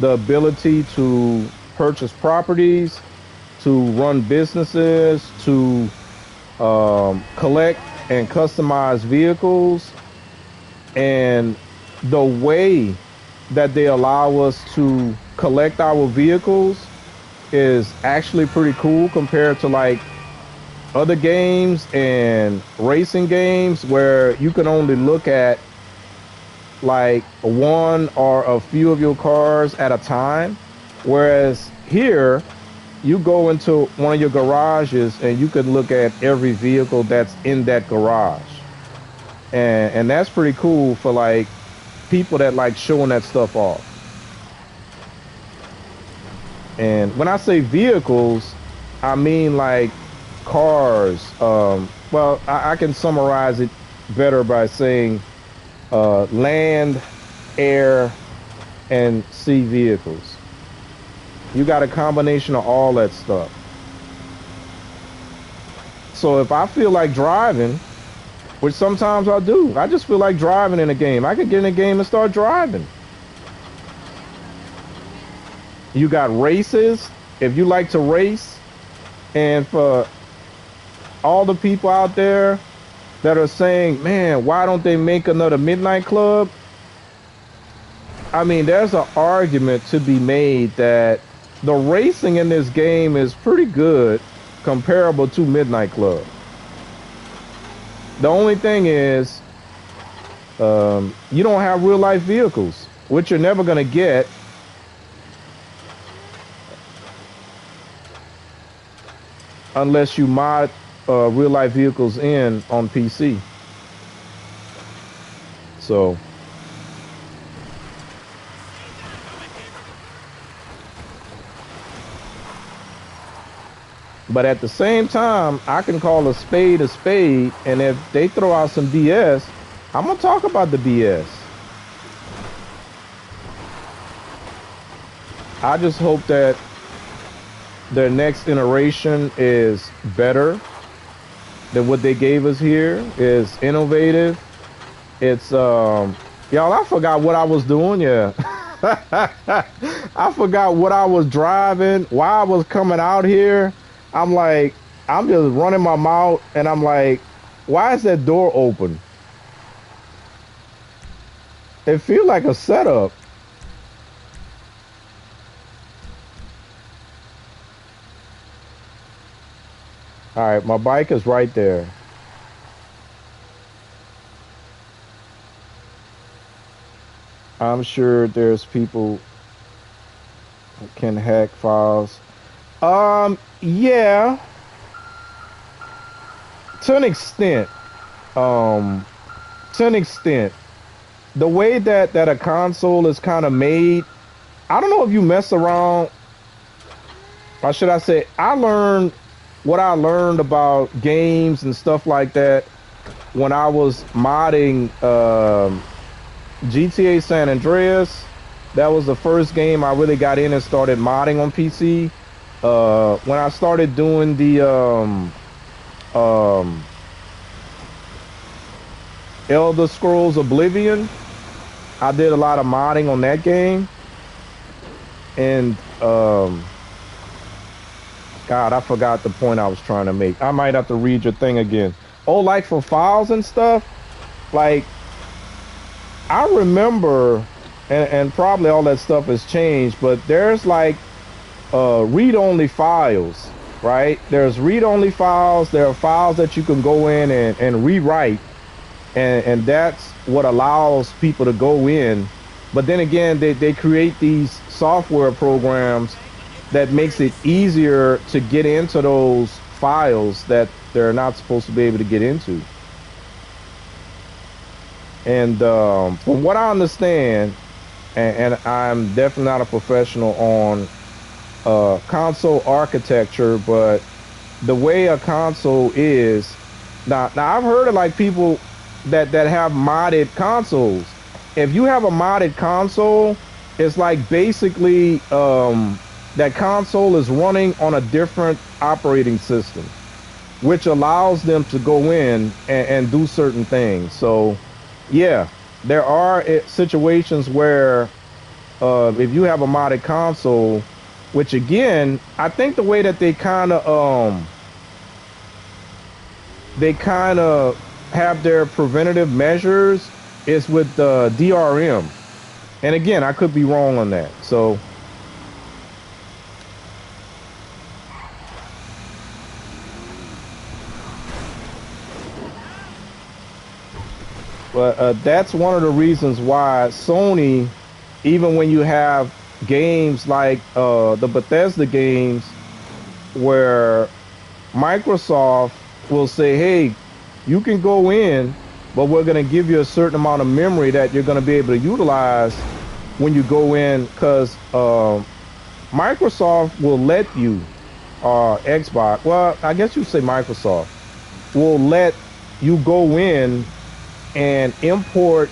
S1: the ability to purchase properties, to run businesses, to collect and customize vehicles. And the way that they allow us to collect our vehicles is actually pretty cool compared to like other games and racing games where you can only look at like one or a few of your cars at a time. Whereas here, you go into one of your garages and you can look at every vehicle that's in that garage. And that's pretty cool for like people that like showing that stuff off. And when I say vehicles, I mean like cars. Well, I can summarize it better by saying land, air, and sea vehicles. You got a combination of all that stuff. So if I feel like driving, which sometimes I do. I just feel like driving in a game. I could get in a game and start driving. You got races. If you like to race, and for all the people out there that are saying, man, why don't they make another Midnight Club? I mean, there's an argument to be made that the racing in this game is pretty good, comparable to Midnight Club. The only thing is, you don't have real life vehicles, which you're never going to get. Unless you mod real life vehicles in on PC. So. But at the same time, I can call a spade, and if they throw out some BS, I'm gonna talk about the BS. I just hope that their next iteration is better than what they gave us here, is innovative. It's y'all, I forgot what I was doing. Yeah. I forgot what I was driving, why I was coming out here. I'm like, I'm just running my mouth, and I'm like, why is that door open? It feels like a setup. All right, my bike is right there. I'm sure there's people who can hack files. Yeah, to an extent. To an extent, the way that a console is kind of made, I don't know if you mess around, or should I say, I learned what I learned about games and stuff like that when I was modding GTA San Andreas. That was the first game I really got in and started modding on PC. When I started doing the Elder Scrolls Oblivion, I did a lot of modding on that game. And God, I forgot the point I was trying to make. I might have to read your thing again. Oh, like for files and stuff? Like, I remember, and probably all that stuff has changed, but there's like read-only files, right? There's read-only files. There are files that you can go in and rewrite, and that's what allows people to go in. But then again, they create these software programs that makes it easier to get into those files that they're not supposed to be able to get into. And from what I understand, and I'm definitely not a professional on console architecture, but the way a console is now I've heard of like people that have modded consoles. If you have a modded console, it's like basically that console is running on a different operating system, which allows them to go in and do certain things. So yeah, there are situations where if you have a modded console, which again, I think the way that they kind of have their preventative measures is with the DRM. And again, I could be wrong on that. So but that's one of the reasons why Sony, even when you have games like the Bethesda games, where Microsoft will say, hey, you can go in, but we're going to give you a certain amount of memory that you're going to be able to utilize when you go in, because Microsoft will let you, Xbox, well, I guess you say Microsoft, will let you go in and import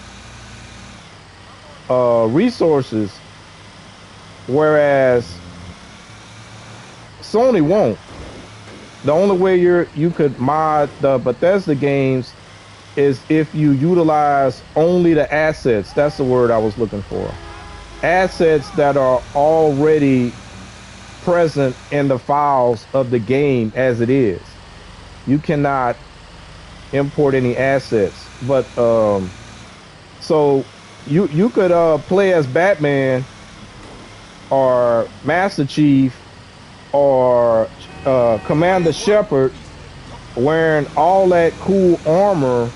S1: resources, whereas Sony won't. The only way you could mod the Bethesda games is if you utilize only the assets. That's the word I was looking for. Assets that are already present in the files of the game as it is. You cannot import any assets. But so you could play as Batman or Master Chief or Commander Shepard wearing all that cool armor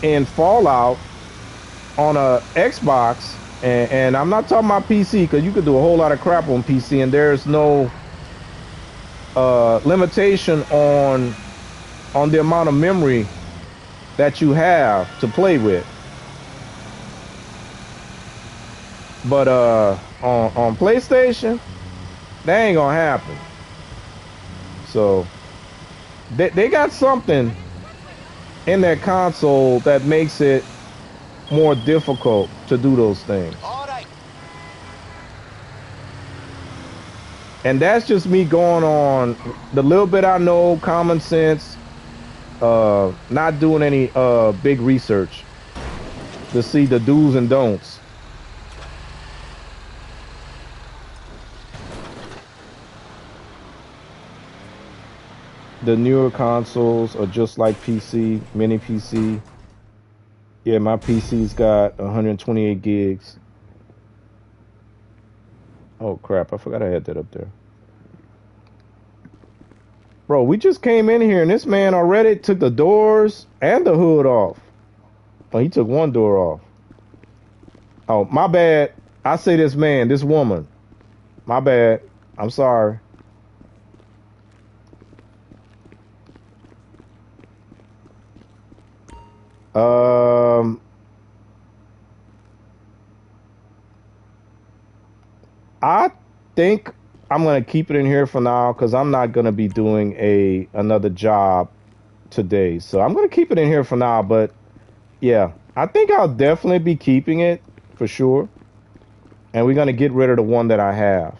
S1: in Fallout on a Xbox, and I'm not talking about PC, because you could do a whole lot of crap on PC, and there's no limitation on the amount of memory that you have to play with. But on PlayStation, that ain't gonna happen. So they got something in their console that makes it more difficult to do those things.
S9: All right.
S1: And that's just me going on the little bit I know, common sense, not doing any big research to see the do's and don'ts. The newer consoles are just like PC, mini PC. Yeah, my PC's got 128 gigs. Oh crap, I forgot I had that up there. Bro, we just came in here and this man already took the doors and the hood off. Oh, he took one door off. Oh, my bad. I say this man, this woman. My bad. I'm sorry. I think I'm gonna keep it in here for now because I'm not gonna be doing another job today. So I'm gonna keep it in here for now. But yeah, I think I'll definitely be keeping it for sure. And we're gonna get rid of the one that I have.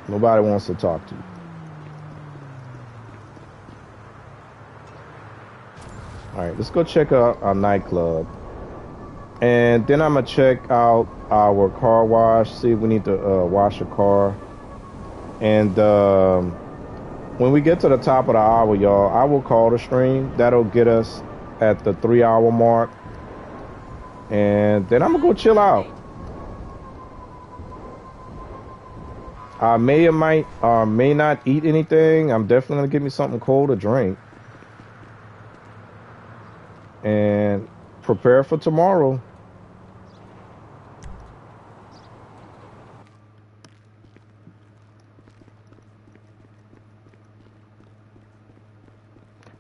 S1: Nobody wants to talk to you. All right, let's go check out our nightclub. And then I'm going to check out our car wash, see if we need to wash a car. And when we get to the top of the hour, y'all, I will call the stream. That'll get us at the 3-hour mark. And then I'm going to go chill out. I may or may not eat anything. I'm definitely going to get me something cold to drink. And prepare for tomorrow.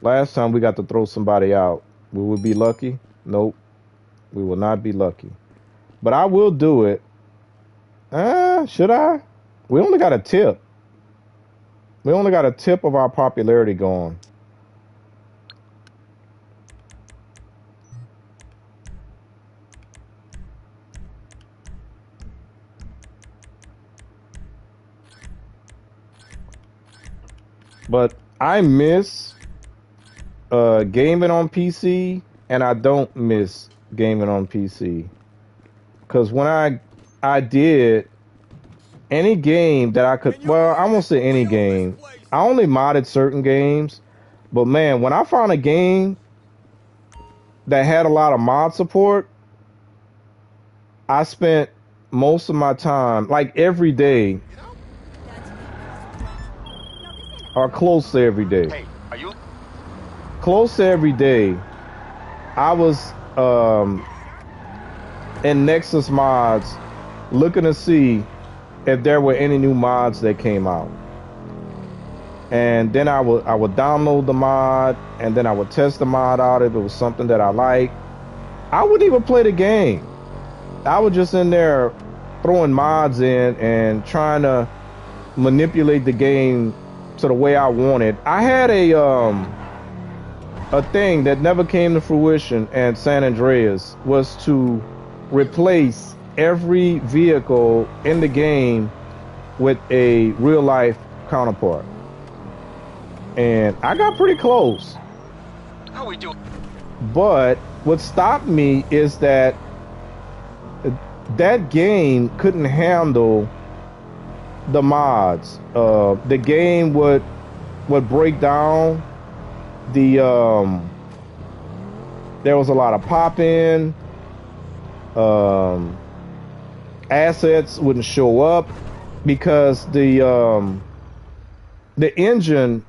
S1: Last time we got to throw somebody out. We would be lucky? Nope. We will not be lucky. But I will do it. Should I? We only got a tip. We only got a tip of our popularity going. But I miss gaming on PC, and I don't miss gaming on PC. Because when I did any game that I could, well, I won't say any game. I only modded certain games. But man, when I found a game that had a lot of mod support, I spent most of my time, like every day, or close to every day.
S9: Hey, are you?
S1: Close to every day, I was in Nexus mods looking to see if there were any new mods that came out. And then I would download the mod, and then I would test the mod out if it was something that I liked. I wouldn't even play the game. I was just in there throwing mods in and trying to manipulate the game to the way I wanted. I had a thing that never came to fruition at San Andreas, was to replace every vehicle in the game with a real life counterpart. And I got pretty close.
S2: How we doing?
S1: But what stopped me is that that game couldn't handle the mods. The game would break down. There was a lot of pop-in. Assets wouldn't show up because the engine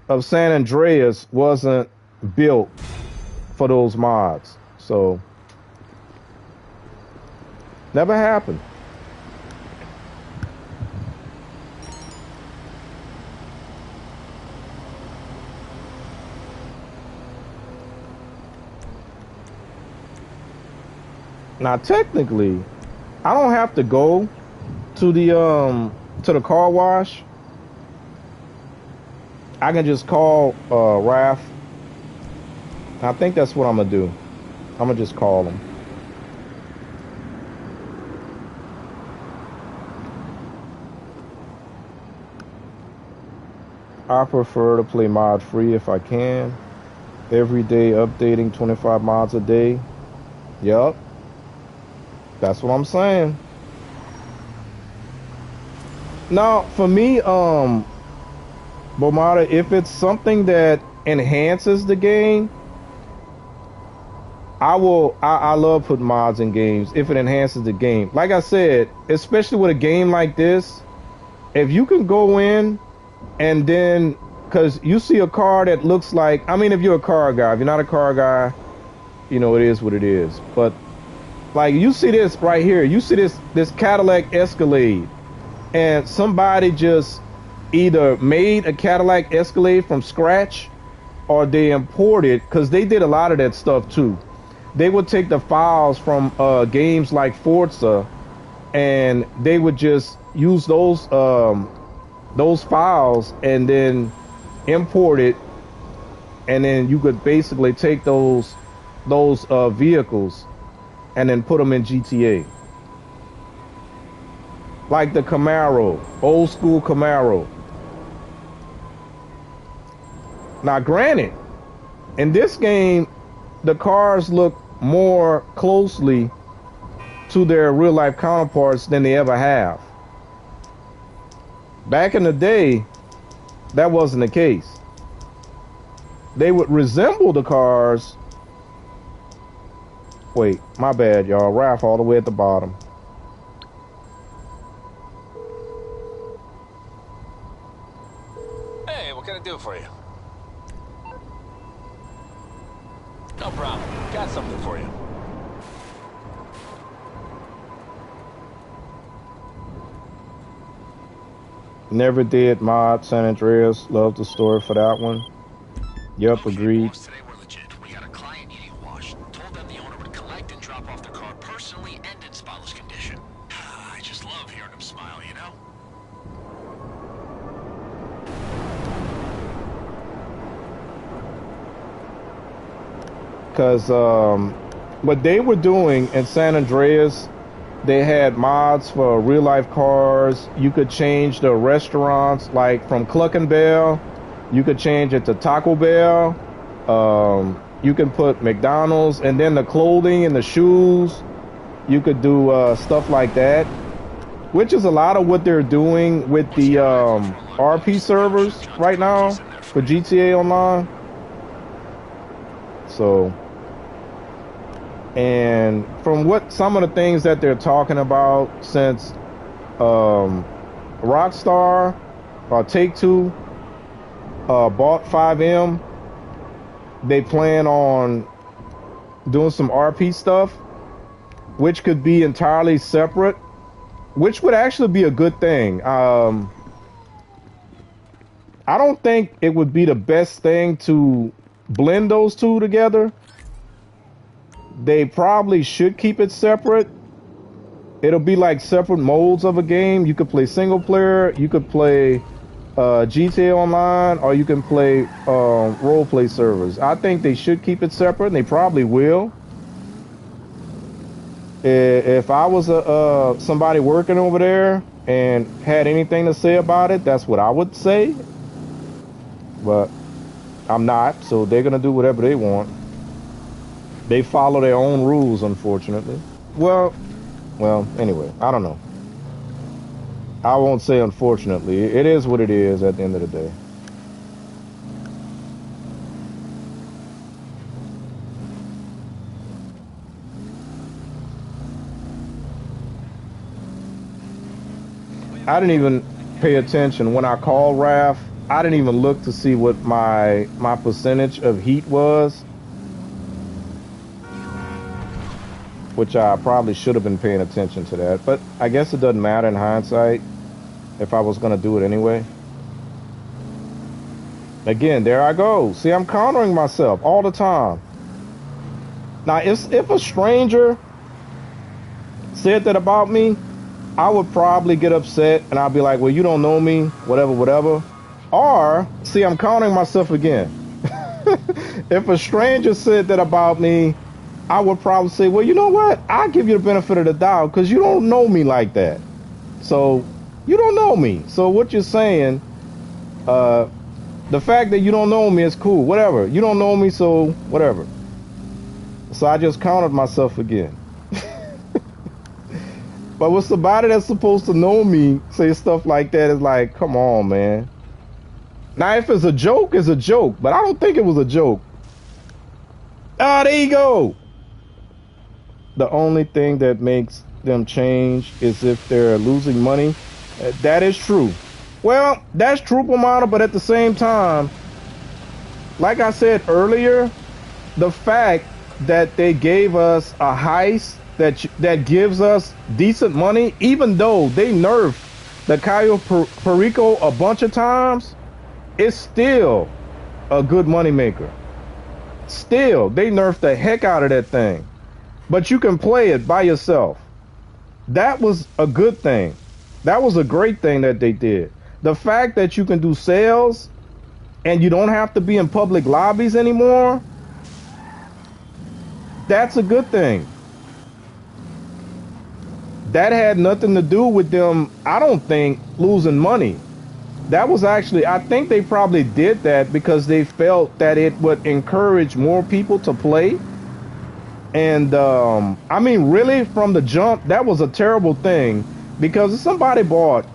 S1: of San Andreas wasn't built for those mods. So never happened. Now technically, I don't have to go to the car wash. I can just call Raph. I think that's what I'm gonna do. I'm gonna just call him. I prefer to play mod free if I can. Every day updating 25 mods a day. Yup. That's what I'm saying. Now, for me, Bomada, if it's something that enhances the game, I love putting mods in games if it enhances the game. Like I said, especially with a game like this, if you can go in and then, because you see a car that looks like, I mean, if you're a car guy, if you're not a car guy, you know, it is what it is. But like you see this right here, you see this Cadillac Escalade, and somebody just either made a Cadillac Escalade from scratch or they imported, because they did a lot of that stuff too. They would take the files from games like Forza, and they would just use those files and then import it, and then you could basically take those vehicles and then put them in GTA. Like the Camaro, old school Camaro. Now granted, in this game, the cars look more closely to their real life counterparts than they ever have. Back in the day, that wasn't the case. They would resemble the cars. Wait, my bad, y'all. Raph all the way at the bottom.
S2: Hey, what can I do for you? No problem. Got something for you.
S1: Never did mod San Andreas. Love the story for that one. Yep, agreed.
S2: Today we're legit. We got a client needing a wash. Told them the owner would collect and drop off the car personally and in spotless condition. I just love hearing him smile, you know?
S1: Because what they were doing in San Andreas, they had mods for real life cars. You could change the restaurants, like from Cluck and Bell. You could change it to Taco Bell. You can put McDonald's, and then the clothing and the shoes. You could do stuff like that, which is a lot of what they're doing with the RP servers right now for GTA Online. So, and from what some of the things that they're talking about, since Rockstar or Take-Two bought 5M, they plan on doing some RP stuff, which could be entirely separate, which would actually be a good thing. I don't think it would be the best thing to blend those two together. They probably should keep it separate. It'll be like separate modes of a game. You could play single player, you could play GTA Online, or you can play role play servers. I think they should keep it separate, and they probably will. If I was somebody working over there and had anything to say about it, that's what I would say. But I'm not, so they're gonna do whatever they want. They follow their own rules, unfortunately. Well, anyway, I don't know. I won't say unfortunately. It is what it is at the end of the day. I didn't even pay attention when I called Raph. I didn't even look to see what my percentage of heat was, which I probably should have been paying attention to that. But I guess it doesn't matter in hindsight if I was going to do it anyway. Again, there I go. See, I'm countering myself all the time. Now, if a stranger said that about me, I would probably get upset and I'd be like, well, you don't know me, whatever. Or, see, I'm countering myself again. If a stranger said that about me, I would probably say, well, you know what? I'll give you the benefit of the doubt because you don't know me like that. So, you don't know me. So what you're saying, the fact that you don't know me is cool, whatever. You don't know me, so whatever. So I just countered myself again. But with somebody that's supposed to know me say stuff like that, is like, come on, man. Now, if it's a joke, it's a joke. But I don't think it was a joke. Ah, there you go. The only thing that makes them change is if they're losing money. That is true. Well, that's true, Pomona, but at the same time, like I said earlier, the fact that they gave us a heist that gives us decent money, even though they nerfed the Cayo Perico a bunch of times, it's still a good money maker. Still, they nerfed the heck out of that thing. But you can play it by yourself. That was a good thing. That was a great thing that they did. The fact that you can do sales and you don't have to be in public lobbies anymore, that's a good thing. That had nothing to do with them, I don't think, losing money. That was actually, I think they probably did that because they felt that it would encourage more people to play. And I mean, really, from the jump, that was a terrible thing because if somebody bought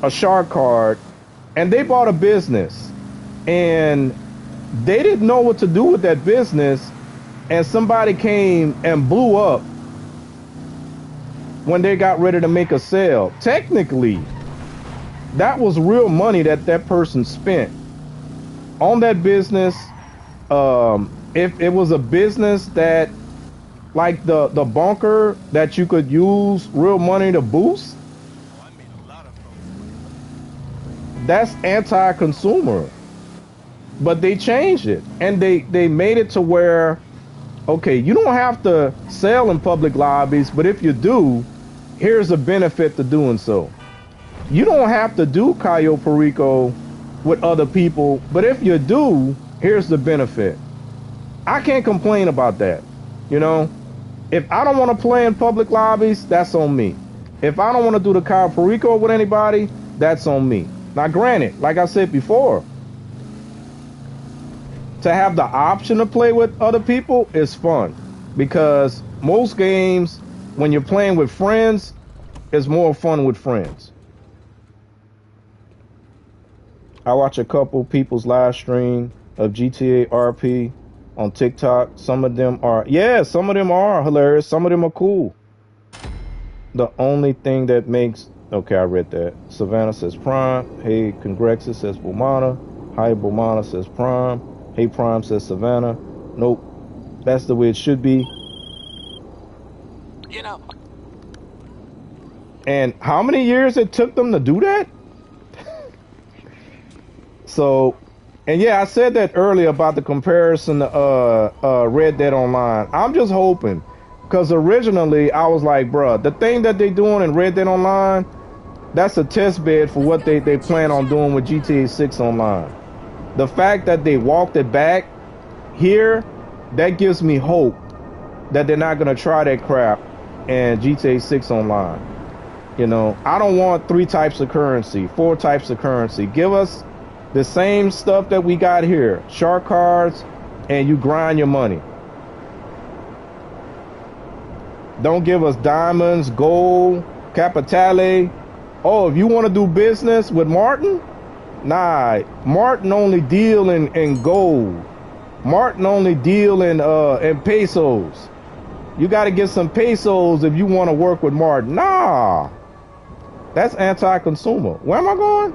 S1: a shark card and they bought a business and they didn't know what to do with that business, and somebody came and blew up when they got ready to make a sale, technically that was real money that that person spent on that business. If it was a business that, like the bunker, that you could use real money to boost, that's anti-consumer. But they changed it and they made it to where, okay, you don't have to sell in public lobbies, but if you do, here's a benefit to doing so. You don't have to do Cayo Perico with other people, but if you do, here's the benefit. I can't complain about that. You know, if I don't want to play in public lobbies, that's on me. If I don't want to do the Cayo Perico with anybody, that's on me. Now, granted, like I said before, to have the option to play with other people is fun, because most games, when you're playing with friends, it's more fun with friends. I watch a couple people's live stream of GTA RP on TikTok. Some of them are hilarious. Some of them are cool. The only thing that makes, okay, I read that. Savannah says Prime. Hey, Congrexus says Bomana. Hi, Bomana says Prime. Hey, Prime says Savannah. Nope. That's the way it should be.
S3: You know.
S1: And how many years it took them to do that? So, and yeah, I said that earlier about the comparison to Red Dead Online. I'm just hoping, because originally I was like, bruh, the thing that they doing in Red Dead Online, that's a test bed for what they plan on doing with GTA 6 Online. The fact that they walked it back here, that gives me hope that they're not going to try that crap and GTA 6 online. You know, I don't want 3 types of currency, 4 types of currency. Give us the same stuff that we got here. Shark cards, and you grind your money. Don't give us diamonds, gold, capitale. Oh, if you want to do business with Martin, nah, Martin only deal in gold. Martin only deal in pesos. You got to get some pesos if you want to work with Martin. Nah, that's anti-consumer. Where am I going?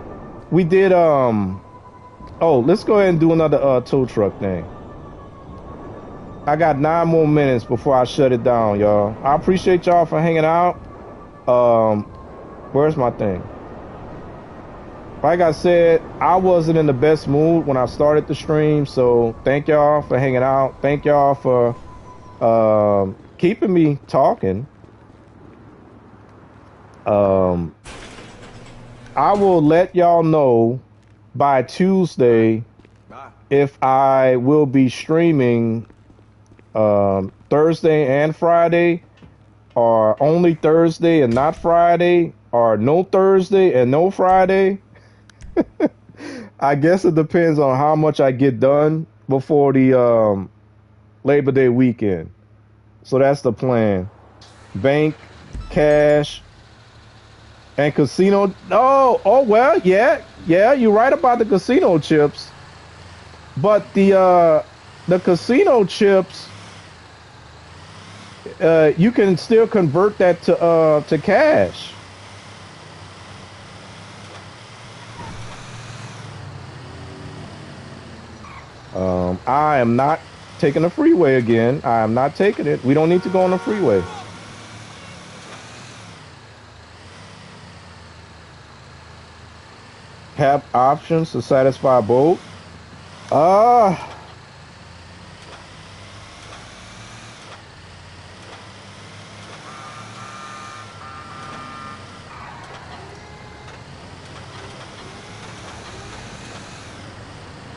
S1: We did oh, let's go ahead and do another tow truck thing. I got 9 more minutes before I shut it down, y'all. I appreciate y'all for hanging out. Where's my thing? Like I said, I wasn't in the best mood when I started the stream, so thank y'all for hanging out. Thank y'all for keeping me talking. I will let y'all know by Tuesday if I will be streaming Thursday and Friday, or only Thursday and not Friday, or no Thursday and no Friday. I guess it depends on how much I get done before the Labor Day weekend. So that's the plan. Bank, cash, and casino. Oh well, yeah, you're right about the casino chips. But the casino chips, you can still convert that to cash. I am not taking the freeway again. I am not taking it. We don't need to go on the freeway. Have options to satisfy both.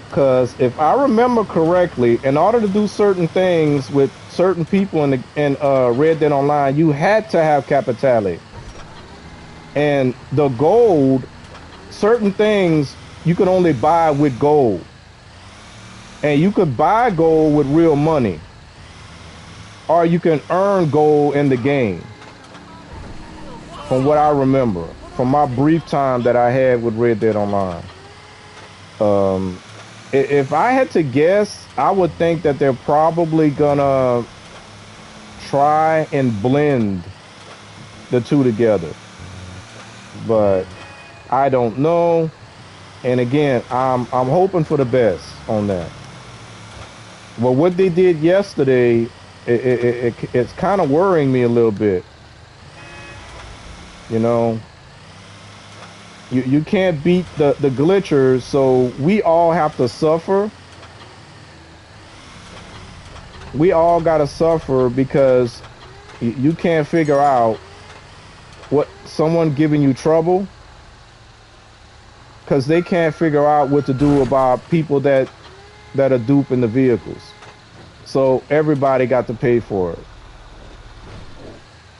S1: Because if I remember correctly, in order to do certain things with certain people in Red Dead Online, you had to have capitale. And the gold, certain things you could only buy with gold. And you could buy gold with real money. Or you can earn gold in the game. From what I remember. From my brief time that I had with Red Dead Online. If I had to guess, I would think that they're probably gonna try and blend the two together. But I don't know. And again, I'm hoping for the best on that. Well, what they did yesterday, it's kind of worrying me a little bit. You know, you can't beat the glitchers, so we all have to suffer. We all gotta suffer because you can't figure out what someone giving you trouble, because they can't figure out what to do about people that are duping the vehicles. So everybody got to pay for it.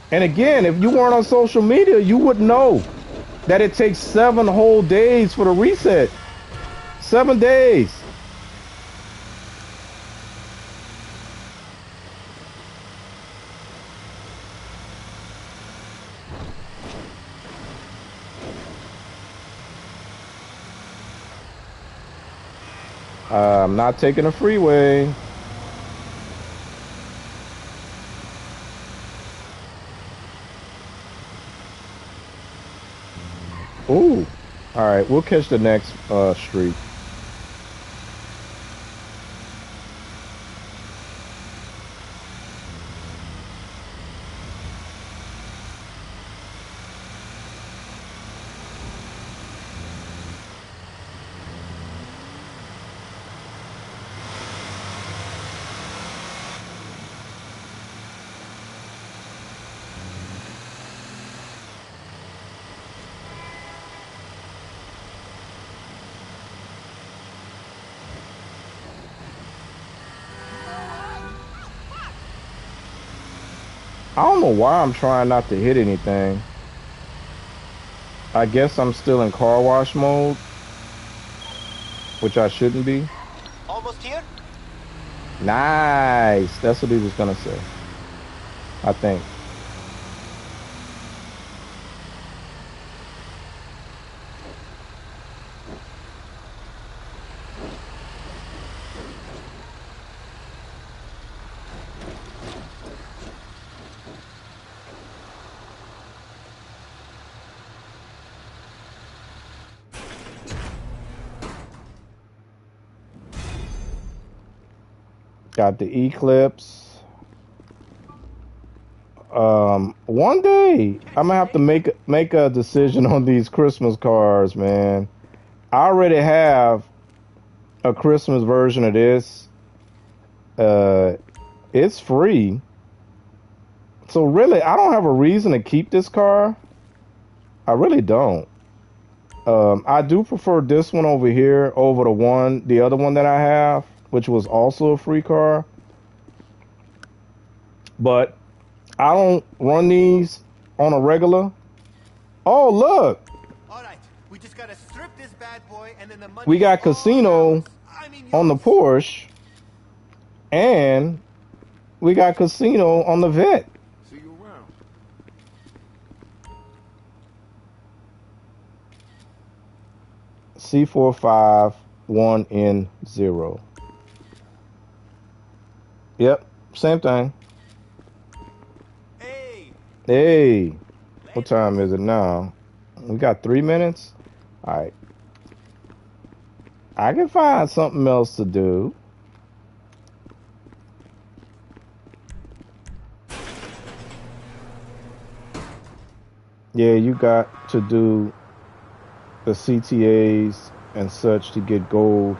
S1: And again, if you weren't on social media, you wouldn't know that it takes 7 whole days for the reset. 7 days. I'm not taking a freeway. Ooh. All right, we'll catch the next street. I don't know why I'm trying not to hit anything. I guess I'm still in car wash mode, which I shouldn't be.
S9: Almost here?
S1: Nice. That's what he was gonna say, I think. Got the Eclipse. One day I'm gonna have to make a decision on these Christmas cards, man. I already have a Christmas version of this. It's free. So really, I don't have a reason to keep this car. I really don't. I do prefer this one over here over the other one that I have, which was also a free car. But I don't run these on a regular. Oh, look.
S5: All right, we just gotta strip this bad boy, and then the money.
S1: We got casino on the Porsche, and we got casino on the Vet.
S3: See you around.
S1: C451N0. Yep, same thing. Hey, what time is it now? We got 3 minutes? All right. I can find something else to do. Yeah, you got to do the CTAs and such to get gold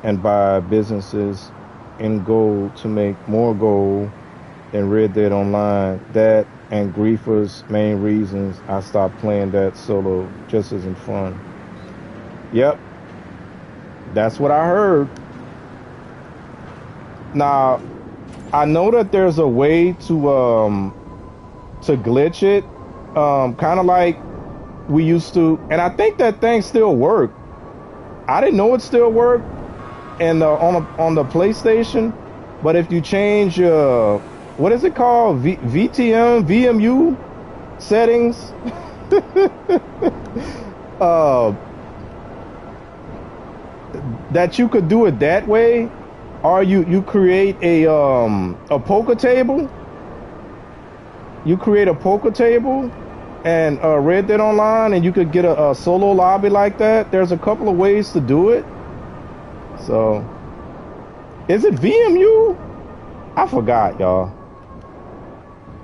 S1: and buy businesses in gold to make more gold in Red Dead Online. That and Griefer's main reasons I stopped playing that solo. Just isn't fun. Yep. That's what I heard. Now, I know that there's a way to glitch it. Kind of like we used to, and I think that thing still worked. I didn't know it still worked and on the PlayStation, but if you change what is it called? VTM, VMU settings. That you could do it that way, or you create a poker table. You create a poker table and Red Dead Online, and you could get a solo lobby like that. There's a couple of ways to do it. So, is it VMU? I forgot, y'all.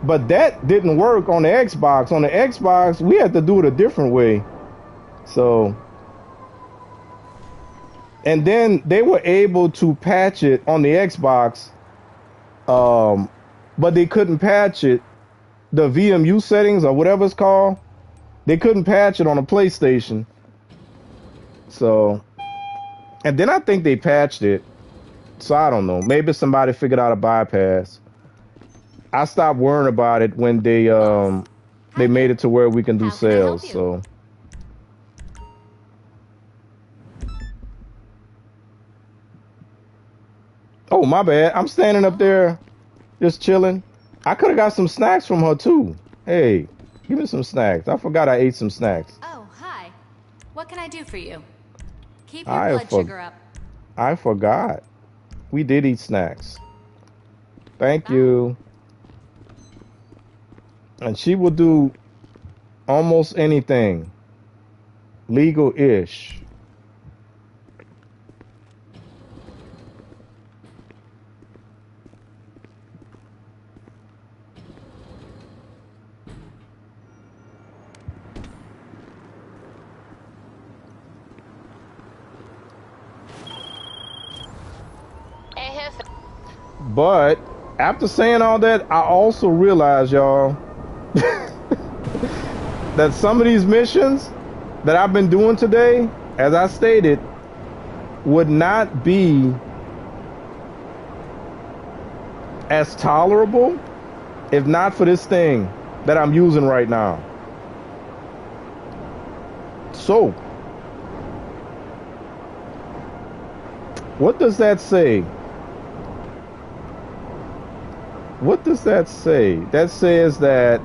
S1: But that didn't work on the Xbox. On the Xbox, we had to do it a different way. So, and then they were able to patch it on the Xbox, but they couldn't patch it, the VMU settings or whatever it's called. They couldn't patch it on a PlayStation. So, and then I think they patched it. So I don't know. Maybe somebody figured out a bypass. I stopped worrying about it when they made it to where we can do sales. So. Oh, my bad. I'm standing up there just chilling. I could have got some snacks from her too. Hey, give me some snacks. I forgot I ate some snacks.
S10: Oh, hi. What can I do for you? Keep your blood sugar up.
S1: I forgot. We did eat snacks. Thank you. And she will do almost anything legal-ish. But after saying all that, I also realized, y'all, that some of these missions that I've been doing today, as I stated, would not be as tolerable if not for this thing that I'm using right now. So, what does that say? What does that say? That says that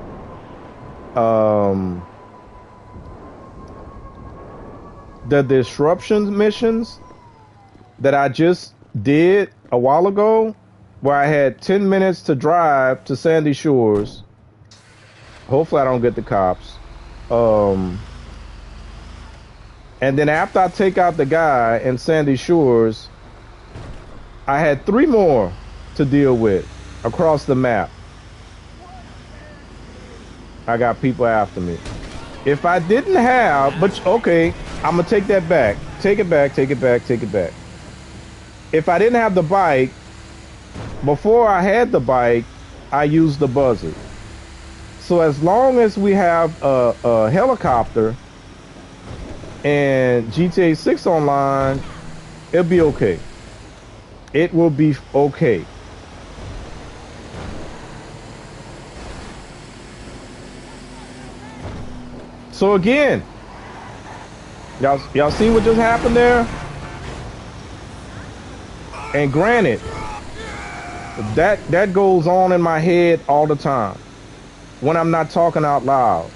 S1: the disruption missions that I just did a while ago, where I had 10 minutes to drive to Sandy Shores. Hopefully I don't get the cops. And then after I take out the guy in Sandy Shores, I had 3 more to deal with across the map. I got people after me. If I didn't have, but okay, I'm gonna take that back. Take it back, take it back, take it back. If I didn't have the bike, before I had the bike, I used the buzzer. So as long as we have a helicopter and GTA 6 online, it'll be okay. It will be okay. So again, y'all see what just happened there? And granted, that goes on in my head all the time when I'm not talking out loud.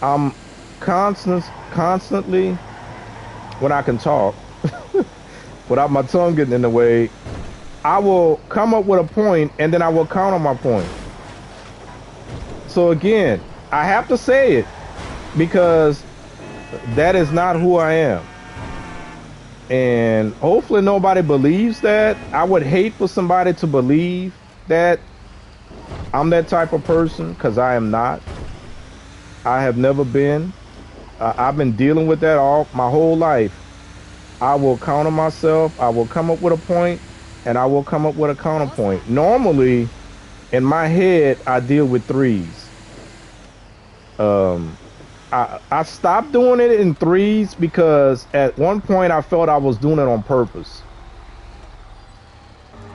S1: I'm constantly, when I can talk without my tongue getting in the way, I will come up with a point and then I will counter my point. So again, I have to say it because that is not who I am. And hopefully nobody believes that. I would hate for somebody to believe that I'm that type of person, because I am not. I have never been. I've been dealing with that my whole life. I will counter myself. I will come up with a point, and I will come up with a counterpoint. Normally, in my head, I deal with 3s. I stopped doing it in 3s because at one point I felt I was doing it on purpose.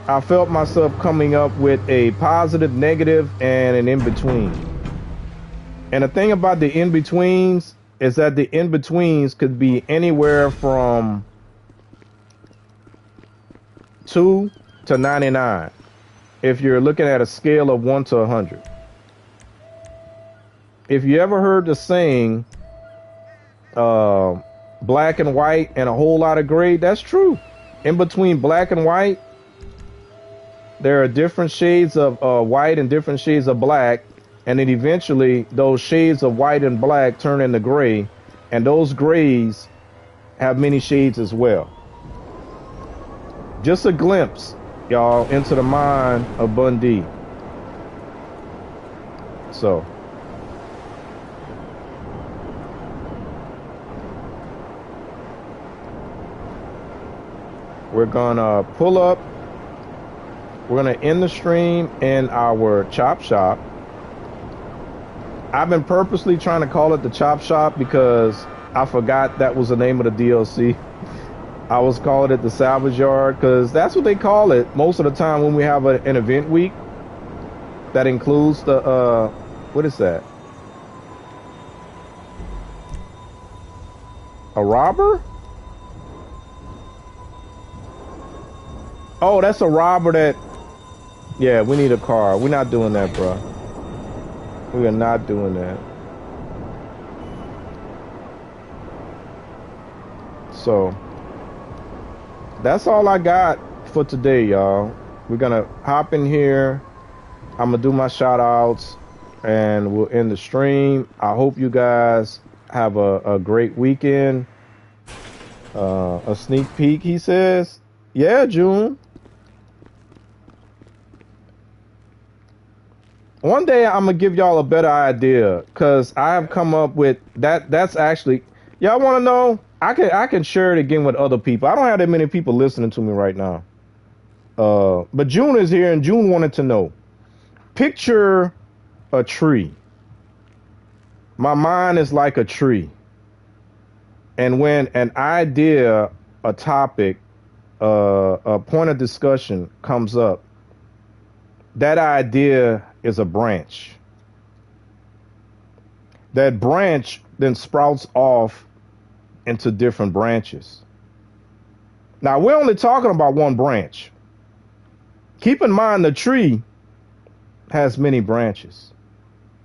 S1: I felt myself coming up with a positive, negative, and an in-between. And the thing about the in-betweens is that the in-betweens could be anywhere from 2 to 99 if you're looking at a scale of 1 to 100. If you ever heard the saying, black and white and a whole lot of gray, that's true. In between black and white, there are different shades of white and different shades of black, and then eventually those shades of white and black turn into gray, and those grays have many shades as well. Just a glimpse, y'all, into the mind of Bundy. So we're gonna pull up. We're gonna end the stream in our chop shop. I've been purposely trying to call it the chop shop because I forgot that was the name of the DLC. I was calling it the salvage yard because that's what they call it most of the time when we have an event week that includes the what is that? A robber? Oh, that's a robber that... Yeah, we need a car. We're not doing that, bro. We are not doing that. So, that's all I got for today, y'all. We're gonna hop in here. I'm gonna do my shout outs and we'll end the stream. I hope you guys have a great weekend. A sneak peek, he says. Yeah, June. One day I'm gonna give y'all a better idea because I have come up with that. That's actually, y'all want to know? I can share it again with other people. I don't have that many people listening to me right now. But June is here and June wanted to know. Picture a tree. My mind is like a tree. And when an idea, a topic, a point of discussion comes up, that idea is a branch. That branch then sprouts off into different branches. Now, we're only talking about one branch. Keep in mind the tree has many branches,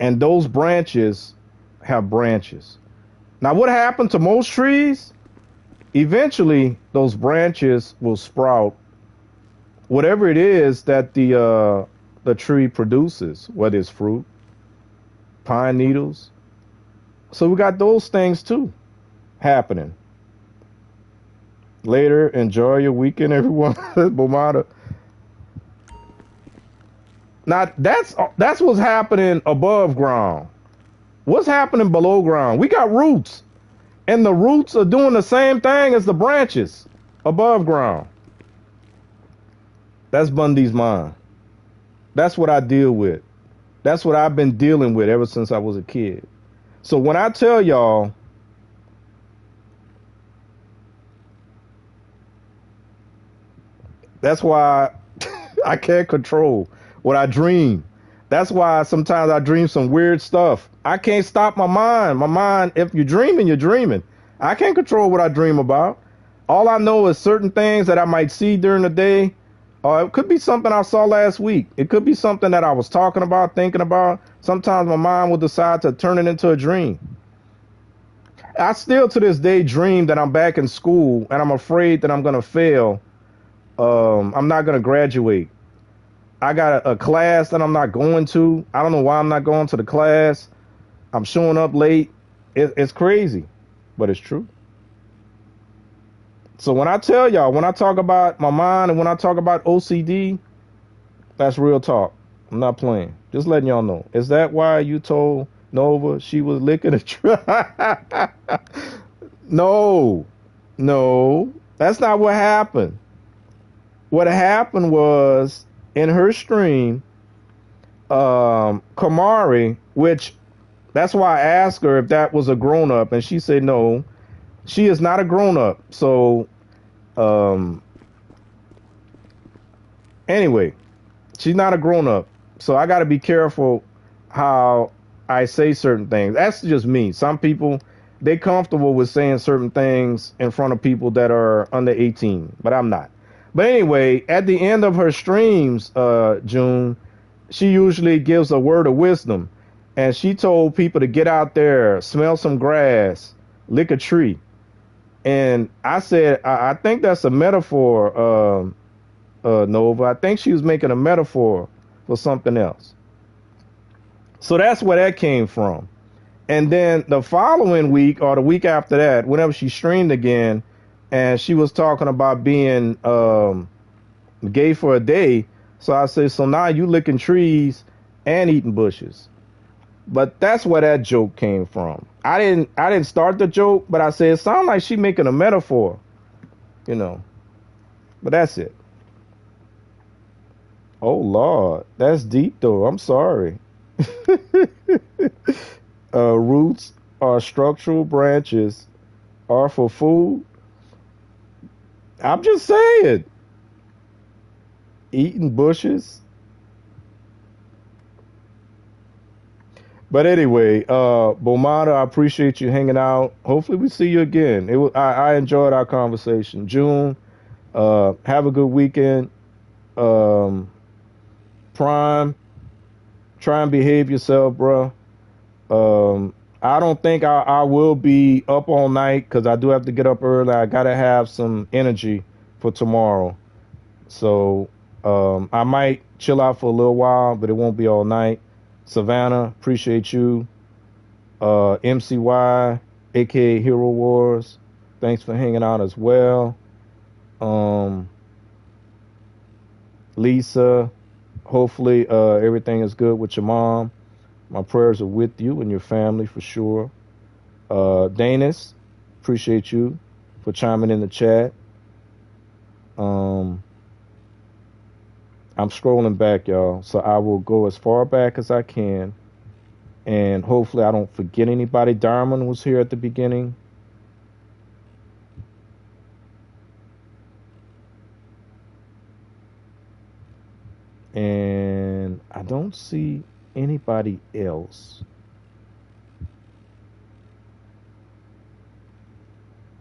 S1: and those branches have branches. Now, what happened to most trees? Eventually, those branches will sprout whatever it is that the tree produces, whether it's fruit, pine needles. So we got those things too happening. Later, enjoy your weekend, everyone. Bomada. Now that's what's happening above ground. What's happening below ground? We got roots, and the roots are doing the same thing as the branches above ground. That's Bundy's mind. That's what I deal with. That's what I've been dealing with ever since I was a kid. So when I tell y'all, that's why I can't control what I dream. That's why sometimes I dream some weird stuff. I can't stop my mind. My mind, if you're dreaming, you're dreaming. I can't control what I dream about. All I know is certain things that I might see during the day. It could be something I saw last week. It could be something that I was talking about, thinking about. Sometimes my mind will decide to turn it into a dream. I still to this day dream that I'm back in school and I'm afraid that I'm going to fail. I'm not going to graduate. I got a class that I'm not going to. I don't know why I'm not going to the class. I'm showing up late. It's crazy, but it's true. So when I tell y'all, when I talk about my mind and when I talk about OCD, that's real talk. I'm not playing. Just letting y'all know. Is that why you told Nova she was licking a tree? No, that's not what happened. What happened was in her stream, Kamari, which that's why I asked her if that was a grown up, and she said no. She is not a grown up. So, anyway, she's not a grown up. So I got to be careful how I say certain things. That's just me. Some people, they comfortable with saying certain things in front of people that are under 18, but I'm not. But anyway, at the end of her streams, June, she usually gives a word of wisdom. And she told people to get out there, smell some grass, lick a tree. And I said, I think that's a metaphor, Nova. I think she was making a metaphor for something else. So that's where that came from. And then the following week or the week after that, whenever she streamed again, and she was talking about being gay for a day. So I said, so now you licking trees and eating bushes. But that's where that joke came from. I didn't start the joke, but I said it sounds like she making a metaphor, you know. But that's it. Oh Lord, that's deep though. I'm sorry. Roots are structural branches are for food. I'm just saying. Eating bushes. But anyway, Bomada, I appreciate you hanging out. Hopefully we see you again. I enjoyed our conversation. June, have a good weekend. Prime, try and behave yourself, bro. I don't think I will be up all night because I do have to get up early. I got to have some energy for tomorrow. So I might chill out for a little while, but it won't be all night. Savannah, appreciate you. MCY, aka Hero Wars, thanks for hanging out as well. Lisa, hopefully everything is good with your mom. My prayers are with you and your family for sure. Danis, appreciate you for chiming in the chat. I'm scrolling back, y'all, so I will go as far back as I can, and hopefully I don't forget anybody. Darman was here at the beginning. And I don't see anybody else.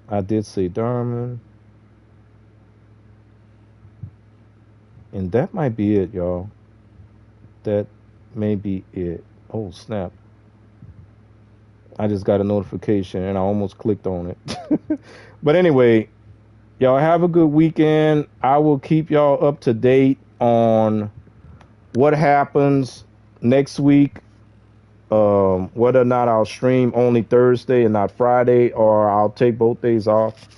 S1: I did see Darman. And that might be it, y'all. That may be it. Oh, snap. I just got a notification and I almost clicked on it. But anyway, y'all have a good weekend. I will keep y'all up to date on what happens next week. Whether or not I'll stream only Thursday and not Friday, or I'll take both days off.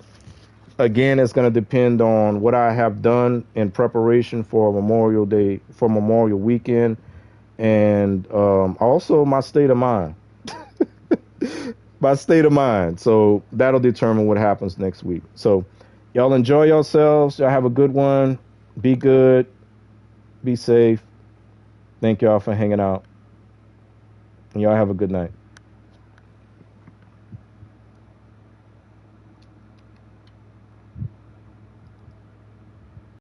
S1: Again, it's going to depend on what I have done in preparation for Memorial Day, for Memorial Weekend, and also my state of mind. My state of mind. So that'll determine what happens next week. So y'all enjoy yourselves. Y'all have a good one. Be good. Be safe. Thank y'all for hanging out. And y'all have a good night.